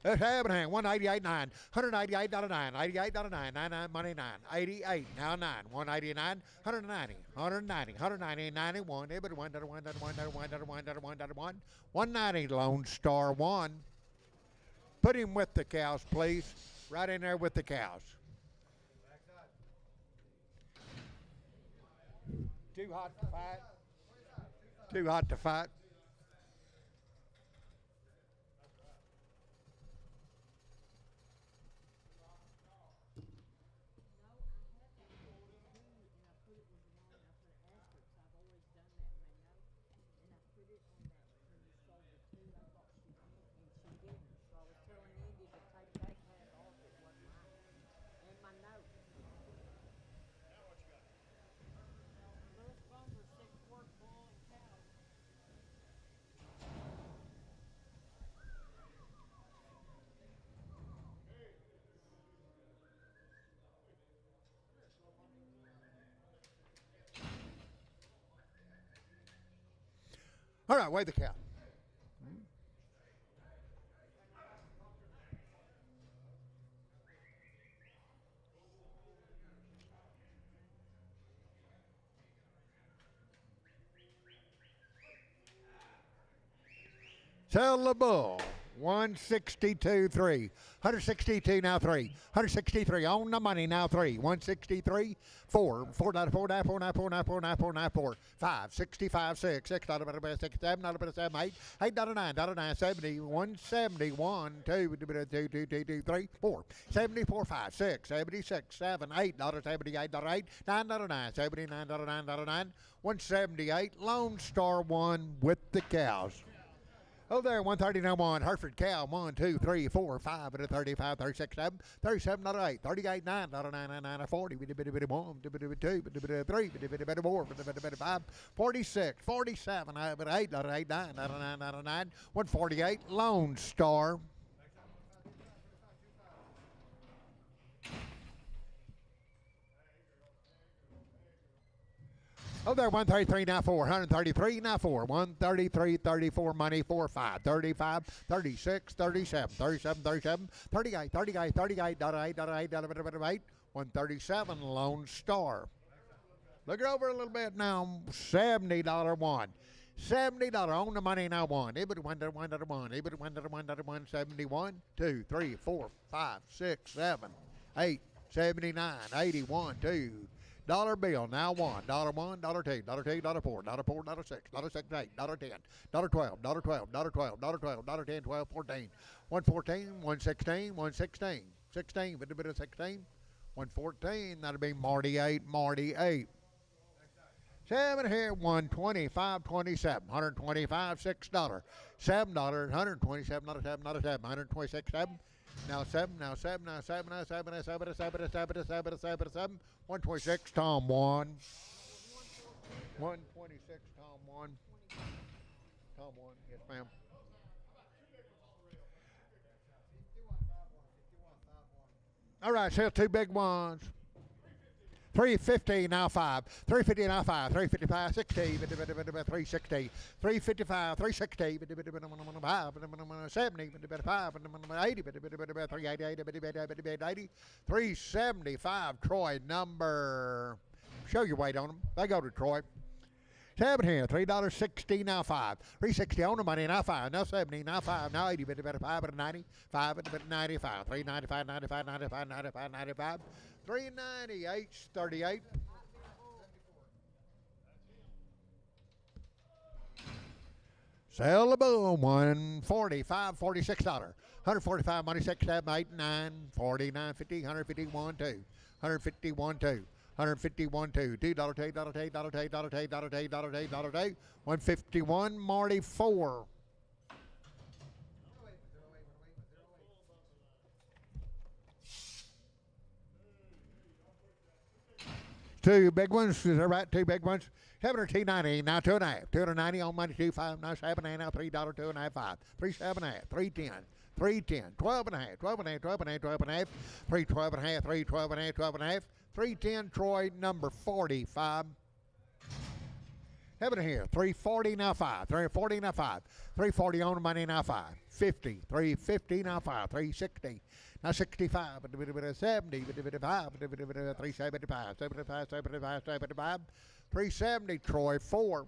It's happening. 188.9, $188.9, $88.9, 99 money 9, 88 now 9, 189, 190, 190, 190, 91, everybody 190 Lone Star 1. Put him with the cows, please. Right in there with the cows. Too hot to fight. Too hot to fight. No, I had that little spoon and I put it was wrong. I put an asterisk. I've always done that, and they know. And I put it on that when you sold the two. I thought she went and she didn't. So I was telling Andy to take that tab off. It wasn't mine. And my note. Little spoon for 6 quart boiling cow. All right, weigh the cow. Sell the bull. 162.3. 162 now 3. 163 on the money now 3. 163 4. 4.94 5. 65 6. 6 dollar better 6 7 dollar better 7 8. 8 dollar 9 dollar 9 70 171 2 2 2 2 2 3 4 74 5 6 76 7 8 dollar 78 dollar 8 9 dollar 9 79 dollar 9 dollar 9 178 Lone Star 1 with the cows. Oh, there, 139 1. Hereford cow, 1, 2, 3, 4, 5, and a 35, 36, 7, 37, 8, 38, 9, 9, 9, 40, 1, 2, 3, 4, 5, 46, 47, 8, 8, 9, 9, 148, Lone Star. Oh, there, 133 now 4, 133 now 4, 133, 34 money, 4, 5, 35, 36, 37, 37, 37, 38, 38, 38, $8, $8, 137 Lone Star. Look it over a little bit now, $70 one. $70 on the money now 1. Ibit 1 to 1 to 1. Ibit 1 to 1 to 1. 71, 2, 3, 4, 5, 6, 7, 8, 79, 81, 2. Dollar bill now $1, $1, $2, $2, $4, $4, $6, $6, $8, $10, $12, $12, $12, $12, $10, 12, 14, 114, 116, 116, 16, bit of 16, 114, that'll be Marty 8, Marty 8. 7 here, 125, 27, 125, $6, $7, 127, not a 7, not a 7, 126, 7. Now 7, now 7, now 7, now 7, now 7, now 7, now 7, now 7, now 7, 7, 126, Tom 1. 126, Tom 1. Tom 1, yes, ma'am. All right, sell 2 big ones. 350 now 5. 350 now 5. 355, 60, 360, 355, 360, 70, 5, 80, 380, 375. Troy number. Show your weight on them. They go to Troy. 7 here, $3.60 now 5. 360 on the money now 5. Now 70, now 5, now 80, 5, 90, 5, 95, 395, 95, 95, 95, 95. 390, H 38. Sell the bull, 145, $46. 145 money, 6, 7, 8, 9, 49, 50, 151, 2. 151, 2. 151, 2. $2, $2, $2, $2, $2, $2, $2, $2, $2, 151, Marty 4. Two big ones, is that right? 2 big ones. 7 or 290, now 2.5. 290 on money, 25, now 7 and now $3, 2.5, 5. 3, 7.5, 310. 310, 12 and a half, 12 and a half, 12 and a half, 12 and a half, 3, 12 and a half, 3, 12 and a half, 12 and a half, 310, Troy, number 45. Heaven here, 340 now 5, 340 now 5, 340 on the money now 5, 50, 350 now 5, 360, now 65, 70, 5, 375, 75, 75, 75, 370, Troy, 4.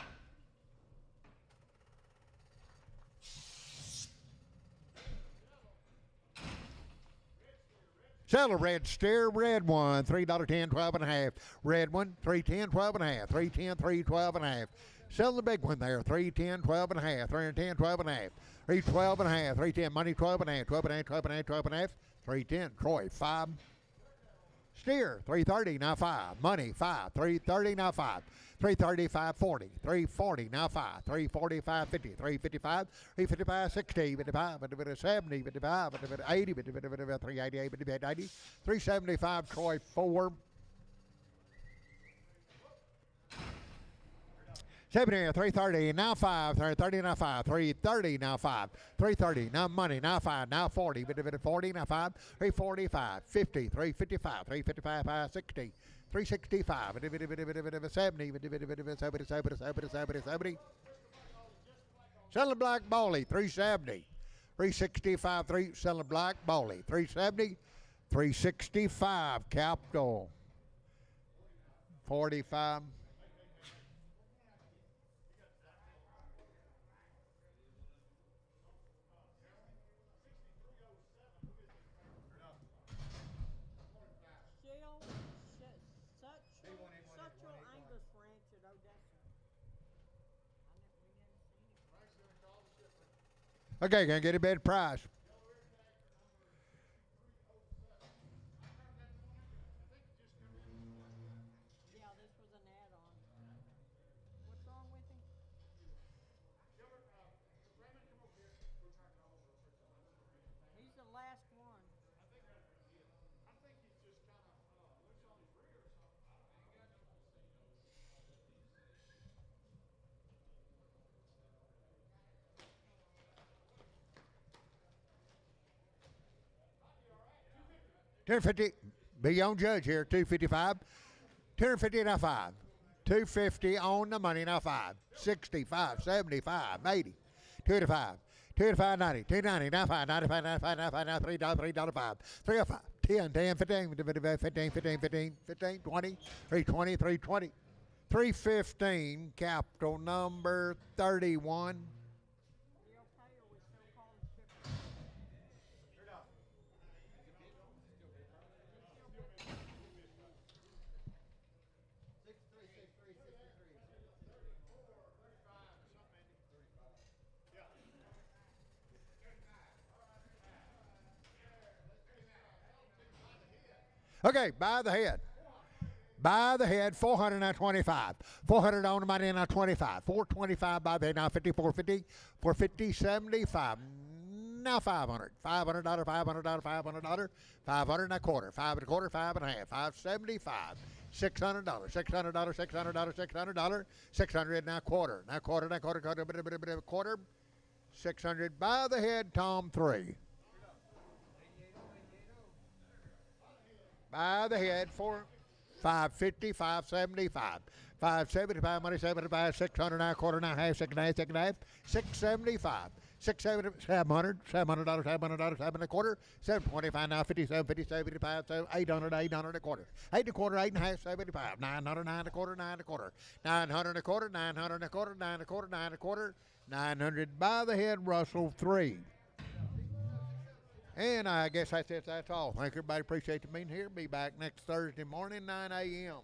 Sell a red steer, red one, $3.10, 12 and a half. Red one, $3.10, 12 and a half. 3.10, 3.12 and a half. Sell the big one there, 3.10, 12 and a half. 310, 12 and a half. 312 and a half. 310, money, 12 and a half. 12 and a half, 12 and a half, 12 and a half. 310, Troy, 5. Steer, 330, now 5. Money, 5. 330, now 5. 330, 540. 340, now 5. 340, 550. 355, 355, 60, 55, 70, 55, 80, 388, 90. 375, Troy, 4. 70, 330, now 5, 330, now 5, 330, now 5, 330, now money, now 5, now 40, 40, now 5, 345, 50, 355, 355, 560, 365, 70, 70. Selling black Bowley, 370, 365, selling black Bowley, 370, 365, capital, 45. Such Angus Ranch at Odessa. We never seen it. Okay, gonna get a bid price. Yeah, this was an add-on. What's wrong with him? He's the last one. $250. Be your own judge here. 255. 250 now 5. 250 on the money now 5. 65, 75, 80. 285. 285, 90. 290 now 5. 95, 95, 95 now $3, $5. 305. 10, 10, 15, 15, 15, 15, 15, 20, 320, 320. 315, capital number 31. You okay, or we still calling shipper? Okay, by the head. By the head, 425. 400 on the money, now 25. 425 by the head, now 50, 450. 450, 75. Now 500. $500, $500, $500. 500 and a quarter. 5 and a quarter, 5 and a half. 575. $600, $600, $600, $600, $600 now quarter. Now quarter, now quarter, quarter. 600 by the head, Tom 3. By the head, 550, 575. 575, money 75, 600 now quarter, now half, second half, 675. 670, $700, $700, $700, 7 and a quarter, 725 now, 57, 55, 800, 800 a quarter, 8 and a quarter, 8 and a half, 75, 900, 9 and a quarter, 9 and a quarter, 900 and a quarter, 900 and a quarter, 9 and a quarter, 9 and a quarter, 900 by the head, Russell 3. And I guess that's it. That's all. Thank you, everybody. Appreciate you being here. Be back next Thursday morning, 9 a.m.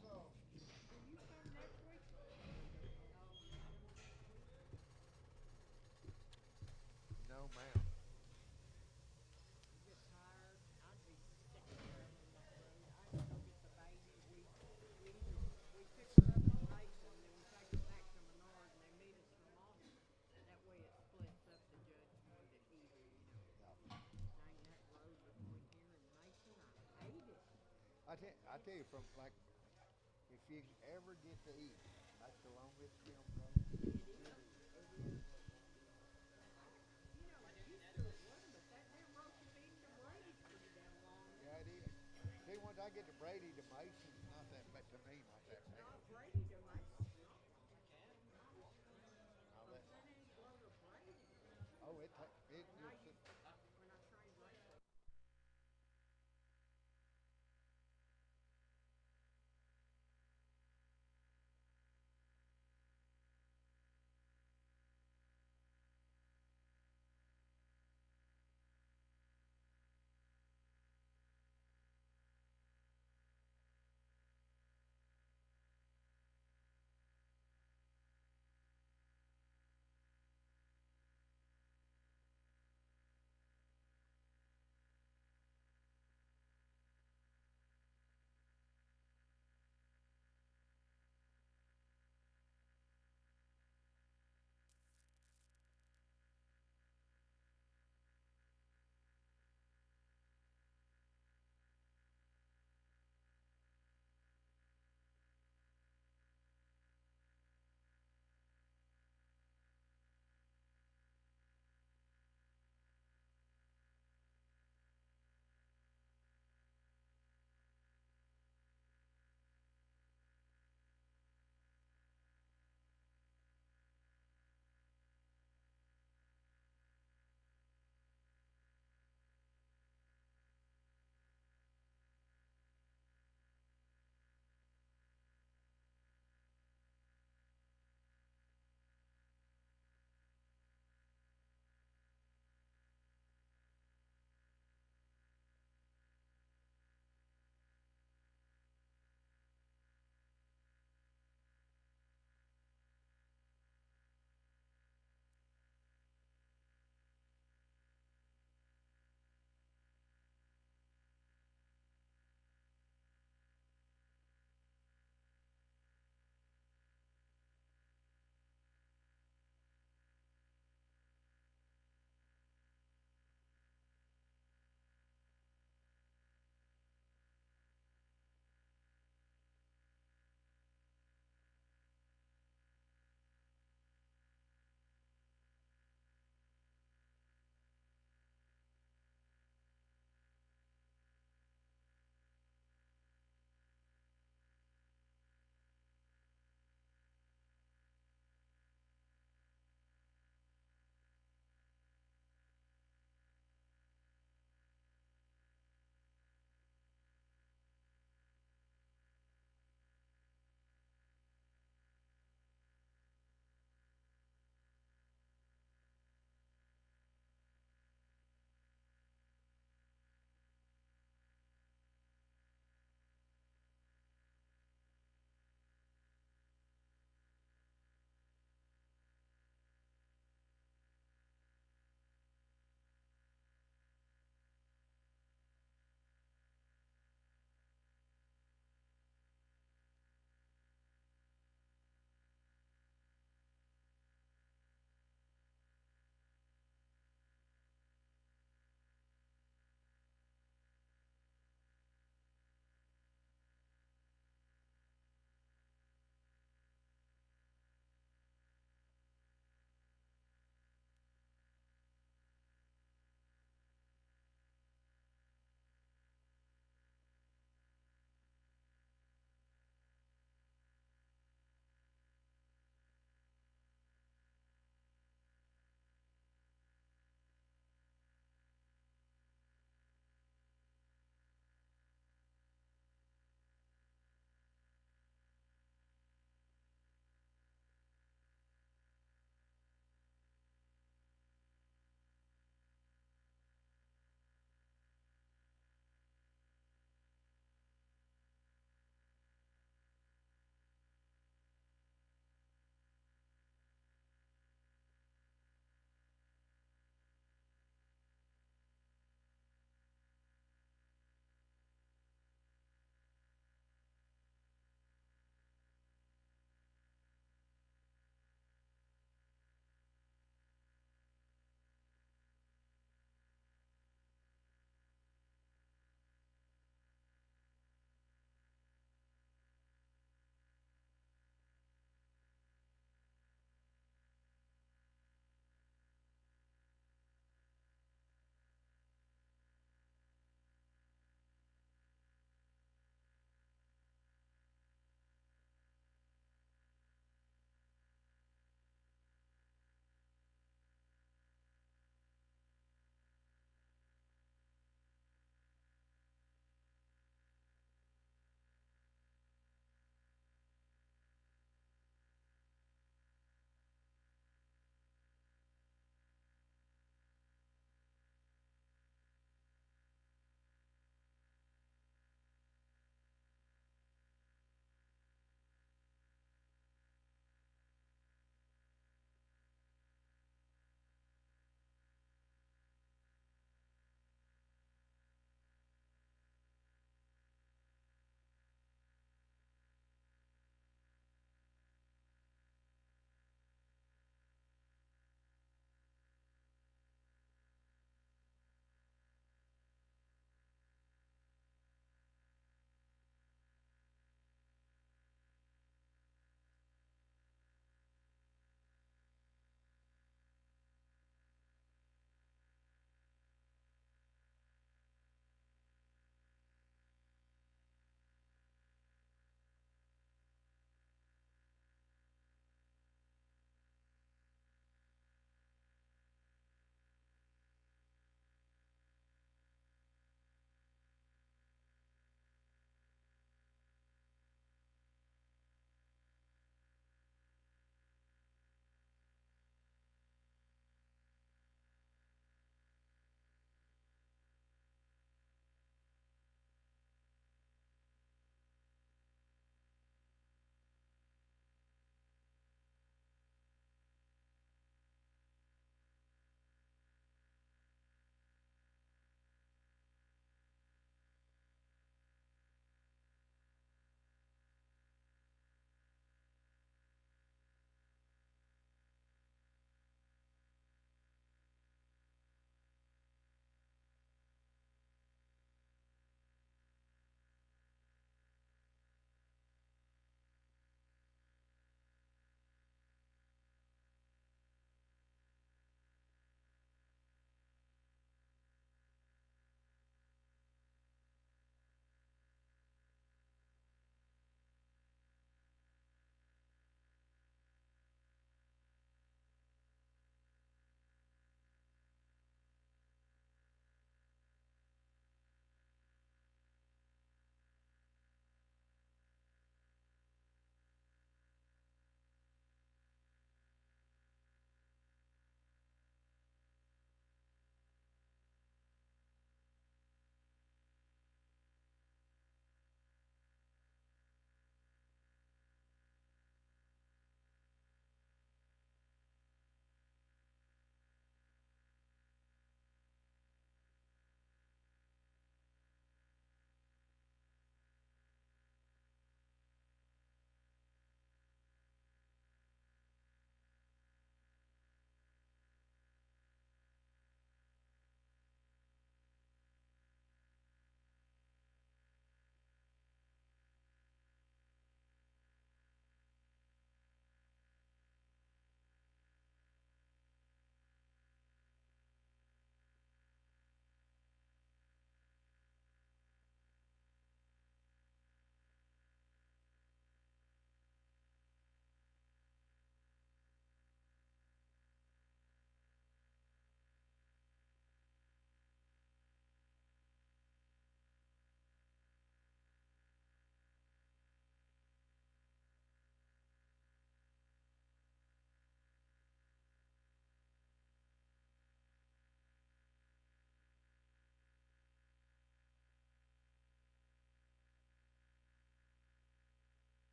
No, ma'am. Get tired. I'd be sick of driving that road. I had to go get the baby. We pick her up at Mason, and then we take her back to Menard, and they meet us for Austin. That way it splits up the judgment either, Dang, that road between here and Mason, I hate it. I tell you, from like, if you ever get to eat, that's the longest film road. Used to it wasn't, but that damn road from East to Brady's pretty damn long. Yeah, it is. See, once I get to Brady to Mason,